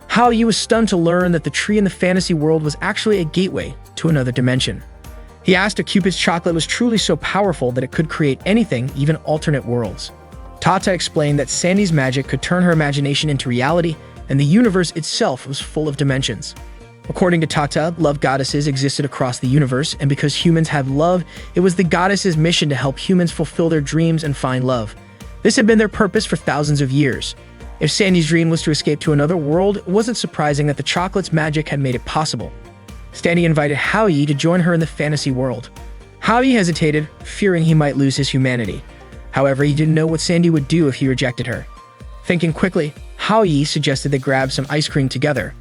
Hao Yi was stunned to learn that the tree in the fantasy world was actually a gateway to another dimension. He asked if Cupid's chocolate was truly so powerful that it could create anything, even alternate worlds. Tata explained that Sandy's magic could turn her imagination into reality, and the universe itself was full of dimensions. According to Tata, love goddesses existed across the universe, and because humans have love, it was the goddesses' mission to help humans fulfill their dreams and find love. This had been their purpose for thousands of years. If Sandy's dream was to escape to another world, it wasn't surprising that the chocolate's magic had made it possible. Sandy invited Hao Yi to join her in the fantasy world. Hao Yi hesitated, fearing he might lose his humanity. However, he didn't know what Sandy would do if he rejected her. Thinking quickly, Hao Yi suggested they grab some ice cream together.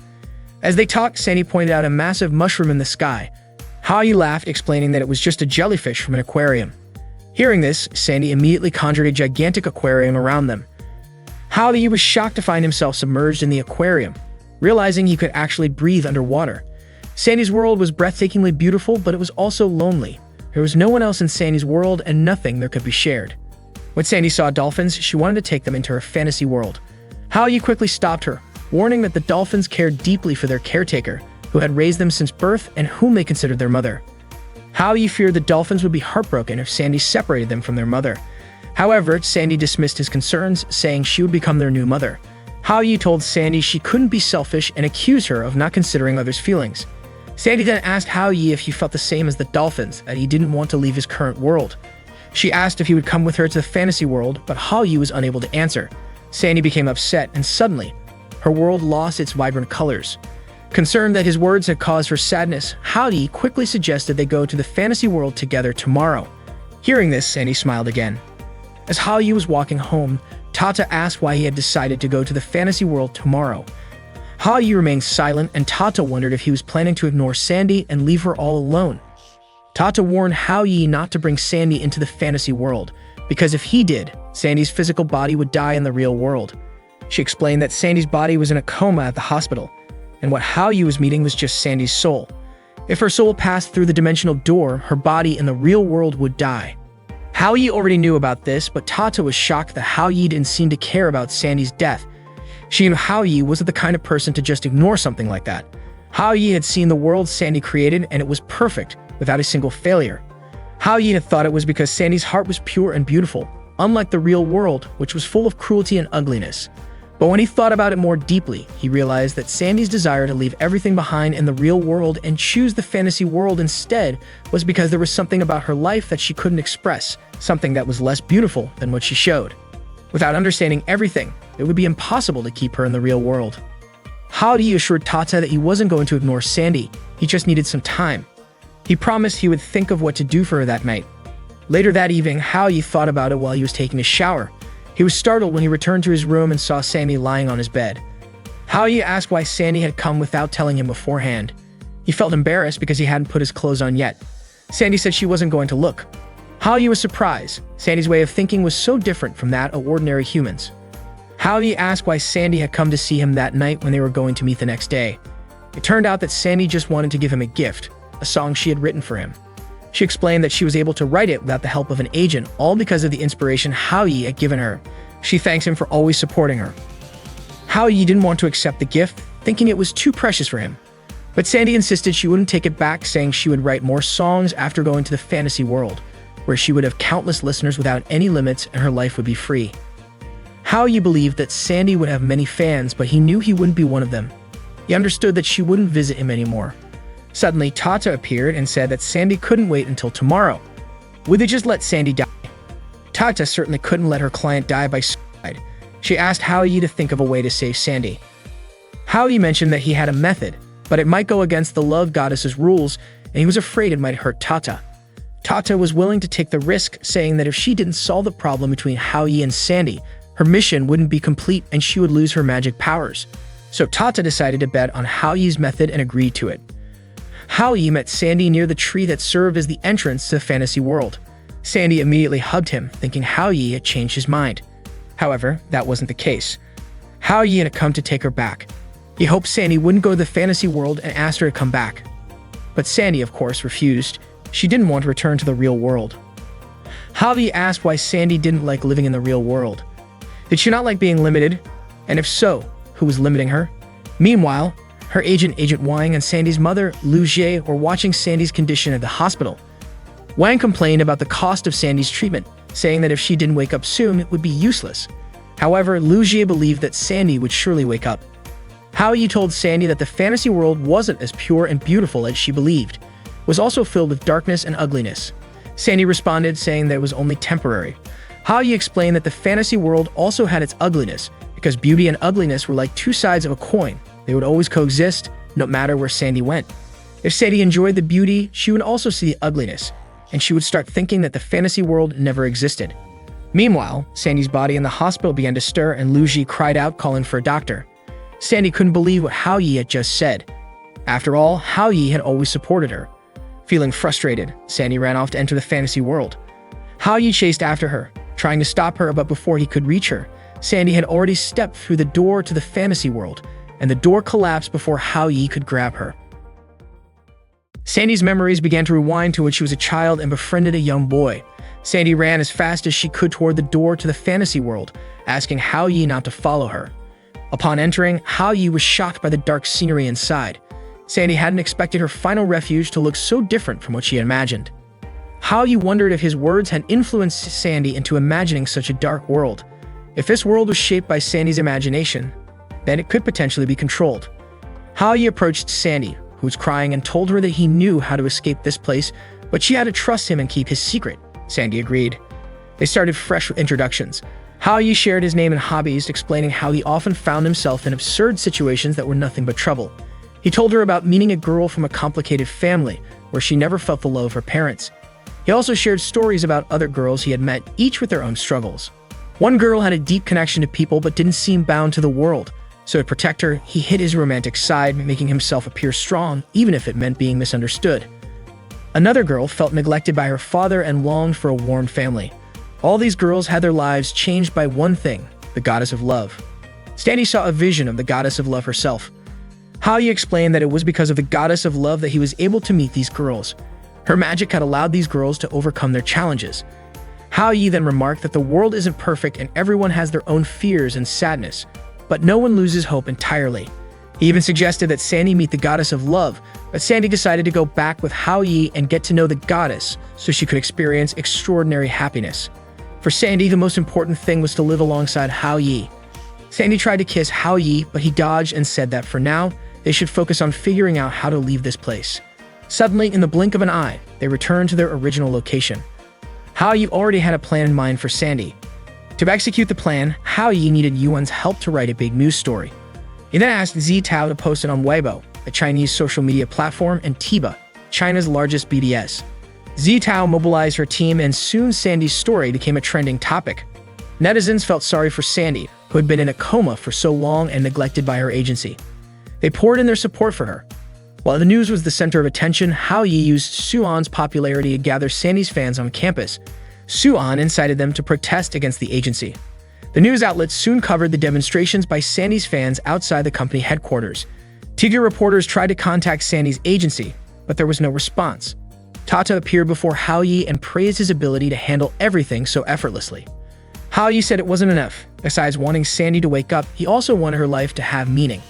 As they talked, Sandy pointed out a massive mushroom in the sky. Hao Yi laughed, explaining that it was just a jellyfish from an aquarium. Hearing this, Sandy immediately conjured a gigantic aquarium around them. Hao Yi was shocked to find himself submerged in the aquarium, realizing he could actually breathe underwater. Sandy's world was breathtakingly beautiful, but it was also lonely. There was no one else in Sandy's world and nothing that could be shared. When Sandy saw dolphins, she wanted to take them into her fantasy world. Hao Yi quickly stopped her, warning that the dolphins cared deeply for their caretaker, who had raised them since birth and whom they considered their mother. Hao Yi feared the dolphins would be heartbroken if Sandy separated them from their mother. However, Sandy dismissed his concerns, saying she would become their new mother. Hao Yi told Sandy she couldn't be selfish and accused her of not considering others' feelings. Sandy then asked Hao Yi if he felt the same as the dolphins, that he didn't want to leave his current world. She asked if he would come with her to the fantasy world, but Hao Yi was unable to answer. Sandy became upset, and suddenly, her world lost its vibrant colors. Concerned that his words had caused her sadness, Hao Yi quickly suggested they go to the fantasy world together tomorrow. Hearing this, Sandy smiled again. As Hao Yi was walking home, Tata asked why he had decided to go to the fantasy world tomorrow. Hao Yi remained silent, and Tata wondered if he was planning to ignore Sandy and leave her all alone. Tata warned Hao Yi not to bring Sandy into the fantasy world, because if he did, Sandy's physical body would die in the real world. She explained that Sandy's body was in a coma at the hospital, and what Hao Yi was meeting was just Sandy's soul. If her soul passed through the dimensional door, her body in the real world would die. Hao Yi already knew about this, but Tata was shocked that Hao Yi didn't seem to care about Sandy's death. She knew Hao Yi wasn't the kind of person to just ignore something like that. Hao Yi had seen the world Sandy created, and it was perfect, without a single failure. Hao Yi had thought it was because Sandy's heart was pure and beautiful, unlike the real world, which was full of cruelty and ugliness. But when he thought about it more deeply, he realized that Sandy's desire to leave everything behind in the real world and choose the fantasy world instead was because there was something about her life that she couldn't express, something that was less beautiful than what she showed. Without understanding everything, it would be impossible to keep her in the real world. Hao Yi assured Tata that he wasn't going to ignore Sandy, he just needed some time. He promised he would think of what to do for her that night. Later that evening, Hao Yi thought about it while he was taking a shower. He was startled when he returned to his room and saw Sandy lying on his bed. Hao Yi asked why Sandy had come without telling him beforehand. He felt embarrassed because he hadn't put his clothes on yet. Sandy said she wasn't going to look. Hao Yi was surprised. Sandy's way of thinking was so different from that of ordinary humans. Hao Yi asked why Sandy had come to see him that night when they were going to meet the next day. It turned out that Sandy just wanted to give him a gift, a song she had written for him. She explained that she was able to write it without the help of an agent, all because of the inspiration Hao Yi had given her. She thanks him for always supporting her. Hao Yi didn't want to accept the gift, thinking it was too precious for him. But Sandy insisted she wouldn't take it back, saying she would write more songs after going to the fantasy world, where she would have countless listeners without any limits and her life would be free. Hao Yi believed that Sandy would have many fans, but he knew he wouldn't be one of them. He understood that she wouldn't visit him anymore. Suddenly, Tata appeared and said that Sandy couldn't wait until tomorrow. Would they just let Sandy die? Tata certainly couldn't let her client die by suicide. She asked Hao Yi to think of a way to save Sandy. Hao Yi mentioned that he had a method, but it might go against the love goddess's rules, and he was afraid it might hurt Tata. Tata was willing to take the risk, saying that if she didn't solve the problem between Hao Yi and Sandy, her mission wouldn't be complete and she would lose her magic powers. So Tata decided to bet on Hao Yi's method and agreed to it. Hao Yi met Sandy near the tree that served as the entrance to the fantasy world. Sandy immediately hugged him, thinking Hao Yi had changed his mind. However, that wasn't the case. Hao Yi had come to take her back. He hoped Sandy wouldn't go to the fantasy world and asked her to come back. But Sandy, of course, refused. She didn't want to return to the real world. Hao Yi asked why Sandy didn't like living in the real world. Did she not like being limited? And if so, who was limiting her? Meanwhile, her agent, Agent Wang, and Sandy's mother, Lu Jie, were watching Sandy's condition at the hospital. Wang complained about the cost of Sandy's treatment, saying that if she didn't wake up soon, it would be useless. However, Lu Jie believed that Sandy would surely wake up. Hao Yi told Sandy that the fantasy world wasn't as pure and beautiful as she believed. It was also filled with darkness and ugliness. Sandy responded, saying that it was only temporary. Haoyi explained that the fantasy world also had its ugliness, because beauty and ugliness were like two sides of a coin. They would always coexist, no matter where Sandy went. If Sandy enjoyed the beauty, she would also see the ugliness, and she would start thinking that the fantasy world never existed. Meanwhile, Sandy's body in the hospital began to stir and Lu Ji cried out, calling for a doctor. Sandy couldn't believe what Haoyi had just said. After all, Haoyi had always supported her. Feeling frustrated, Sandy ran off to enter the fantasy world. Haoyi chased after her, trying to stop her, but before he could reach her, Sandy had already stepped through the door to the fantasy world, and the door collapsed before Haoyi could grab her. Sandy's memories began to rewind to when she was a child and befriended a young boy. Sandy ran as fast as she could toward the door to the fantasy world, asking Haoyi not to follow her. Upon entering, Haoyi was shocked by the dark scenery inside. Sandy hadn't expected her final refuge to look so different from what she had imagined. Haoyi wondered if his words had influenced Sandy into imagining such a dark world. If this world was shaped by Sandy's imagination, then it could potentially be controlled. Haoyi approached Sandy, who was crying, and told her that he knew how to escape this place, but she had to trust him and keep his secret. Sandy agreed. They started fresh with introductions. Haoyi shared his name and hobbies, explaining how he often found himself in absurd situations that were nothing but trouble. He told her about meeting a girl from a complicated family, where she never felt the love of her parents. He also shared stories about other girls he had met, each with their own struggles. One girl had a deep connection to people but didn't seem bound to the world. So to protect her, he hid his romantic side, making himself appear strong, even if it meant being misunderstood. Another girl felt neglected by her father and longed for a warm family. All these girls had their lives changed by one thing, the goddess of love. Sandy saw a vision of the goddess of love herself. Haoyi explained that it was because of the goddess of love that he was able to meet these girls. Her magic had allowed these girls to overcome their challenges. Haoyi then remarked that the world isn't perfect and everyone has their own fears and sadness, but no one loses hope entirely. He even suggested that Sandy meet the goddess of love, but Sandy decided to go back with Haoyi and get to know the goddess so she could experience extraordinary happiness. For Sandy, the most important thing was to live alongside Haoyi. Sandy tried to kiss Haoyi, but he dodged and said that for now, they should focus on figuring out how to leave this place. Suddenly, in the blink of an eye, they returned to their original location. Haoyi already had a plan in mind for Sandy. To execute the plan, Haoyi needed Yuan's help to write a big news story. He then asked Zitao to post it on Weibo, a Chinese social media platform, and Tiba, China's largest BBS. Zitao mobilized her team, and soon Sandy's story became a trending topic. Netizens felt sorry for Sandy, who had been in a coma for so long and neglected by her agency. They poured in their support for her. While the news was the center of attention, Haoyi used Suan's popularity to gather Sandy's fans on campus. Suan incited them to protest against the agency. The news outlets soon covered the demonstrations by Sandy's fans outside the company headquarters. TV reporters tried to contact Sandy's agency, but there was no response. Tata appeared before Haoyi and praised his ability to handle everything so effortlessly. Haoyi said it wasn't enough. Besides wanting Sandy to wake up, he also wanted her life to have meaning.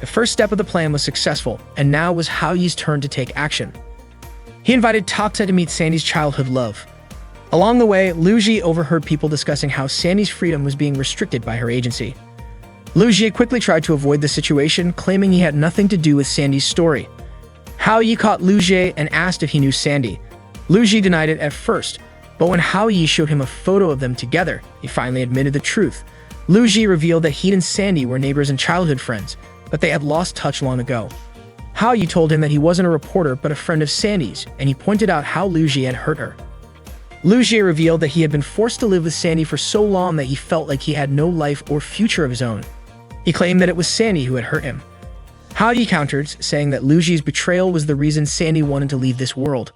The first step of the plan was successful, and now was Haoyi's turn to take action. He invited Tata to meet Sandy's childhood love. Along the way, Lu Ji overheard people discussing how Sandy's freedom was being restricted by her agency. Lu Ji quickly tried to avoid the situation, claiming he had nothing to do with Sandy's story. Haoyi caught Lu Ji and asked if he knew Sandy. Lu Ji denied it at first, but when Haoyi showed him a photo of them together, he finally admitted the truth. Lu Ji revealed that he and Sandy were neighbors and childhood friends, but they had lost touch long ago. Haoyi told him that he wasn't a reporter but a friend of Sandy's, and he pointed out how Lu Ji had hurt her. Lu Ji revealed that he had been forced to live with Sandy for so long that he felt like he had no life or future of his own. He claimed that it was Sandy who had hurt him. Haoyi countered, saying that Lu Ji's betrayal was the reason Sandy wanted to leave this world.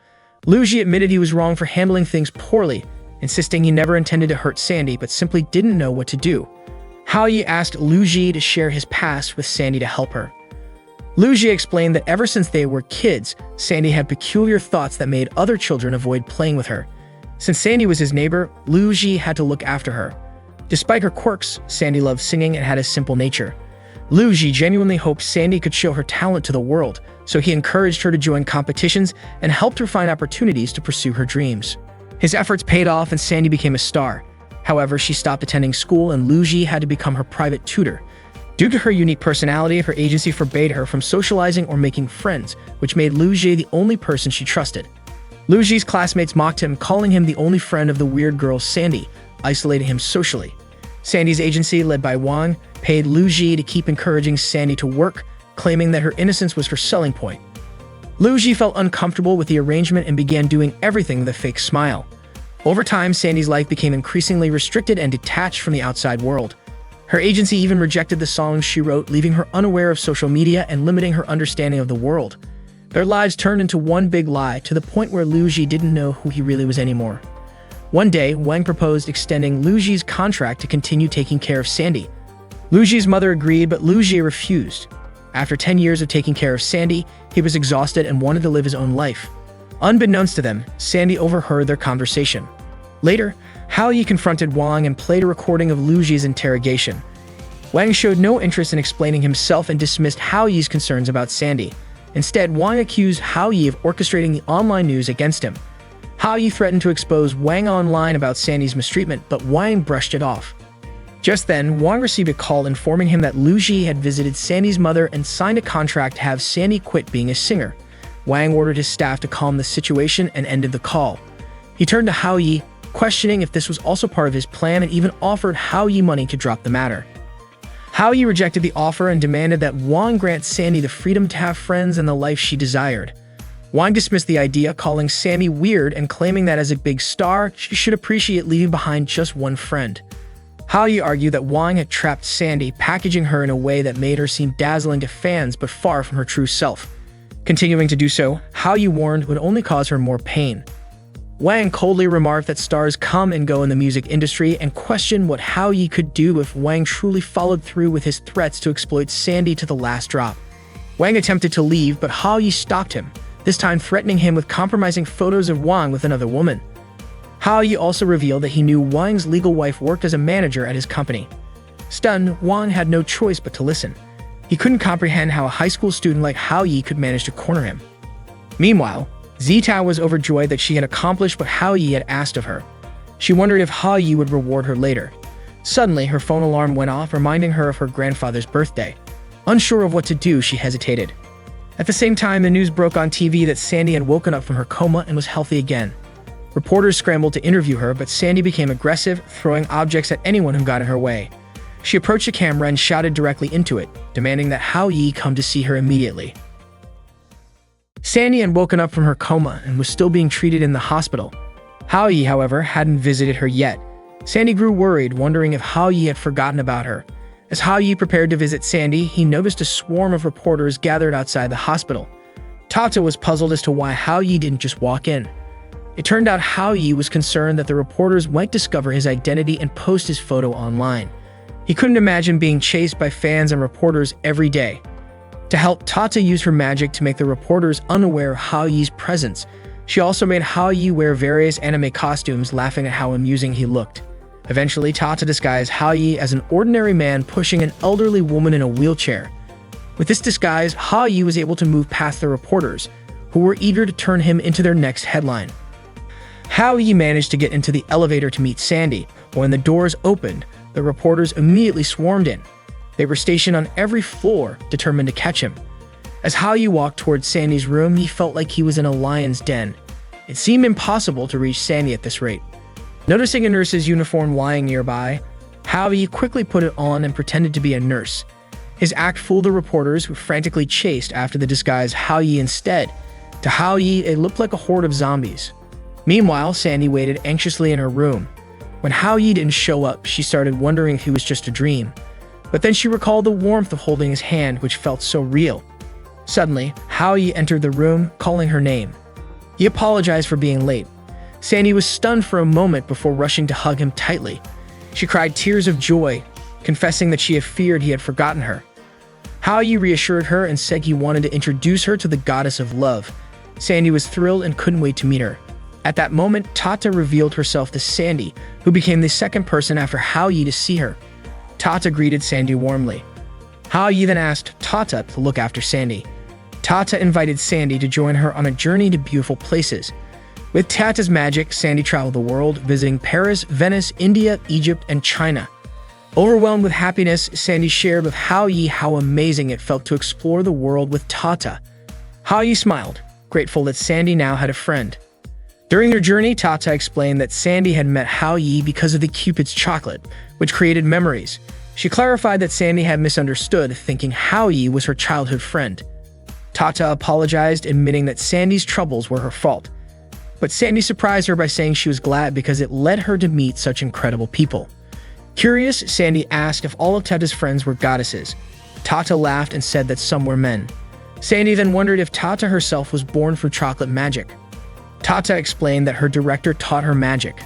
Lu Ji admitted he was wrong for handling things poorly, insisting he never intended to hurt Sandy but simply didn't know what to do. Haoyi asked Lu Ji to share his past with Sandy to help her. Lu Ji explained that ever since they were kids, Sandy had peculiar thoughts that made other children avoid playing with her. Since Sandy was his neighbor, Lu Ji had to look after her. Despite her quirks, Sandy loved singing and had a simple nature. Lu Ji genuinely hoped Sandy could show her talent to the world, so he encouraged her to join competitions and helped her find opportunities to pursue her dreams. His efforts paid off and Sandy became a star. However, she stopped attending school and Lu Ji had to become her private tutor. Due to her unique personality, her agency forbade her from socializing or making friends, which made Lu Ji the only person she trusted. Lu Ji's classmates mocked him, calling him the only friend of the weird girl Sandy. isolating him socially. Sandy's agency, led by Wang, paid Lu Ji to keep encouraging Sandy to work, claiming that her innocence was her selling point. Lu Ji felt uncomfortable with the arrangement and began doing everything with a fake smile. Over time, Sandy's life became increasingly restricted and detached from the outside world. Her agency even rejected the songs she wrote, leaving her unaware of social media and limiting her understanding of the world. Their lives turned into one big lie, to the point where Lu Ji didn't know who he really was anymore. One day, Wang proposed extending Lu Ji's contract to continue taking care of Sandy. Lu Ji's mother agreed, but Lu Ji refused. After 10 years of taking care of Sandy, he was exhausted and wanted to live his own life. Unbeknownst to them, Sandy overheard their conversation. Later, Hao Yi confronted Wang and played a recording of Lu Ji's interrogation. Wang showed no interest in explaining himself and dismissed Hao Yi's concerns about Sandy. Instead, Wang accused Hao Yi of orchestrating the online news against him. Hao Yi threatened to expose Wang online about Sandy's mistreatment, but Wang brushed it off. Just then, Wang received a call informing him that Lu Ji had visited Sandy's mother and signed a contract to have Sandy quit being a singer. Wang ordered his staff to calm the situation and ended the call. He turned to Hao Yi, questioning if this was also part of his plan, and even offered Hao Yi money to drop the matter. Hao Yi rejected the offer and demanded that Wang grant Sandy the freedom to have friends and the life she desired. Wang dismissed the idea, calling Sandy weird and claiming that as a big star, she should appreciate leaving behind just one friend. Hao Yi argued that Wang had trapped Sandy, packaging her in a way that made her seem dazzling to fans but far from her true self. Continuing to do so, Hao Yi warned would only cause her more pain. Wang coldly remarked that stars come and go in the music industry and questioned what Hao Yi could do if Wang truly followed through with his threats to exploit Sandy to the last drop. Wang attempted to leave, but Hao Yi stopped him, this time threatening him with compromising photos of Wang with another woman. Hao Yi also revealed that he knew Wang's legal wife worked as a manager at his company. Stunned, Wang had no choice but to listen. He couldn't comprehend how a high school student like Hao Yi could manage to corner him. Meanwhile, Zitao was overjoyed that she had accomplished what Hao Yi had asked of her. She wondered if Hao Yi would reward her later. Suddenly, her phone alarm went off, reminding her of her grandfather's birthday. Unsure of what to do, she hesitated. At the same time, the news broke on TV that Sandy had woken up from her coma and was healthy again. Reporters scrambled to interview her, but Sandy became aggressive, throwing objects at anyone who got in her way. She approached the camera and shouted directly into it, demanding that Hao Yi come to see her immediately. Sandy had woken up from her coma and was still being treated in the hospital. Hao Yi, however, hadn't visited her yet. Sandy grew worried, wondering if Hao Yi had forgotten about her. As Hao Yi prepared to visit Sandy, he noticed a swarm of reporters gathered outside the hospital. Tata was puzzled as to why Hao Yi didn't just walk in. It turned out Hao Yi was concerned that the reporters might discover his identity and post his photo online. He couldn't imagine being chased by fans and reporters every day. To help, Tata used her magic to make the reporters unaware of Hao Yi's presence. She also made Hao Yi wear various anime costumes, laughing at how amusing he looked. Eventually, Tata disguised Hao Yi as an ordinary man pushing an elderly woman in a wheelchair. With this disguise, Hao Yi was able to move past the reporters, who were eager to turn him into their next headline. Hao Yi managed to get into the elevator to meet Sandy. When the doors opened, the reporters immediately swarmed in. They were stationed on every floor, determined to catch him. As Hao Yi walked towards Sandy's room, he felt like he was in a lion's den. It seemed impossible to reach Sandy at this rate. Noticing a nurse's uniform lying nearby, Hao Yi quickly put it on and pretended to be a nurse. His act fooled the reporters, who frantically chased after the disguised Hao Yi instead. To Hao Yi, it looked like a horde of zombies. Meanwhile, Sandy waited anxiously in her room. When Hao Yi didn't show up, she started wondering if it was just a dream. But then she recalled the warmth of holding his hand, which felt so real. Suddenly, Hao Yi entered the room, calling her name. He apologized for being late. Sandy was stunned for a moment before rushing to hug him tightly. She cried tears of joy, confessing that she had feared he had forgotten her. Hao Yi reassured her and said he wanted to introduce her to the goddess of love. Sandy was thrilled and couldn't wait to meet her. At that moment, Tata revealed herself to Sandy, who became the second person after Hao Yi to see her. Tata greeted Sandy warmly. Hao Yi then asked Tata to look after Sandy. Tata invited Sandy to join her on a journey to beautiful places. With Tata's magic, Sandy traveled the world, visiting Paris, Venice, India, Egypt, and China. Overwhelmed with happiness, Sandy shared with Hao Yi how amazing it felt to explore the world with Tata. Hao Yi smiled, grateful that Sandy now had a friend. During their journey, Tata explained that Sandy had met Hao Yi because of the Cupid's chocolate, which created memories. She clarified that Sandy had misunderstood, thinking Hao Yi was her childhood friend. Tata apologized, admitting that Sandy's troubles were her fault. But Sandy surprised her by saying she was glad because it led her to meet such incredible people. Curious, Sandy asked if all of Tata's friends were goddesses. Tata laughed and said that some were men. Sandy then wondered if Tata herself was born from chocolate magic. Tata explained that her director taught her magic.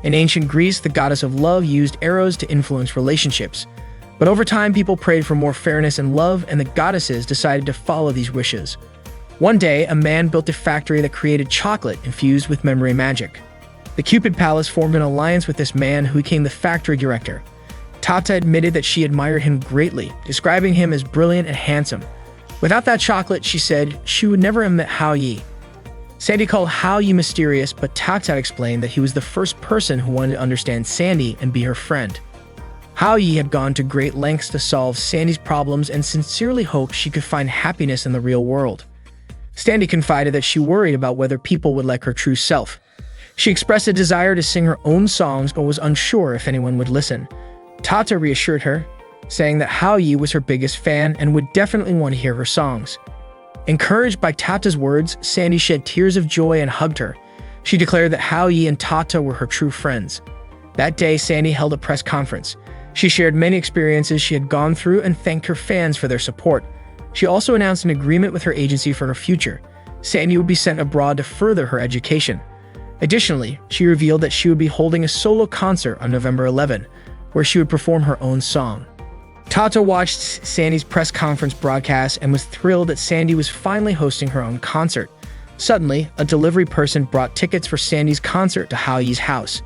In ancient Greece, the goddess of love used arrows to influence relationships. But over time, people prayed for more fairness and love, and the goddesses decided to follow these wishes. One day, a man built a factory that created chocolate infused with memory magic. The Cupid Palace formed an alliance with this man, who became the factory director. Tata admitted that she admired him greatly, describing him as brilliant and handsome. Without that chocolate, she said, she would never have met Hao Yi. Sandy called Hao Yi mysterious, but Tata explained that he was the first person who wanted to understand Sandy and be her friend. Hao Yi had gone to great lengths to solve Sandy's problems and sincerely hoped she could find happiness in the real world. Sandy confided that she worried about whether people would like her true self. She expressed a desire to sing her own songs but was unsure if anyone would listen. Tata reassured her, saying that Hao Yi was her biggest fan and would definitely want to hear her songs. Encouraged by Tata's words, Sandy shed tears of joy and hugged her. She declared that Hao Yi and Tata were her true friends. That day, Sandy held a press conference. She shared many experiences she had gone through and thanked her fans for their support. She also announced an agreement with her agency for her future. Sandy would be sent abroad to further her education. Additionally, she revealed that she would be holding a solo concert on November 11, where she would perform her own song. Tata watched Sandy's press conference broadcast and was thrilled that Sandy was finally hosting her own concert. Suddenly, a delivery person brought tickets for Sandy's concert to Hao Yi's house.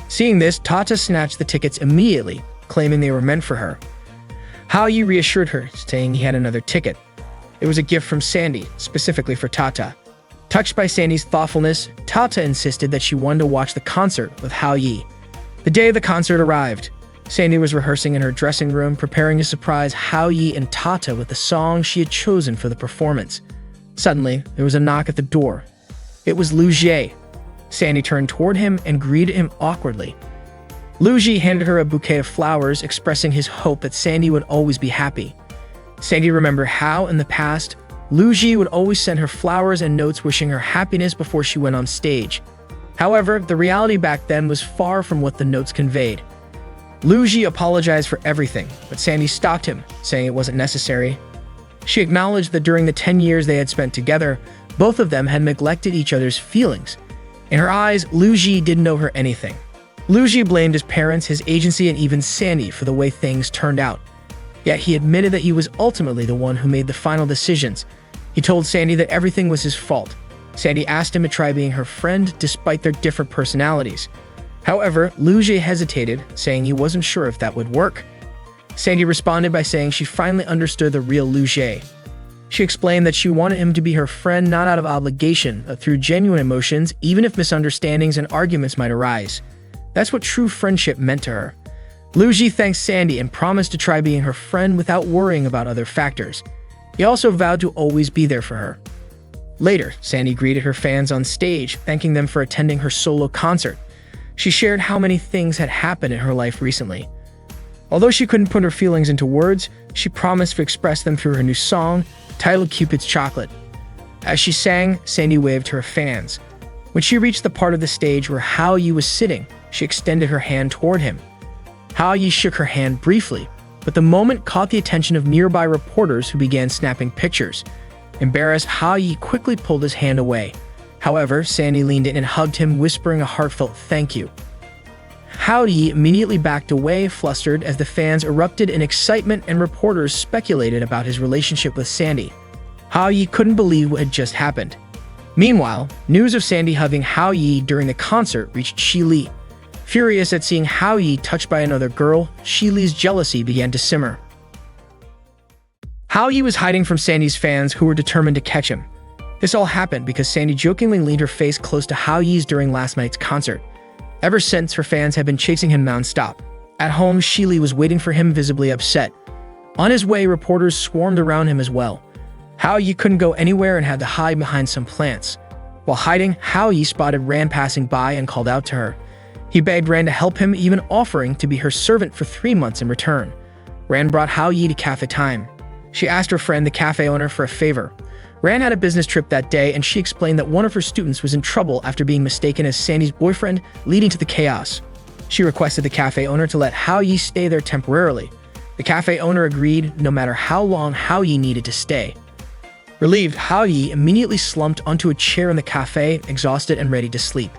Seeing this, Tata snatched the tickets immediately, claiming they were meant for her. Hao Yi reassured her, saying he had another ticket. It was a gift from Sandy, specifically for Tata. Touched by Sandy's thoughtfulness, Tata insisted that she wanted to watch the concert with Hao Yi. The day the concert arrived, Sandy was rehearsing in her dressing room, preparing to surprise Hao Yi and Tata with the song she had chosen for the performance. Suddenly, there was a knock at the door. It was Lu Jie. Sandy turned toward him and greeted him awkwardly. Lu Jie handed her a bouquet of flowers, expressing his hope that Sandy would always be happy. Sandy remembered how, in the past, Lu Jie would always send her flowers and notes wishing her happiness before she went on stage. However, the reality back then was far from what the notes conveyed. Lu Jie apologized for everything, but Sandy stopped him, saying it wasn't necessary. She acknowledged that during the 10 years they had spent together, both of them had neglected each other's feelings. In her eyes, Lu Jie didn't owe her anything. Lu Jie blamed his parents, his agency, and even Sandy for the way things turned out. Yet he admitted that he was ultimately the one who made the final decisions. He told Sandy that everything was his fault. Sandy asked him to try being her friend despite their different personalities. However, Lu Jie hesitated, saying he wasn't sure if that would work. Sandy responded by saying she finally understood the real Lu Jie. She explained that she wanted him to be her friend not out of obligation, but through genuine emotions, even if misunderstandings and arguments might arise. That's what true friendship meant to her. Lu Jie thanked Sandy and promised to try being her friend without worrying about other factors. He also vowed to always be there for her. Later, Sandy greeted her fans on stage, thanking them for attending her solo concert. She shared how many things had happened in her life recently. Although she couldn't put her feelings into words, she promised to express them through her new song, titled Cupid's Chocolate. As she sang, Sandy waved to her fans. When she reached the part of the stage where Hao Yi was sitting, she extended her hand toward him. Hao Yi shook her hand briefly, but the moment caught the attention of nearby reporters who began snapping pictures. Embarrassed, Hao Yi quickly pulled his hand away. However, Sandy leaned in and hugged him, whispering a heartfelt thank you. Hao Yi immediately backed away, flustered, as the fans erupted in excitement and reporters speculated about his relationship with Sandy. Hao Yi couldn't believe what had just happened. Meanwhile, news of Sandy hugging Hao Yi during the concert reached Xi Li. Furious at seeing Hao Yi touched by another girl, Xi Li's jealousy began to simmer. Hao Yi was hiding from Sandy's fans, who were determined to catch him. This all happened because Sandy jokingly leaned her face close to Hao Yi's during last night's concert. Ever since, her fans had been chasing him non-stop. At home, Xi Li was waiting for him, visibly upset. On his way, reporters swarmed around him as well. Hao Yi couldn't go anywhere and had to hide behind some plants. While hiding, Hao Yi spotted Ran passing by and called out to her. He begged Ran to help him, even offering to be her servant for 3 months in return. Ran brought Hao Yi to Cafe Time. She asked her friend, the cafe owner, for a favor. Ran had a business trip that day, and she explained that one of her students was in trouble after being mistaken as Sandy's boyfriend, leading to the chaos. She requested the cafe owner to let Hao Yi stay there temporarily. The cafe owner agreed, no matter how long Hao Yi needed to stay. Relieved, Hao Yi immediately slumped onto a chair in the cafe, exhausted and ready to sleep.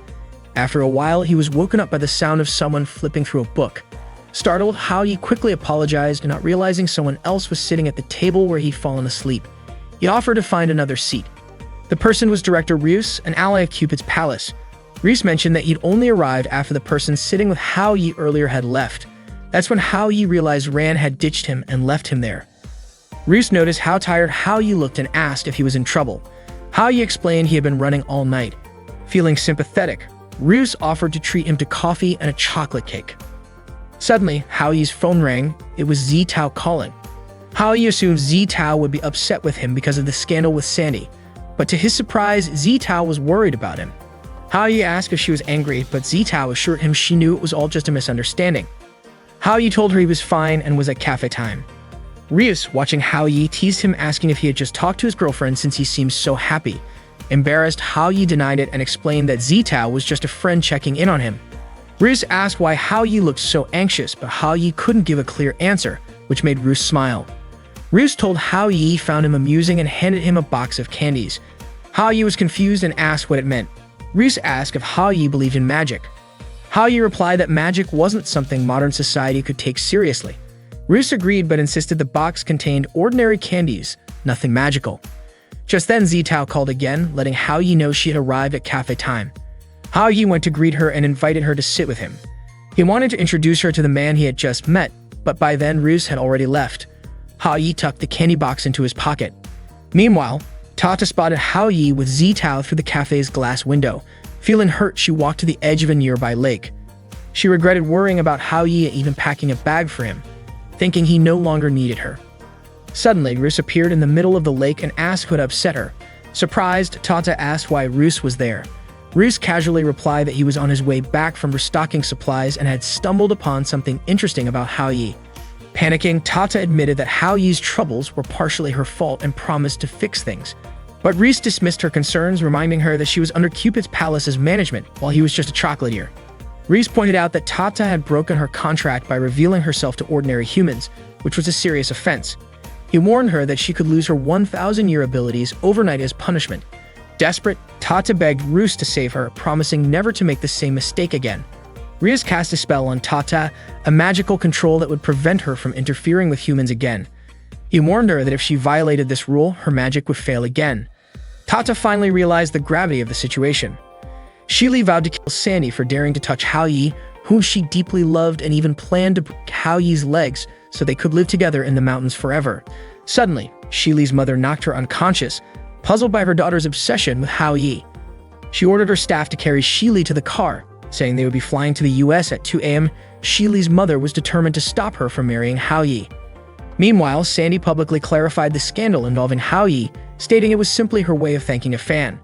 After a while, he was woken up by the sound of someone flipping through a book. Startled, Hao Yi quickly apologized, not realizing someone else was sitting at the table where he'd fallen asleep. He offered to find another seat. The person was Director Ryus, an ally of Cupid's palace. Ryus mentioned that he'd only arrived after the person sitting with Hao Yi earlier had left. That's when Hao Yi realized Ran had ditched him and left him there. Ryus noticed how tired Hao Yi looked and asked if he was in trouble. Hao Yi explained he had been running all night. Feeling sympathetic, Ryus offered to treat him to coffee and a chocolate cake. Suddenly, Hao Yi's phone rang. It was Zitao calling. Hao Yi assumed Zitao would be upset with him because of the scandal with Sandy, but to his surprise, Zitao was worried about him. Hao Yi asked if she was angry, but Zitao assured him she knew it was all just a misunderstanding. Hao Yi told her he was fine and was at Cafe Time. Ryus, watching Hao Yi, teased him, asking if he had just talked to his girlfriend since he seemed so happy. Embarrassed, Hao Yi denied it and explained that Zitao was just a friend checking in on him. Ryus asked why Hao Yi looked so anxious, but Hao Yi couldn't give a clear answer, which made Ryus smile. Ryus told Hao Yi found him amusing and handed him a box of candies. Hao Yi was confused and asked what it meant. Ryus asked if Hao Yi believed in magic. Hao Yi replied that magic wasn't something modern society could take seriously. Ryus agreed but insisted the box contained ordinary candies, nothing magical. Just then Zitao called again, letting Hao Yi know she had arrived at Cafe Time. Hao Yi went to greet her and invited her to sit with him. He wanted to introduce her to the man he had just met, but by then Ryus had already left. Hao Yi tucked the candy box into his pocket. Meanwhile, Tata spotted Hao Yi with Zitao through the cafe's glass window. Feeling hurt, she walked to the edge of a nearby lake. She regretted worrying about Hao Yi and even packing a bag for him, thinking he no longer needed her. Suddenly, Ryus appeared in the middle of the lake and asked what upset her. Surprised, Tata asked why Ryus was there. Ryus casually replied that he was on his way back from restocking supplies and had stumbled upon something interesting about Hao Yi. Panicking, Tata admitted that Hao Yi's troubles were partially her fault and promised to fix things. But Ryus dismissed her concerns, reminding her that she was under Cupid's palace's management while he was just a chocolatier. Ryus pointed out that Tata had broken her contract by revealing herself to ordinary humans, which was a serious offense. He warned her that she could lose her 1,000-year abilities overnight as punishment. Desperate, Tata begged Ryus to save her, promising never to make the same mistake again. Ryus cast a spell on Tata, a magical control that would prevent her from interfering with humans again. He warned her that if she violated this rule, her magic would fail again. Tata finally realized the gravity of the situation. Shili vowed to kill Sandy for daring to touch Hao Yi, whom she deeply loved, and even planned to break Hao Yi's legs so they could live together in the mountains forever. Suddenly, Shili's mother knocked her unconscious, puzzled by her daughter's obsession with Hao Yi. She ordered her staff to carry Shili to the car, saying they would be flying to the US at 2 a.m. Shili's mother was determined to stop her from marrying Hao Yi. Meanwhile, Sandy publicly clarified the scandal involving Hao Yi, stating it was simply her way of thanking a fan.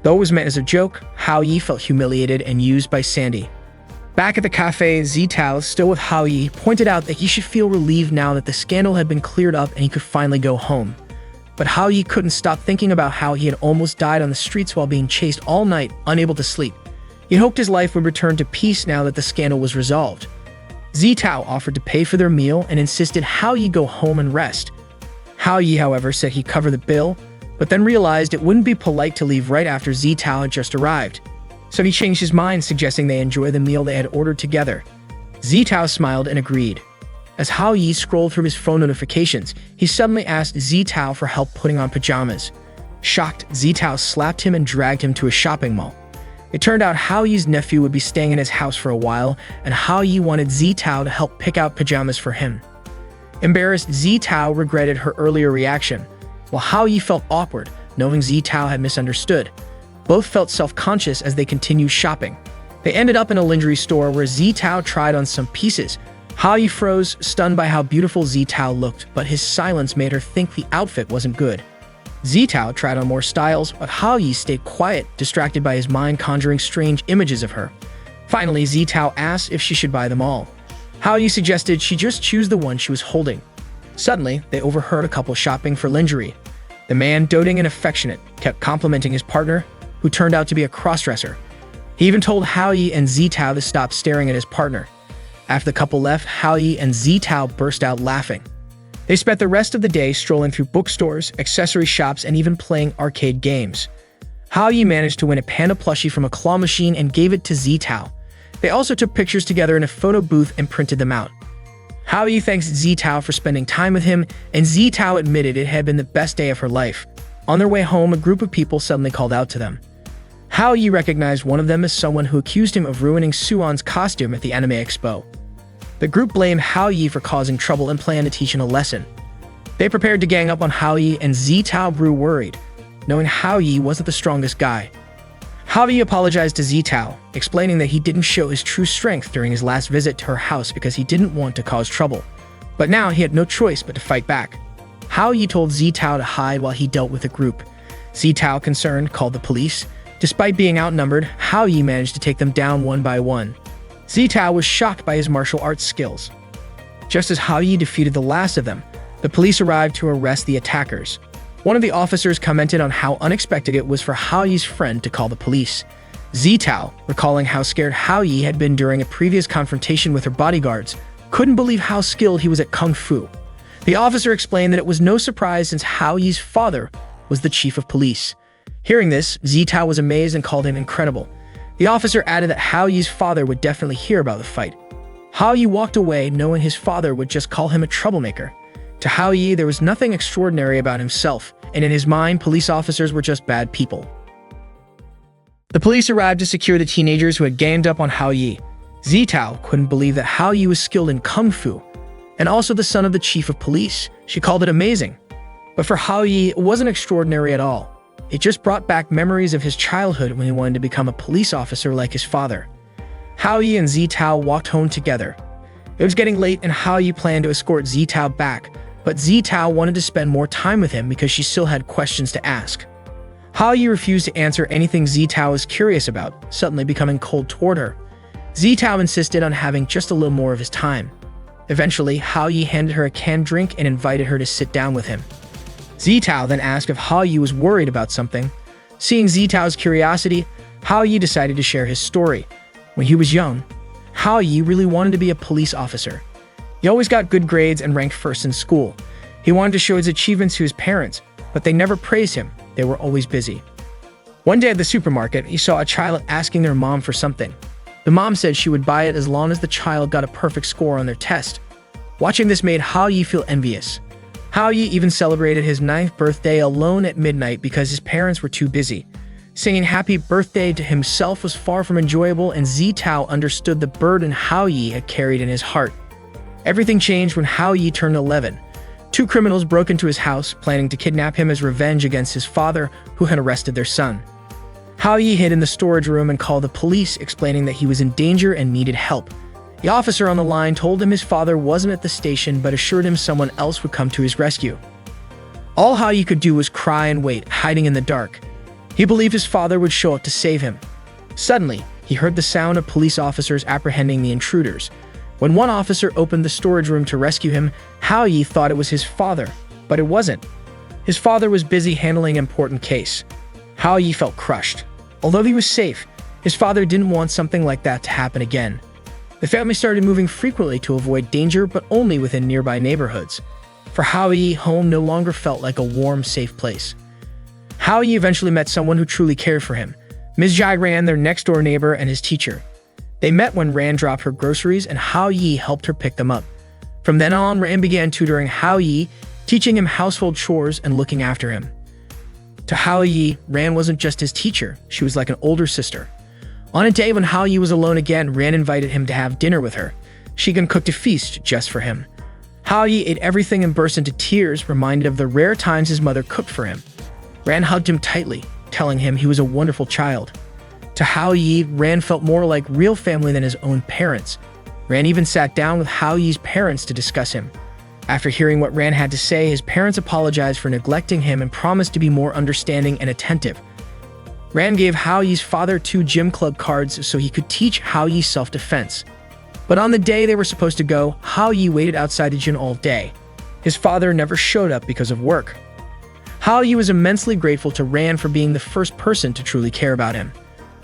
Though it was meant as a joke, Hao Yi felt humiliated and used by Sandy. Back at the cafe, Zitao, still with Hao Yi, pointed out that he should feel relieved now that the scandal had been cleared up and he could finally go home. But Hao Yi couldn't stop thinking about how he had almost died on the streets while being chased all night, unable to sleep. He hoped his life would return to peace now that the scandal was resolved. Zitao offered to pay for their meal and insisted Hao Yi go home and rest. Hao Yi, however, said he'd cover the bill, but then realized it wouldn't be polite to leave right after Zitao had just arrived. So he changed his mind, suggesting they enjoy the meal they had ordered together. Zitao smiled and agreed. As Hao Yi scrolled through his phone notifications, he suddenly asked Zitao for help putting on pajamas. Shocked, Zitao slapped him and dragged him to a shopping mall. It turned out Hao Yi's nephew would be staying in his house for a while, and Hao Yi wanted Zitao to help pick out pajamas for him. Embarrassed, Zitao regretted her earlier reaction, while Hao Yi felt awkward, knowing Zitao had misunderstood. Both felt self-conscious as they continued shopping. They ended up in a lingerie store where Zitao tried on some pieces. Hao Yi froze, stunned by how beautiful Zitao looked, but his silence made her think the outfit wasn't good. Zitao tried on more styles, but Hao Yi stayed quiet, distracted by his mind conjuring strange images of her. Finally, Zitao asked if she should buy them all. Hao Yi suggested she just choose the one she was holding. Suddenly, they overheard a couple shopping for lingerie. The man, doting and affectionate, kept complimenting his partner, who turned out to be a crossdresser. He even told Hao Yi and Zitao to stop staring at his partner. After the couple left, Hao Yi and Zitao burst out laughing. They spent the rest of the day strolling through bookstores, accessory shops, and even playing arcade games. Hao Yi managed to win a panda plushie from a claw machine and gave it to Zitao. They also took pictures together in a photo booth and printed them out. Hao Yi thanks Zitao for spending time with him, and Zitao admitted it had been the best day of her life. On their way home, a group of people suddenly called out to them. Hao Yi recognized one of them as someone who accused him of ruining Suan's costume at the Anime Expo. The group blamed Hao Yi for causing trouble and planned to teach him a lesson. They prepared to gang up on Hao Yi, and Zitao grew worried, knowing Hao Yi wasn't the strongest guy. Hao Yi apologized to Zitao, explaining that he didn't show his true strength during his last visit to her house because he didn't want to cause trouble. But now he had no choice but to fight back. Hao Yi told Zitao to hide while he dealt with the group. Zitao, concerned, called the police. Despite being outnumbered, Hao Yi managed to take them down one by one. Zitao was shocked by his martial arts skills. Just as Hao Yi defeated the last of them, the police arrived to arrest the attackers. One of the officers commented on how unexpected it was for Hao Yi's friend to call the police. Zitao, recalling how scared Hao Yi had been during a previous confrontation with her bodyguards, couldn't believe how skilled he was at kung fu. The officer explained that it was no surprise since Hao Yi's father was the chief of police. Hearing this, Zitao was amazed and called him incredible. The officer added that Hao Yi's father would definitely hear about the fight. Hao Yi walked away knowing his father would just call him a troublemaker. To Hao Yi, there was nothing extraordinary about himself, and in his mind, police officers were just bad people. The police arrived to secure the teenagers who had ganged up on Hao Yi. Zitao couldn't believe that Hao Yi was skilled in kung fu, and also the son of the chief of police. She called it amazing. But for Hao Yi, it wasn't extraordinary at all. It just brought back memories of his childhood when he wanted to become a police officer like his father. Hao Yi and Zitao walked home together. It was getting late and Hao Yi planned to escort Zitao back, but Zitao wanted to spend more time with him because she still had questions to ask. Hao Yi refused to answer anything Zitao was curious about, suddenly becoming cold toward her. Zitao insisted on having just a little more of his time. Eventually, Hao Yi handed her a canned drink and invited her to sit down with him. Zitao then asked if Hao Yi was worried about something. Seeing Zitao's curiosity, Hao Yi decided to share his story. When he was young, Hao Yi really wanted to be a police officer. He always got good grades and ranked first in school. He wanted to show his achievements to his parents, but they never praised him. They were always busy. One day at the supermarket, he saw a child asking their mom for something. The mom said she would buy it as long as the child got a perfect score on their test. Watching this made Hao Yi feel envious. Hao Yi even celebrated his 9th birthday alone at midnight because his parents were too busy. Singing happy birthday to himself was far from enjoyable, and Zitao understood the burden Hao Yi had carried in his heart. Everything changed when Hao Yi turned 11. Two criminals broke into his house, planning to kidnap him as revenge against his father, who had arrested their son. Hao Yi hid in the storage room and called the police, explaining that he was in danger and needed help. The officer on the line told him his father wasn't at the station but assured him someone else would come to his rescue. All Hao Yi could do was cry and wait, hiding in the dark. He believed his father would show up to save him. Suddenly, he heard the sound of police officers apprehending the intruders. When one officer opened the storage room to rescue him, Hao Yi thought it was his father, but it wasn't. His father was busy handling an important case. Hao Yi felt crushed. Although he was safe, his father didn't want something like that to happen again. The family started moving frequently to avoid danger, but only within nearby neighborhoods. For Hao Yi, home no longer felt like a warm, safe place. Hao Yi eventually met someone who truly cared for him. Ms. Jai Ran, their next-door neighbor and his teacher. They met when Ran dropped her groceries and Hao Yi helped her pick them up. From then on, Ran began tutoring Hao Yi, teaching him household chores and looking after him. To Hao Yi, Ran wasn't just his teacher, she was like an older sister. On a day when Hao Yi was alone again, Ran invited him to have dinner with her. She even cooked a feast just for him. Hao Yi ate everything and burst into tears, reminded of the rare times his mother cooked for him. Ran hugged him tightly, telling him he was a wonderful child. To Hao Yi, Ran felt more like real family than his own parents. Ran even sat down with Hao Yi's parents to discuss him. After hearing what Ran had to say, his parents apologized for neglecting him and promised to be more understanding and attentive. Ran gave Hao Yi's father 2 gym club cards so he could teach Hao Yi self-defense. But on the day they were supposed to go, Hao Yi waited outside the gym all day. His father never showed up because of work. Hao Yi was immensely grateful to Ran for being the first person to truly care about him.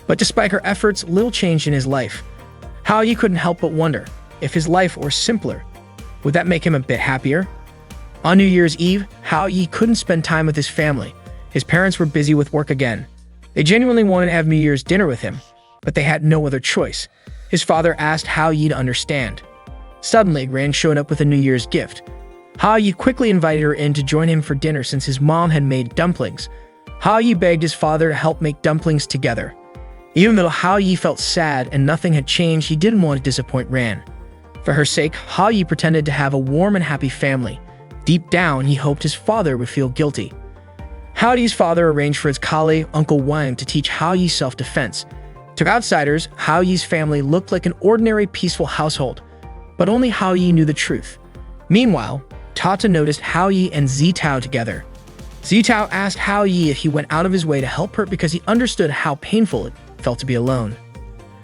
But despite her efforts, little changed in his life. Hao Yi couldn't help but wonder, if his life were simpler, would that make him a bit happier? On New Year's Eve, Hao Yi couldn't spend time with his family. His parents were busy with work again. They genuinely wanted to have New Year's dinner with him, but they had no other choice. His father asked Hao Yi to understand. Suddenly, Ran showed up with a New Year's gift. Hao Yi quickly invited her in to join him for dinner since his mom had made dumplings. Hao Yi begged his father to help make dumplings together. Even though Hao Yi felt sad and nothing had changed, he didn't want to disappoint Ran. For her sake, Hao Yi pretended to have a warm and happy family. Deep down, he hoped his father would feel guilty. Hao Yi's father arranged for his colleague, Uncle Wang, to teach Hao Yi self-defense. To outsiders, Hao Yi's family looked like an ordinary, peaceful household, but only Hao Yi knew the truth. Meanwhile, Tata noticed Hao Yi and Zitao together. Zitao asked Hao Yi if he went out of his way to help her because he understood how painful it felt to be alone.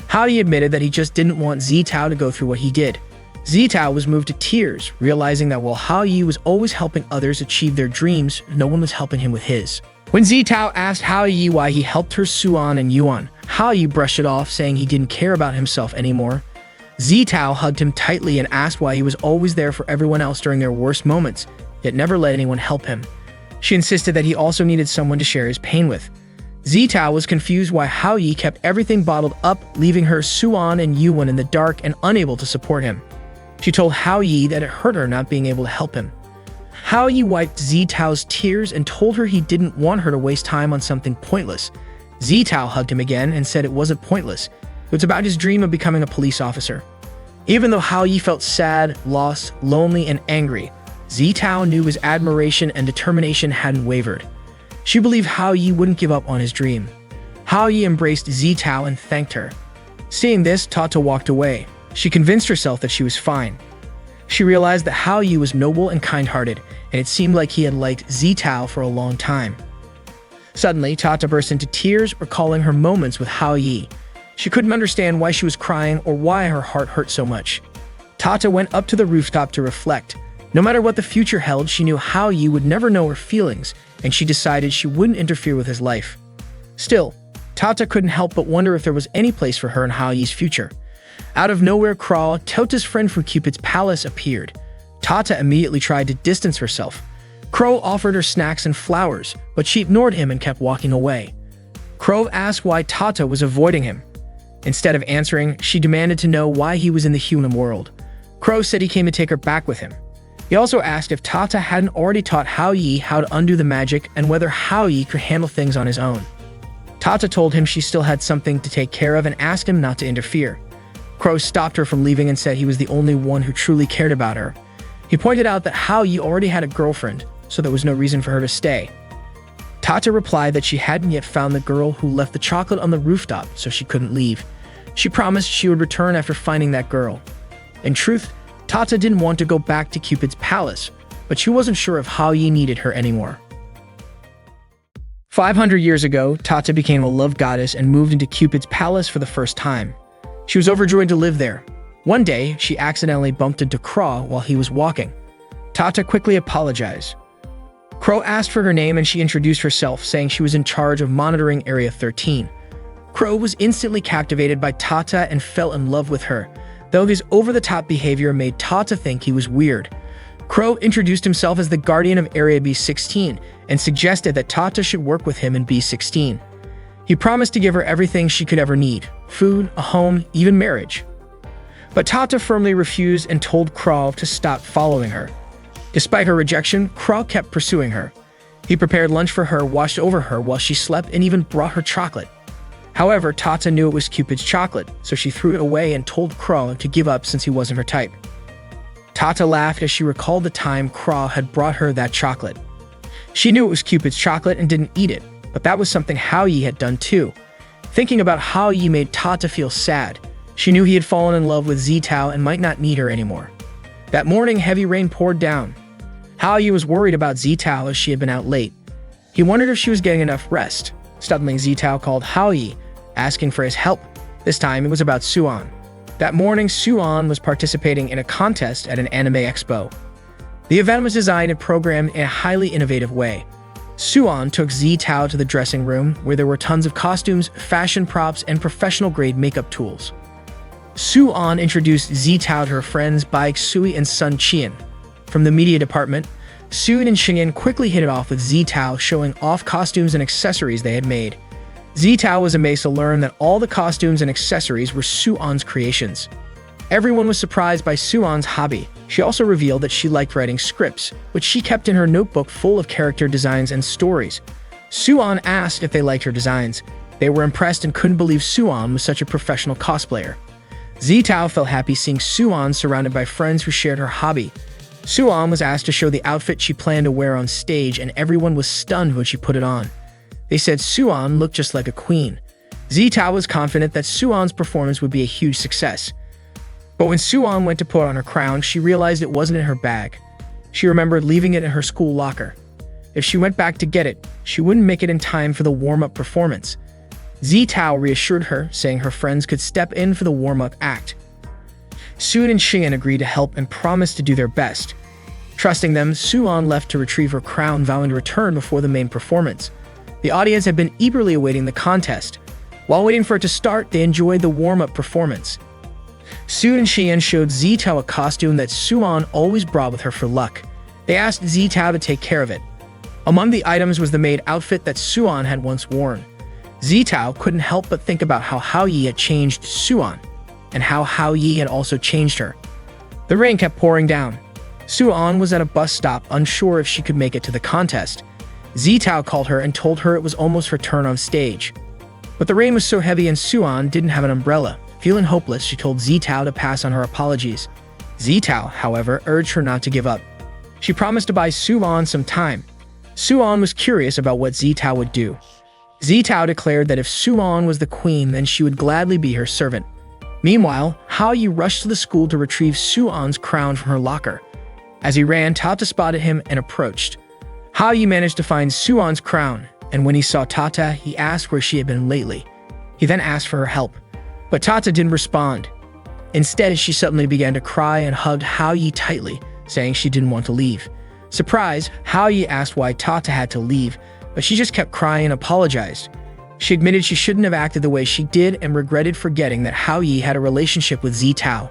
Hao Yi admitted that he just didn't want Zitao to go through what he did. Zitao was moved to tears, realizing that while Hao Yi was always helping others achieve their dreams, no one was helping him with his. When Zitao asked Hao Yi why he helped her Suan and Yuan, Hao Yi brushed it off, saying he didn't care about himself anymore. Zitao hugged him tightly and asked why he was always there for everyone else during their worst moments, yet never let anyone help him. She insisted that he also needed someone to share his pain with. Zitao was confused why Hao Yi kept everything bottled up, leaving her Suan and Yuan in the dark and unable to support him. She told Hao Yi that it hurt her not being able to help him. Hao Yi wiped Zitao's tears and told her he didn't want her to waste time on something pointless. Zitao hugged him again and said it wasn't pointless. It was about his dream of becoming a police officer. Even though Hao Yi felt sad, lost, lonely, and angry, Zitao knew his admiration and determination hadn't wavered. She believed Hao Yi wouldn't give up on his dream. Hao Yi embraced Zitao and thanked her. Seeing this, Tata walked away. She convinced herself that she was fine. She realized that Hao Yi was noble and kind-hearted, and it seemed like he had liked Zitao for a long time. Suddenly, Tata burst into tears, recalling her moments with Hao Yi. She couldn't understand why she was crying or why her heart hurt so much. Tata went up to the rooftop to reflect. No matter what the future held, she knew Hao Yi would never know her feelings, and she decided she wouldn't interfere with his life. Still, Tata couldn't help but wonder if there was any place for her in Hao Yi's future. Out of nowhere, Kral, Tota's friend from Cupid's palace, appeared. Tata immediately tried to distance herself. Crow offered her snacks and flowers, but she ignored him and kept walking away. Crow asked why Tata was avoiding him. Instead of answering, she demanded to know why he was in the human world. Crow said he came to take her back with him. He also asked if Tata hadn't already taught Hao Yi how to undo the magic and whether Hao Yi could handle things on his own. Tata told him she still had something to take care of and asked him not to interfere. Crow stopped her from leaving and said he was the only one who truly cared about her. He pointed out that Hao Yi already had a girlfriend, so there was no reason for her to stay. Tata replied that she hadn't yet found the girl who left the chocolate on the rooftop, so she couldn't leave. She promised she would return after finding that girl. In truth, Tata didn't want to go back to Cupid's palace, but she wasn't sure if Hao Yi needed her anymore. 500 years ago, Tata became a love goddess and moved into Cupid's palace for the first time. She was overjoyed to live there. One day, she accidentally bumped into Crow while he was walking. Tata quickly apologized. Crow asked for her name and she introduced herself, saying she was in charge of monitoring Area 13. Crow was instantly captivated by Tata and fell in love with her, though his over-the-top behavior made Tata think he was weird. Crow introduced himself as the guardian of Area B16 and suggested that Tata should work with him in B16. He promised to give her everything she could ever need: food, a home, even marriage. But Tata firmly refused and told Crow to stop following her. Despite her rejection, Crow kept pursuing her. He prepared lunch for her, watched over her while she slept, and even brought her chocolate. However, Tata knew it was Cupid's chocolate, so she threw it away and told Crow to give up since he wasn't her type. Tata laughed as she recalled the time Crow had brought her that chocolate. She knew it was Cupid's chocolate and didn't eat it, but that was something Hao Yi had done too. Thinking about Hao Yi made Tata feel sad. She knew he had fallen in love with Zitao and might not need her anymore. That morning, heavy rain poured down. Haoyu was worried about Zitao as she had been out late. He wondered if she was getting enough rest. Suddenly, Zitao called Haoyu, asking for his help. This time, it was about Suan. That morning, Suan was participating in a contest at an anime expo. The event was designed and programmed in a highly innovative way. Suan took Zitao to the dressing room, where there were tons of costumes, fashion props, and professional-grade makeup tools. Suan introduced Zitao to her friends Baek Sui and Sun Qian. From the media department, Sui and Xingyan quickly hit it off with Zitao, showing off costumes and accessories they had made. Zitao was amazed to learn that all the costumes and accessories were Suan's creations. Everyone was surprised by Suan's hobby. She also revealed that she liked writing scripts, which she kept in her notebook full of character designs and stories. Suan asked if they liked her designs. They were impressed and couldn't believe Suan was such a professional cosplayer. Zitao felt happy seeing Suan surrounded by friends who shared her hobby. Suan was asked to show the outfit she planned to wear on stage, and everyone was stunned when she put it on. They said Suan looked just like a queen. Zitao was confident that Suan's performance would be a huge success. But when Suan went to put on her crown, she realized it wasn't in her bag. She remembered leaving it in her school locker. If she went back to get it, she wouldn't make it in time for the warm-up performance. Zitao reassured her, saying her friends could step in for the warm-up act. Sui and Xingyan agreed to help and promised to do their best. Trusting them, Suan left to retrieve her crown, vowing to return before the main performance. The audience had been eagerly awaiting the contest. While waiting for it to start, they enjoyed the warm-up performance. Sui and Xingyan showed Zitao a costume that Suan always brought with her for luck. They asked Zitao to take care of it. Among the items was the maid outfit that Suan had once worn. Zitao couldn't help but think about how Haoyu had changed Suan, and how Haoyu had also changed her. The rain kept pouring down. Suan was at a bus stop, unsure if she could make it to the contest. Zitao called her and told her it was almost her turn on stage. But the rain was so heavy and Suan didn't have an umbrella. Feeling hopeless, she told Zitao to pass on her apologies. Zitao, however, urged her not to give up. She promised to buy Suan some time. Suan was curious about what Zitao would do. Zitao declared that if Suan was the queen, then she would gladly be her servant. Meanwhile, Haoyu rushed to the school to retrieve Suan's crown from her locker. As he ran, Tata spotted him and approached. Haoyu managed to find Suan's crown, and when he saw Tata, he asked where she had been lately. He then asked for her help, but Tata didn't respond. Instead, she suddenly began to cry and hugged Haoyu tightly, saying she didn't want to leave. Surprised, Haoyu asked why Tata had to leave, but she just kept crying and apologized. She admitted she shouldn't have acted the way she did and regretted forgetting that Haoyu had a relationship with Zitao.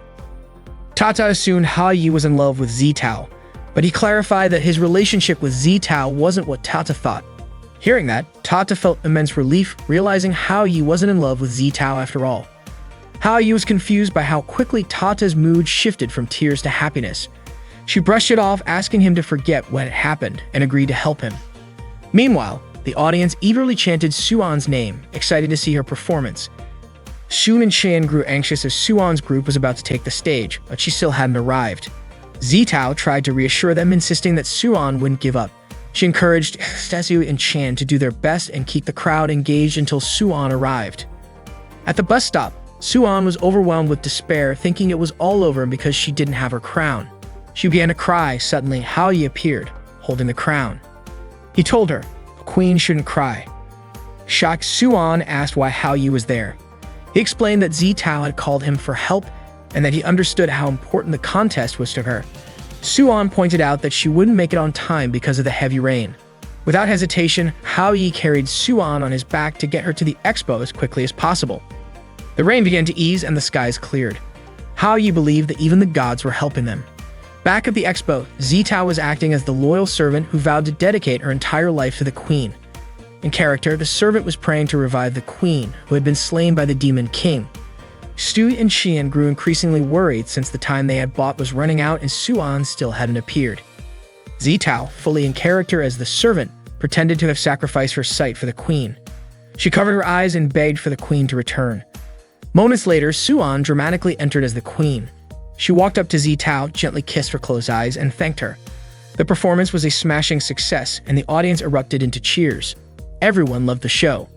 Tata assumed Haoyu was in love with Zitao, but he clarified that his relationship with Zitao wasn't what Tata thought. Hearing that, Tata felt immense relief, realizing Haoyu wasn't in love with Zitao after all. Haoyu was confused by how quickly Tata's mood shifted from tears to happiness. She brushed it off, asking him to forget what had happened, and agreed to help him. Meanwhile, the audience eagerly chanted Suan's name, excited to see her performance. Sui and Xingyan grew anxious as Suan's group was about to take the stage, but she still hadn't arrived. Zitao tried to reassure them, insisting that Suan wouldn't give up. She encouraged Sui and Chan to do their best and keep the crowd engaged until Suan arrived. At the bus stop, Suan was overwhelmed with despair, thinking it was all over because she didn't have her crown. She began to cry. Suddenly, Haoyu appeared, holding the crown. He told her, "A queen shouldn't cry." Shocked, Suan asked why Haoyu was there. He explained that Zitao had called him for help and that he understood how important the contest was to her. Suan pointed out that she wouldn't make it on time because of the heavy rain. Without hesitation, Haoyu carried Suan on his back to get her to the expo as quickly as possible. The rain began to ease and the skies cleared. Haoyu believed that even the gods were helping them. Back at the expo, Zitao was acting as the loyal servant who vowed to dedicate her entire life to the queen. In character, the servant was praying to revive the queen, who had been slain by the demon king. Sui and Xingyan grew increasingly worried since the time they had bought was running out and Suan still hadn't appeared. Zitao, fully in character as the servant, pretended to have sacrificed her sight for the queen. She covered her eyes and begged for the queen to return. Moments later, Suan dramatically entered as the queen. She walked up to Zitao, gently kissed her closed eyes, and thanked her. The performance was a smashing success, and the audience erupted into cheers. Everyone loved the show.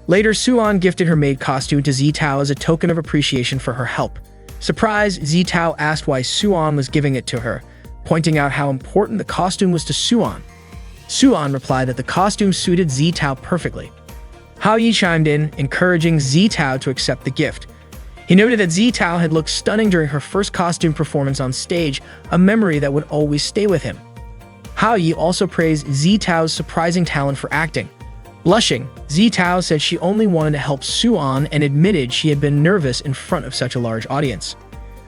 Later, Suan gifted her maid costume to Zitao as a token of appreciation for her help. Surprised, Zitao asked why Suan was giving it to her, pointing out how important the costume was to Suan. Suan replied that the costume suited Zitao perfectly. Hao Yi chimed in, encouraging Zitao to accept the gift. He noted that Zitao had looked stunning during her first costume performance on stage, a memory that would always stay with him. Hao Yi also praised Zitao's surprising talent for acting. Blushing, Zitao said she only wanted to help Suan and admitted she had been nervous in front of such a large audience.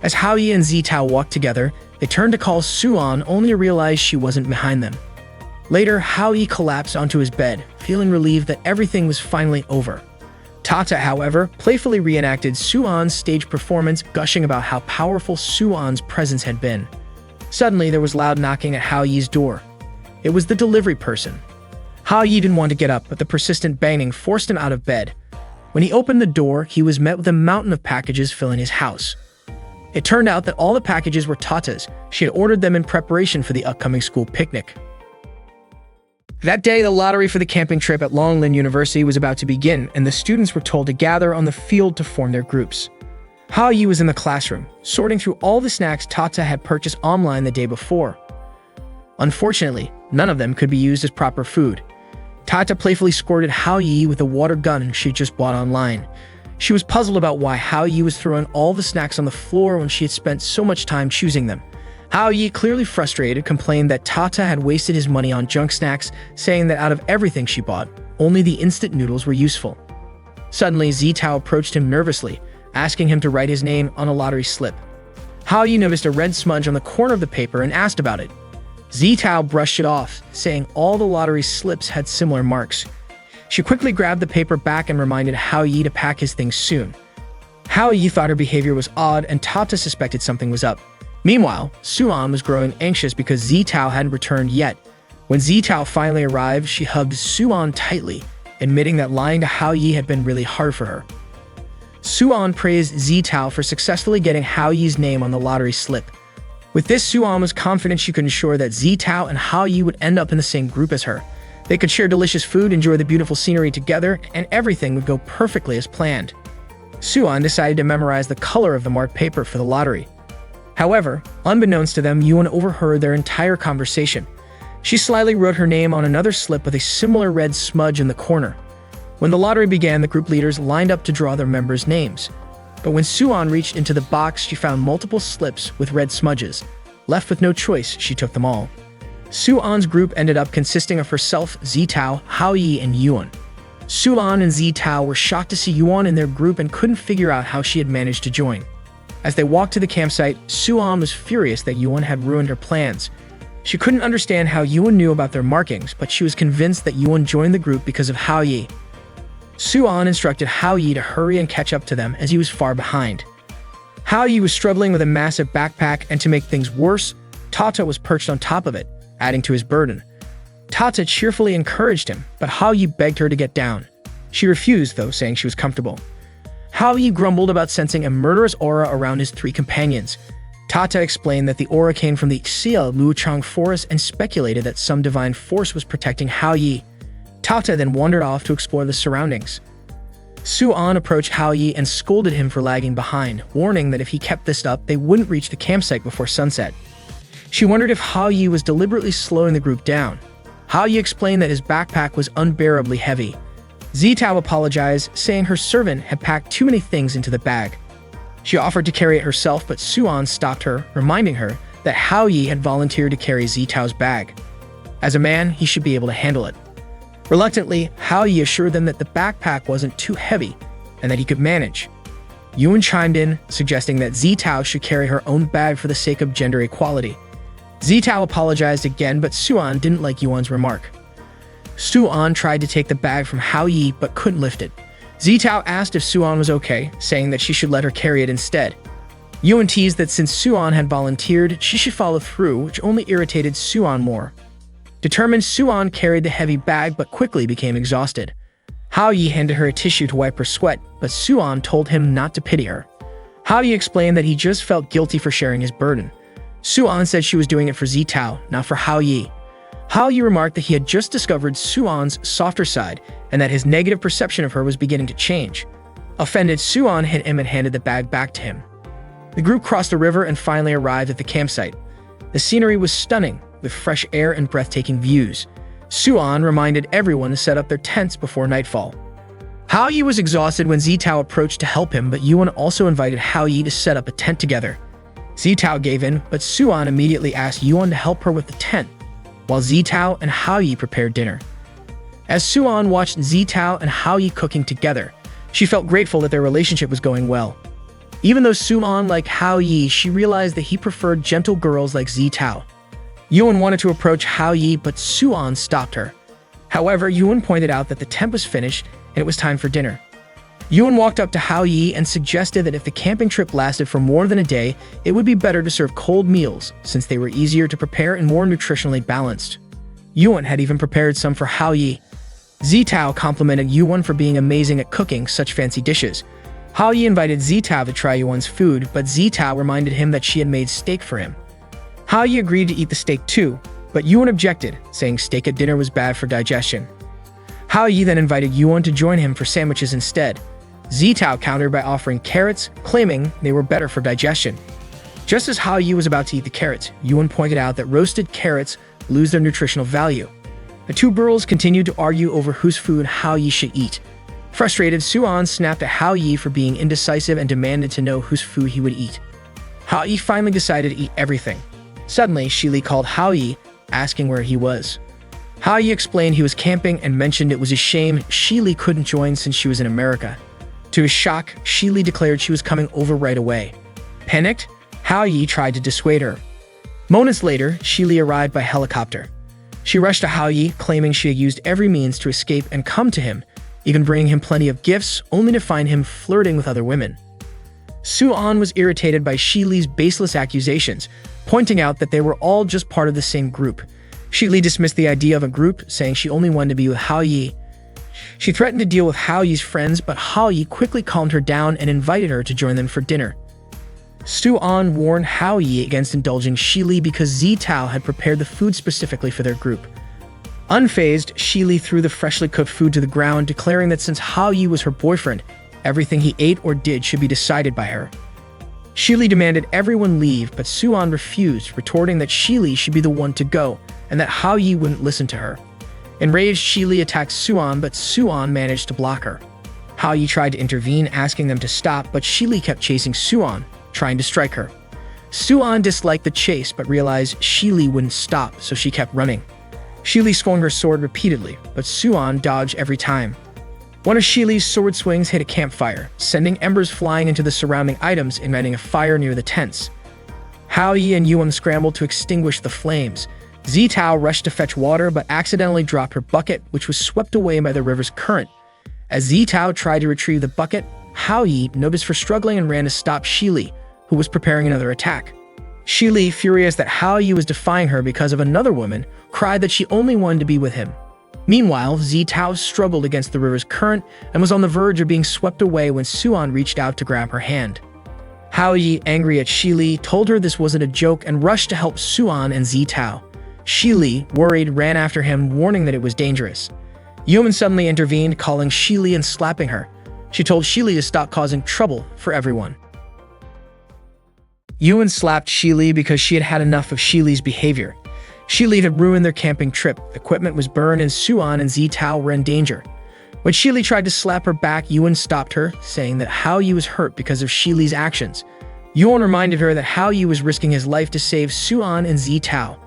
As Hao Yi and Zitao walked together, they turned to call Suan only to realize she wasn't behind them. Later, Hao Yi collapsed onto his bed, feeling relieved that everything was finally over. Tata, however, playfully reenacted Suan's stage performance, gushing about how powerful Suan's presence had been. Suddenly, there was loud knocking at Hao Yi's door. It was the delivery person. Hao Yi didn't want to get up, but the persistent banging forced him out of bed. When he opened the door, he was met with a mountain of packages filling his house. It turned out that all the packages were Tata's. She had ordered them in preparation for the upcoming school picnic. That day, the lottery for the camping trip at Longlin University was about to begin, and the students were told to gather on the field to form their groups. Hao Yi was in the classroom, sorting through all the snacks Tata had purchased online the day before. Unfortunately, none of them could be used as proper food. Tata playfully squirted Hao Yi with a water gun she just bought online. She was puzzled about why Hao Yi was throwing all the snacks on the floor when she had spent so much time choosing them. Hao Yi, clearly frustrated, complained that Tata had wasted his money on junk snacks, saying that out of everything she bought, only the instant noodles were useful. Suddenly, Zitao approached him nervously, asking him to write his name on a lottery slip. Hao Yi noticed a red smudge on the corner of the paper and asked about it. Zitao brushed it off, saying all the lottery slips had similar marks. She quickly grabbed the paper back and reminded Hao Yi to pack his things soon. Hao Yi thought her behavior was odd, and Tata suspected something was up. Meanwhile, Suan was growing anxious because Zitao hadn't returned yet. When Zitao finally arrived, she hugged Suan tightly, admitting that lying to Hao Yi had been really hard for her. Suan praised Zitao for successfully getting Hao Yi's name on the lottery slip. With this, Suan was confident she could ensure that Zitao and Hao Yi would end up in the same group as her. They could share delicious food, enjoy the beautiful scenery together, and everything would go perfectly as planned. Suan decided to memorize the color of the marked paper for the lottery. However, unbeknownst to them, Yuan overheard their entire conversation. She slyly wrote her name on another slip with a similar red smudge in the corner. When the lottery began, the group leaders lined up to draw their members' names. But when Suan reached into the box, she found multiple slips with red smudges. Left with no choice, she took them all. Suan's group ended up consisting of herself, Zitao, Hao Yi, and Yuan. Suan and Zitao were shocked to see Yuan in their group and couldn't figure out how she had managed to join. As they walked to the campsite, Suan was furious that Yuan had ruined her plans. She couldn't understand how Yuan knew about their markings, but she was convinced that Yuan joined the group because of Hao Yi. Suan instructed Hao Yi to hurry and catch up to them as he was far behind. Hao Yi was struggling with a massive backpack, and to make things worse, Tata was perched on top of it, adding to his burden. Tata cheerfully encouraged him, but Hao Yi begged her to get down. She refused, though, saying she was comfortable. Hao Yi grumbled about sensing a murderous aura around his three companions. Tata explained that the aura came from the Xia Luchang forest and speculated that some divine force was protecting Hao Yi. Tata then wandered off to explore the surroundings. Suan approached Hao Yi and scolded him for lagging behind, warning that if he kept this up, they wouldn't reach the campsite before sunset. She wondered if Hao Yi was deliberately slowing the group down. Hao Yi explained that his backpack was unbearably heavy. Zitao apologized, saying her servant had packed too many things into the bag. She offered to carry it herself, but Suan stopped her, reminding her that Hao Yi had volunteered to carry Zitao's bag. As a man, he should be able to handle it. Reluctantly, Hao Yi assured them that the backpack wasn't too heavy and that he could manage. Yuan chimed in, suggesting that Zitao should carry her own bag for the sake of gender equality. Zitao apologized again, but Suan didn't like Yuan's remark. Suan tried to take the bag from Hao Yi but couldn't lift it. Zitao asked if Suan was okay, saying that she should let her carry it instead. Yuan teased that since Suan had volunteered, she should follow through, which only irritated Suan more. Determined, Suan carried the heavy bag but quickly became exhausted. Hao Yi handed her a tissue to wipe her sweat, but Suan told him not to pity her. Hao Yi explained that he just felt guilty for sharing his burden. Suan said she was doing it for Zitao, not for Hao Yi. Hao Yi remarked that he had just discovered Suan's softer side and that his negative perception of her was beginning to change. Offended, Suan hit him and handed the bag back to him. The group crossed the river and finally arrived at the campsite. The scenery was stunning, with fresh air and breathtaking views. Su-an reminded everyone to set up their tents before nightfall. Hao Yi was exhausted when Zitao approached to help him, but Yuan also invited Hao Yi to set up a tent together. Zitao gave in, but Su-an immediately asked Yuan to help her with the tent, while Zitao and Hao Yi prepared dinner. As Su-an watched Zitao and Hao Yi cooking together, she felt grateful that their relationship was going well. Even though Su-an liked Hao Yi, she realized that he preferred gentle girls like Zitao. Yuan wanted to approach Hao Yi, but Su-an stopped her. However, Yuan pointed out that the tent was finished and it was time for dinner. Yuan walked up to Hao Yi and suggested that if the camping trip lasted for more than a day, it would be better to serve cold meals since they were easier to prepare and more nutritionally balanced. Yuan had even prepared some for Hao Yi. Zitao complimented Yuan for being amazing at cooking such fancy dishes. Hao Yi invited Zitao to try Yuan's food, but Zitao reminded him that she had made steak for him. Hao Yi agreed to eat the steak too, but Yuan objected, saying steak at dinner was bad for digestion. Hao Yi then invited Yuan to join him for sandwiches instead. Zitao countered by offering carrots, claiming they were better for digestion. Just as Hao Yi was about to eat the carrots, Yuan pointed out that roasted carrots lose their nutritional value. The two girls continued to argue over whose food Hao Yi should eat. Frustrated, Su-an snapped at Hao Yi for being indecisive and demanded to know whose food he would eat. Hao Yi finally decided to eat everything. Suddenly, Shili called Hao Yi, asking where he was. Hao Yi explained he was camping and mentioned it was a shame Shili couldn't join since she was in America. To his shock, Shili declared she was coming over right away. Panicked, Hao Yi tried to dissuade her. Moments later, Shili arrived by helicopter. She rushed to Hao Yi, claiming she had used every means to escape and come to him, even bringing him plenty of gifts, only to find him flirting with other women. Su-an was irritated by Shili's baseless accusations, pointing out that they were all just part of the same group. Shili dismissed the idea of a group, saying she only wanted to be with Hao Yi. She threatened to deal with Hao Yi's friends, but Hao Yi quickly calmed her down and invited her to join them for dinner. Su-an warned Hao Yi against indulging Shili because Zitao had prepared the food specifically for their group. Unfazed, Shili threw the freshly cooked food to the ground, declaring that since Hao Yi was her boyfriend, everything he ate or did should be decided by her. Shili demanded everyone leave, but Su-an refused, retorting that Shili should be the one to go, and that Hao Yi wouldn't listen to her. Enraged, Shili attacked Su-an, but Su-an managed to block her. Hao Yi tried to intervene, asking them to stop, but Shili kept chasing Su-an, trying to strike her. Su-an disliked the chase, but realized Shili wouldn't stop, so she kept running. Shili swung her sword repeatedly, but Su-an dodged every time. One of Shili's sword swings hit a campfire, sending embers flying into the surrounding items, igniting a fire near the tents. Hao Yi and Yuan scrambled to extinguish the flames. Zitao rushed to fetch water, but accidentally dropped her bucket, which was swept away by the river's current. As Zitao tried to retrieve the bucket, Hao Yi noticed her struggling and ran to stop Shili, who was preparing another attack. Shili, furious that Hao Yi was defying her because of another woman, cried that she only wanted to be with him. Meanwhile, Zitao struggled against the river's current and was on the verge of being swept away when Su-an reached out to grab her hand. Hao Yi, angry at Shili, told her this wasn't a joke and rushed to help Su-an and Zitao. Shili, worried, ran after him, warning that it was dangerous. Yuan suddenly intervened, calling Shili and slapping her. She told Shili to stop causing trouble for everyone. Yuan slapped Shili because she had had enough of Shili's behavior. Shili had ruined their camping trip, equipment was burned, and Su-an and Zitao were in danger. When Shili tried to slap her back, Yuan stopped her, saying that Hao Yi was hurt because of Shili's actions. Yuan reminded her that Hao Yi was risking his life to save Su-an and Zitao.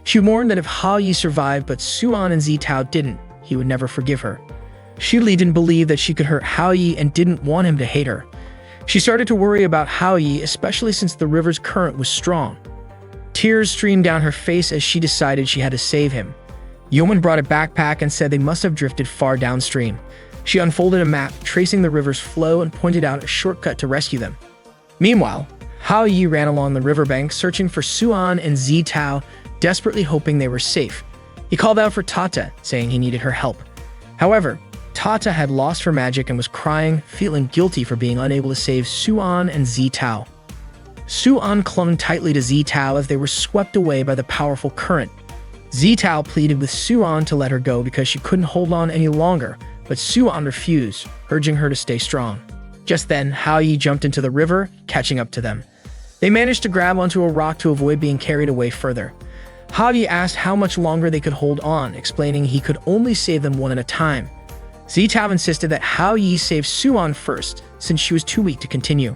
She warned that if Hao Yi survived but Su-an and Zitao didn't, he would never forgive her. Shili didn't believe that she could hurt Hao Yi and didn't want him to hate her. She started to worry about Hao Yi, especially since the river's current was strong. Tears streamed down her face as she decided she had to save him. Yuan brought a backpack and said they must have drifted far downstream. She unfolded a map, tracing the river's flow, and pointed out a shortcut to rescue them. Meanwhile, Hao Yi ran along the riverbank, searching for Su-an and Zitao, desperately hoping they were safe. He called out for Tata, saying he needed her help. However, Tata had lost her magic and was crying, feeling guilty for being unable to save Su-an and Zitao. Su-an clung tightly to Zitao as they were swept away by the powerful current. Zitao pleaded with Su-an to let her go because she couldn't hold on any longer, but Su-an refused, urging her to stay strong. Just then, Hao Yi jumped into the river, catching up to them. They managed to grab onto a rock to avoid being carried away further. Hao Yi asked how much longer they could hold on, explaining he could only save them one at a time. Zitao insisted that Hao Yi save Suan first, since she was too weak to continue.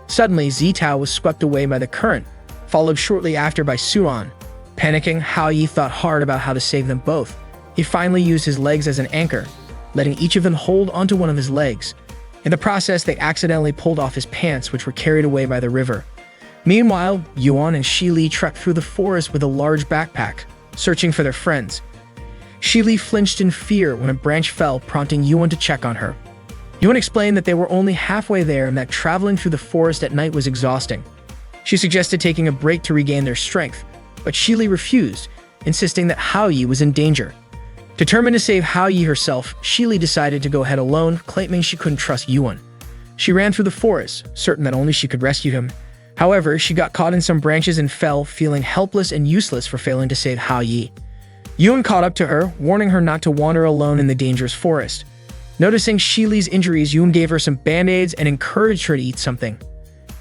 Suddenly, Zitao was swept away by the current, followed shortly after by Suan. Panicking, Hao Yi thought hard about how to save them both. He finally used his legs as an anchor, letting each of them hold onto one of his legs. In the process, they accidentally pulled off his pants, which were carried away by the river. Meanwhile, Yuan and Shi Li trekked through the forest with a large backpack, searching for their friends. Shi Li flinched in fear when a branch fell, prompting Yuan to check on her. Yuan explained that they were only halfway there and that traveling through the forest at night was exhausting. She suggested taking a break to regain their strength, but Shi Li refused, insisting that Hao Yi was in danger. Determined to save Hao Yi herself, Shi Li decided to go ahead alone, claiming she couldn't trust Yuan. She ran through the forest, certain that only she could rescue him. However, she got caught in some branches and fell, feeling helpless and useless for failing to save Hao Yi. Yuan caught up to her, warning her not to wander alone in the dangerous forest. Noticing Shi Li's injuries, Yuan gave her some band-aids and encouraged her to eat something.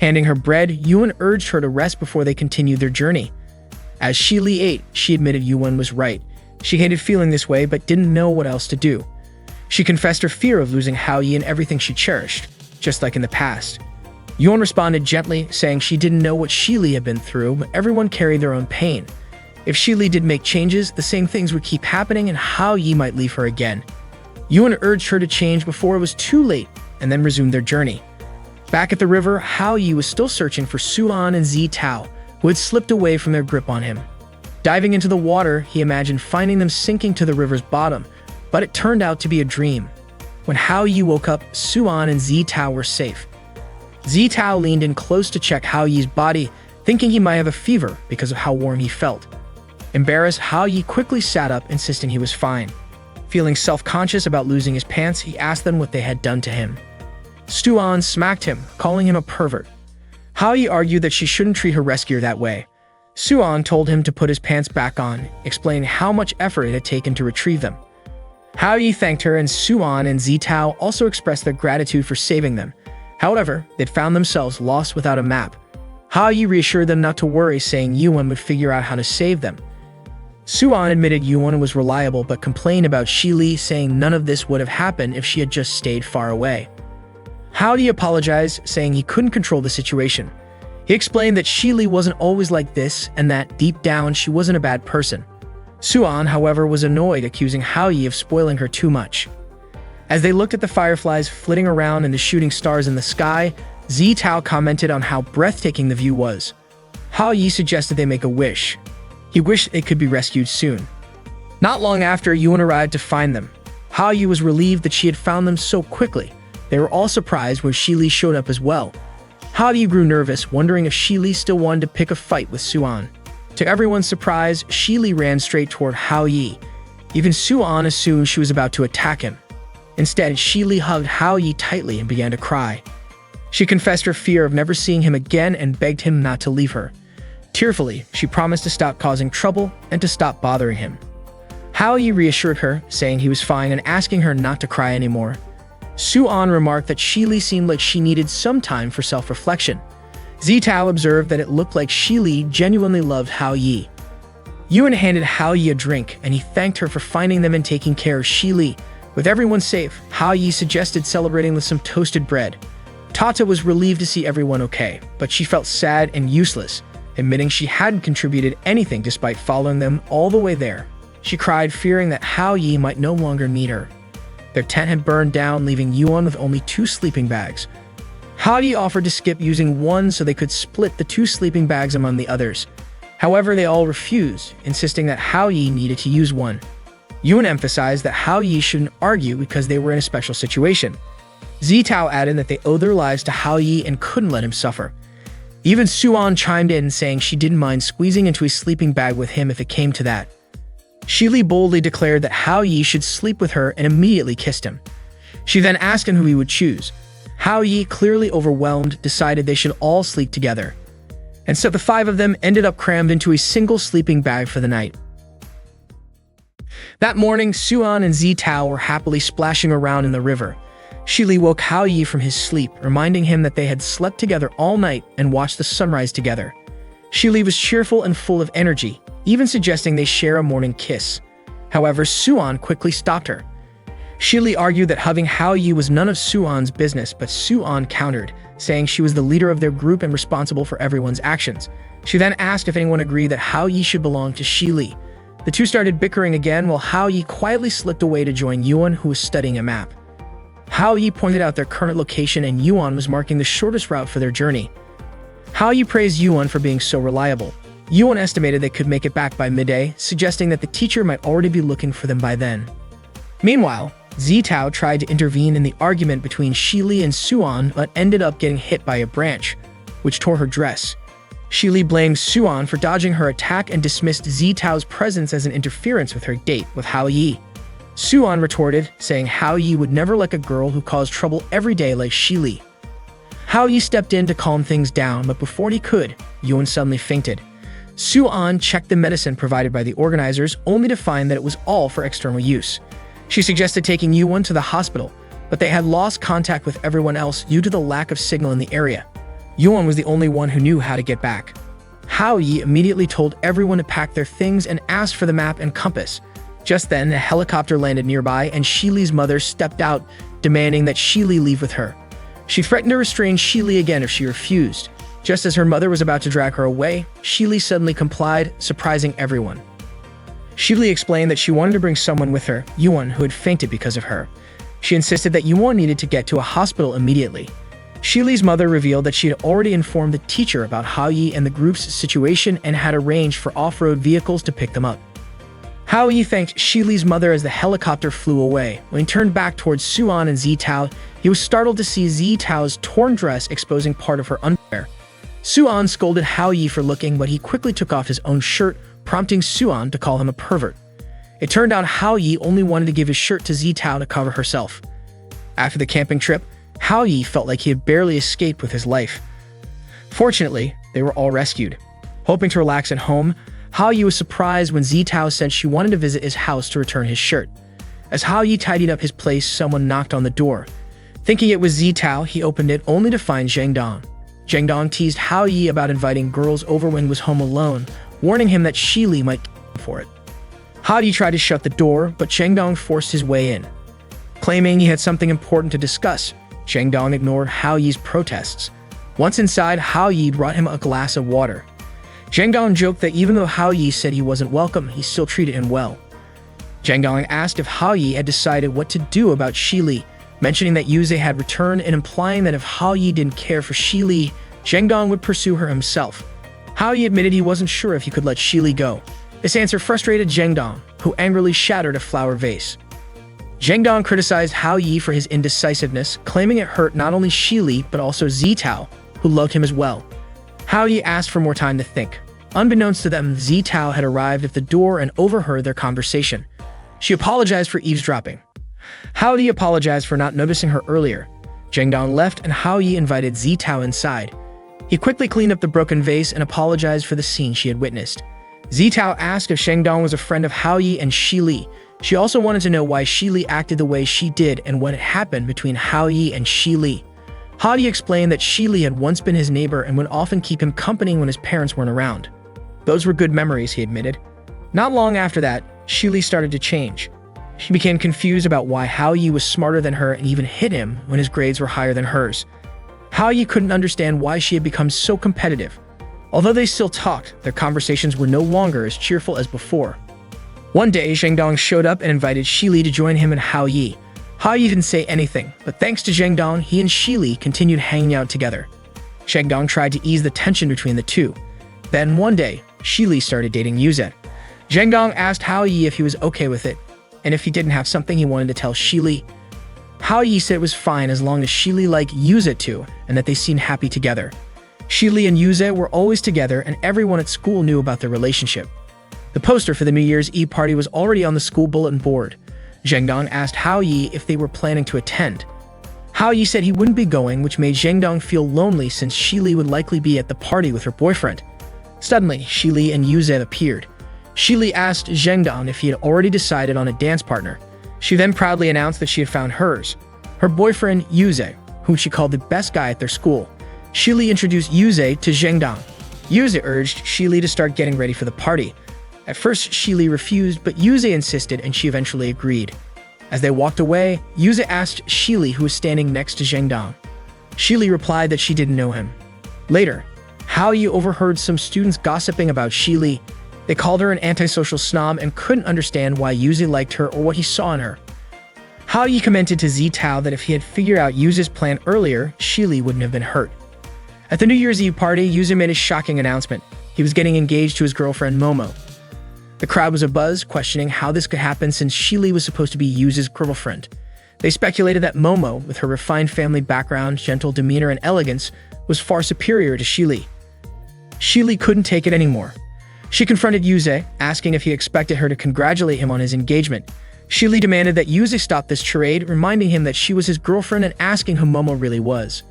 Handing her bread, Yuan urged her to rest before they continued their journey. As Shi Li ate, she admitted Yuan was right. She hated feeling this way, but didn't know what else to do. She confessed her fear of losing Hao Yi and everything she cherished, just like in the past. Yuan responded gently, saying she didn't know what Shi Li had been through, but everyone carried their own pain. If Shi Li did make changes, the same things would keep happening and Hao Yi might leave her again. Yuan urged her to change before it was too late, and then resumed their journey. Back at the river, Hao Yi was still searching for Suan and Zitao, who had slipped away from their grip on him. Diving into the water, he imagined finding them sinking to the river's bottom, but it turned out to be a dream. When Hao Yi woke up, Suan and Zitao were safe. Zitao leaned in close to check Hao Yi's body, thinking he might have a fever because of how warm he felt. Embarrassed, Hao Yi quickly sat up, insisting he was fine. Feeling self-conscious about losing his pants, he asked them what they had done to him. Suan smacked him, calling him a pervert. Hao Yi argued that she shouldn't treat her rescuer that way. Suan told him to put his pants back on, explaining how much effort it had taken to retrieve them. Hao Yi thanked her, and Suan and Zitao also expressed their gratitude for saving them. However, they'd found themselves lost without a map. Hao Yi reassured them not to worry, saying Yuan would figure out how to save them. Suan admitted Yuan was reliable but complained about Shi Li, saying none of this would have happened if she had just stayed far away. Hao Yi apologized, saying he couldn't control the situation. He explained that Shi Li wasn't always like this and that, deep down, she wasn't a bad person. Suan, however, was annoyed, accusing Hao Yi of spoiling her too much. As they looked at the fireflies flitting around and the shooting stars in the sky, Zitao commented on how breathtaking the view was. Hao Yi suggested they make a wish. He wished they could be rescued soon. Not long after, Yuan arrived to find them. Hao Yi was relieved that she had found them so quickly. They were all surprised when Shi Li showed up as well. Hao Yi grew nervous, wondering if Shi Li still wanted to pick a fight with Suan. To everyone's surprise, Shi Li ran straight toward Hao Yi. Even Suan assumed she was about to attack him. Instead, Shi Li hugged Hao Yi tightly and began to cry. She confessed her fear of never seeing him again and begged him not to leave her. Tearfully, she promised to stop causing trouble and to stop bothering him. Hao Yi reassured her, saying he was fine and asking her not to cry anymore. Suan remarked that Shi Li seemed like she needed some time for self-reflection. Zitao observed that it looked like Shi Li genuinely loved Hao Yi. Yuan handed Hao Yi a drink, and he thanked her for finding them and taking care of Shi Li. With everyone safe, Hao Yi suggested celebrating with some toasted bread. Tata was relieved to see everyone okay, but she felt sad and useless, admitting she hadn't contributed anything despite following them all the way there. She cried, fearing that Hao Yi might no longer need her. Their tent had burned down, leaving Yuan with only 2 sleeping bags. Hao Yi offered to skip using one so they could split the 2 sleeping bags among the others. However, they all refused, insisting that Hao Yi needed to use one. Yuan emphasized that Hao Yi shouldn't argue because they were in a special situation. Zitao added that they owed their lives to Hao Yi and couldn't let him suffer. Even Suan chimed in, saying she didn't mind squeezing into a sleeping bag with him if it came to that. Shi Li boldly declared that Hao Yi should sleep with her and immediately kissed him. She then asked him who he would choose. Hao Yi, clearly overwhelmed, decided they should all sleep together. And so the 5 of them ended up crammed into a single sleeping bag for the night. That morning, Suan and Zitao were happily splashing around in the river. Shi Li woke Hao Yi from his sleep, reminding him that they had slept together all night and watched the sunrise together. Shi Li was cheerful and full of energy, even suggesting they share a morning kiss. However, Suan quickly stopped her. Shi Li argued that hugging Hao Yi was none of Suan's business, but Suan countered, saying she was the leader of their group and responsible for everyone's actions. She then asked if anyone agreed that Hao Yi should belong to Shi Li. The two started bickering again while Hao Yi quietly slipped away to join Yuan, who was studying a map. Hao Yi pointed out their current location and Yuan was marking the shortest route for their journey. Hao Yi praised Yuan for being so reliable. Yuan estimated they could make it back by midday, suggesting that the teacher might already be looking for them by then. Meanwhile, Zitao tried to intervene in the argument between Shi Li and Suan but ended up getting hit by a branch, which tore her dress. Shi Li blamed Suan for dodging her attack and dismissed Zitao's presence as an interference with her date with Hao Yi. Suan retorted, saying Hao Yi would never like a girl who caused trouble every day like Shi Li. Hao Yi stepped in to calm things down, but before he could, Yuan suddenly fainted. Suan checked the medicine provided by the organizers, only to find that it was all for external use. She suggested taking Yuan to the hospital, but they had lost contact with everyone else due to the lack of signal in the area. Yuan was the only one who knew how to get back. Hao Yi immediately told everyone to pack their things and asked for the map and compass. Just then, a helicopter landed nearby and Shi Li's mother stepped out, demanding that Shi Li leave with her. She threatened to restrain Shi Li again if she refused. Just as her mother was about to drag her away, Shi Li suddenly complied, surprising everyone. Shi Li explained that she wanted to bring someone with her, Yuan, who had fainted because of her. She insisted that Yuan needed to get to a hospital immediately. Shi Li's mother revealed that she had already informed the teacher about Hao Yi and the group's situation and had arranged for off-road vehicles to pick them up. Hao Yi thanked Shi Li's mother as the helicopter flew away. When he turned back towards Suan and Zitao, he was startled to see Zitao's torn dress exposing part of her underwear. Suan scolded Hao Yi for looking, but he quickly took off his own shirt, prompting Suan to call him a pervert. It turned out Hao Yi only wanted to give his shirt to Zitao to cover herself. After the camping trip, Hao Yi felt like he had barely escaped with his life. Fortunately, they were all rescued. Hoping to relax at home, Hao Yi was surprised when Zitao said she wanted to visit his house to return his shirt. As Hao Yi tidied up his place, someone knocked on the door. Thinking it was Zitao, he opened it only to find Zhang Dong. Zhang Dong teased Hao Yi about inviting girls over when he was home alone, warning him that Shi Li might kill him for it. Hao Yi tried to shut the door, but Zhang Dong forced his way in. Claiming he had something important to discuss, Zhang Dong ignored Hao Yi's protests. Once inside, Hao Yi brought him a glass of water. Zhang Dong joked that even though Hao Yi said he wasn't welcome, he still treated him well. Zhang Dong asked if Hao Yi had decided what to do about Shi Li, mentioning that Yuze had returned and implying that if Hao Yi didn't care for Shi Li, Zhang Dong would pursue her himself. Hao Yi admitted he wasn't sure if he could let Shi Li go. This answer frustrated Zhang Dong, who angrily shattered a flower vase. Zhang Dong criticized Hao Yi for his indecisiveness, claiming it hurt not only Shi Li but also Zitao, who loved him as well. Hao Yi asked for more time to think. Unbeknownst to them, Zitao had arrived at the door and overheard their conversation. She apologized for eavesdropping. Hao Yi apologized for not noticing her earlier. Zhang Dong left and Hao Yi invited Zitao inside. He quickly cleaned up the broken vase and apologized for the scene she had witnessed. Zitao asked if Zhang Dong was a friend of Hao Yi and Shi Li. She also wanted to know why Shi Li acted the way she did and what had happened between Hao Yi and Shi Li. Hao Yi explained that Shi Li had once been his neighbor and would often keep him company when his parents weren't around. Those were good memories, he admitted. Not long after that, Shi Li started to change. She became confused about why Hao Yi was smarter than her and even hit him when his grades were higher than hers. Hao Yi couldn't understand why she had become so competitive. Although they still talked, their conversations were no longer as cheerful as before. One day, Zhang Dong showed up and invited Shi Li to join him and Hao Yi. Hao Yi didn't say anything, but thanks to Zhang Dong, he and Shi Li continued hanging out together. Zhang Dong tried to ease the tension between the two. Then one day, Shi Li started dating Yuzet. Zhang Dong asked Hao Yi if he was okay with it, and if he didn't have something he wanted to tell Shi Li. Hao Yi said it was fine as long as Shi Li liked Yuzet too, and that they seemed happy together. Shi Li and Yuzet were always together, and everyone at school knew about their relationship. The poster for the New Year's Eve party was already on the school bulletin board. Zhang Dong asked Hao Yi if they were planning to attend. Hao Yi said he wouldn't be going, which made Zhang Dong feel lonely since Shi Li would likely be at the party with her boyfriend. Suddenly, Shi Li and Yuzet appeared. Shi Li asked Zhang Dong if he had already decided on a dance partner. She then proudly announced that she had found hers. her boyfriend Yuze, whom she called the best guy at their school. Shili introduced Yuze to Zhengdong. Yuze urged Shili to start getting ready for the party. At first, Shili refused, but Yuze insisted and she eventually agreed. As they walked away, Yuze asked Shili, who was standing next to Zhengdong. Shili replied that she didn't know him. Later, Haoyi overheard some students gossiping about Shili. They called her an antisocial snob and couldn't understand why Yuze liked her or what he saw in her. Haoyi commented to Zitao that if he had figured out Yuze's plan earlier, Shili wouldn't have been hurt. At the New Year's Eve party, Yuze made a shocking announcement. He was getting engaged to his girlfriend Momo. The crowd was abuzz, questioning how this could happen since Shili was supposed to be Yuze's girlfriend. They speculated that Momo, with her refined family background, gentle demeanor, and elegance, was far superior to Shili. Shili couldn't take it anymore. She confronted Yuze, asking if he expected her to congratulate him on his engagement. Shili demanded that Yuze stop this charade, reminding him that she was his girlfriend and asking who Momo really was.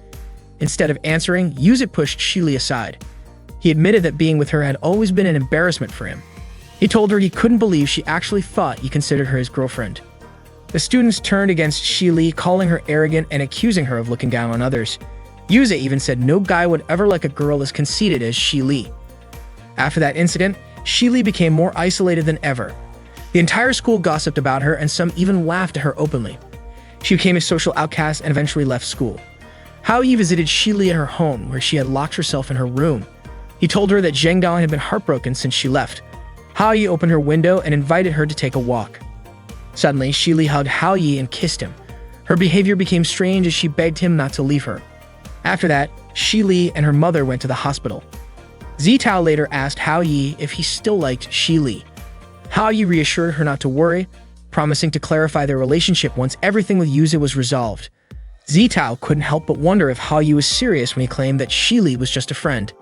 Instead of answering, Yuze pushed Shili aside. He admitted that being with her had always been an embarrassment for him. He told her he couldn't believe she actually thought he considered her his girlfriend. The students turned against Shili, calling her arrogant and accusing her of looking down on others. Yuze even said no guy would ever like a girl as conceited as Shili. After that incident, Shili became more isolated than ever. The entire school gossiped about her and some even laughed at her openly. She became a social outcast and eventually left school. Haoyi visited Shili at her home, where she had locked herself in her room. He told her that Zhengdong had been heartbroken since she left. Haoyi opened her window and invited her to take a walk. Suddenly, Shili hugged Haoyi and kissed him. Her behavior became strange as she begged him not to leave her. After that, Shili and her mother went to the hospital. Zitao later asked Haoyi if he still liked Shili. Haoyi reassured her not to worry, promising to clarify their relationship once everything with Yuze was resolved. Zitao couldn't help but wonder if Haoyi was serious when he claimed that Shili was just a friend.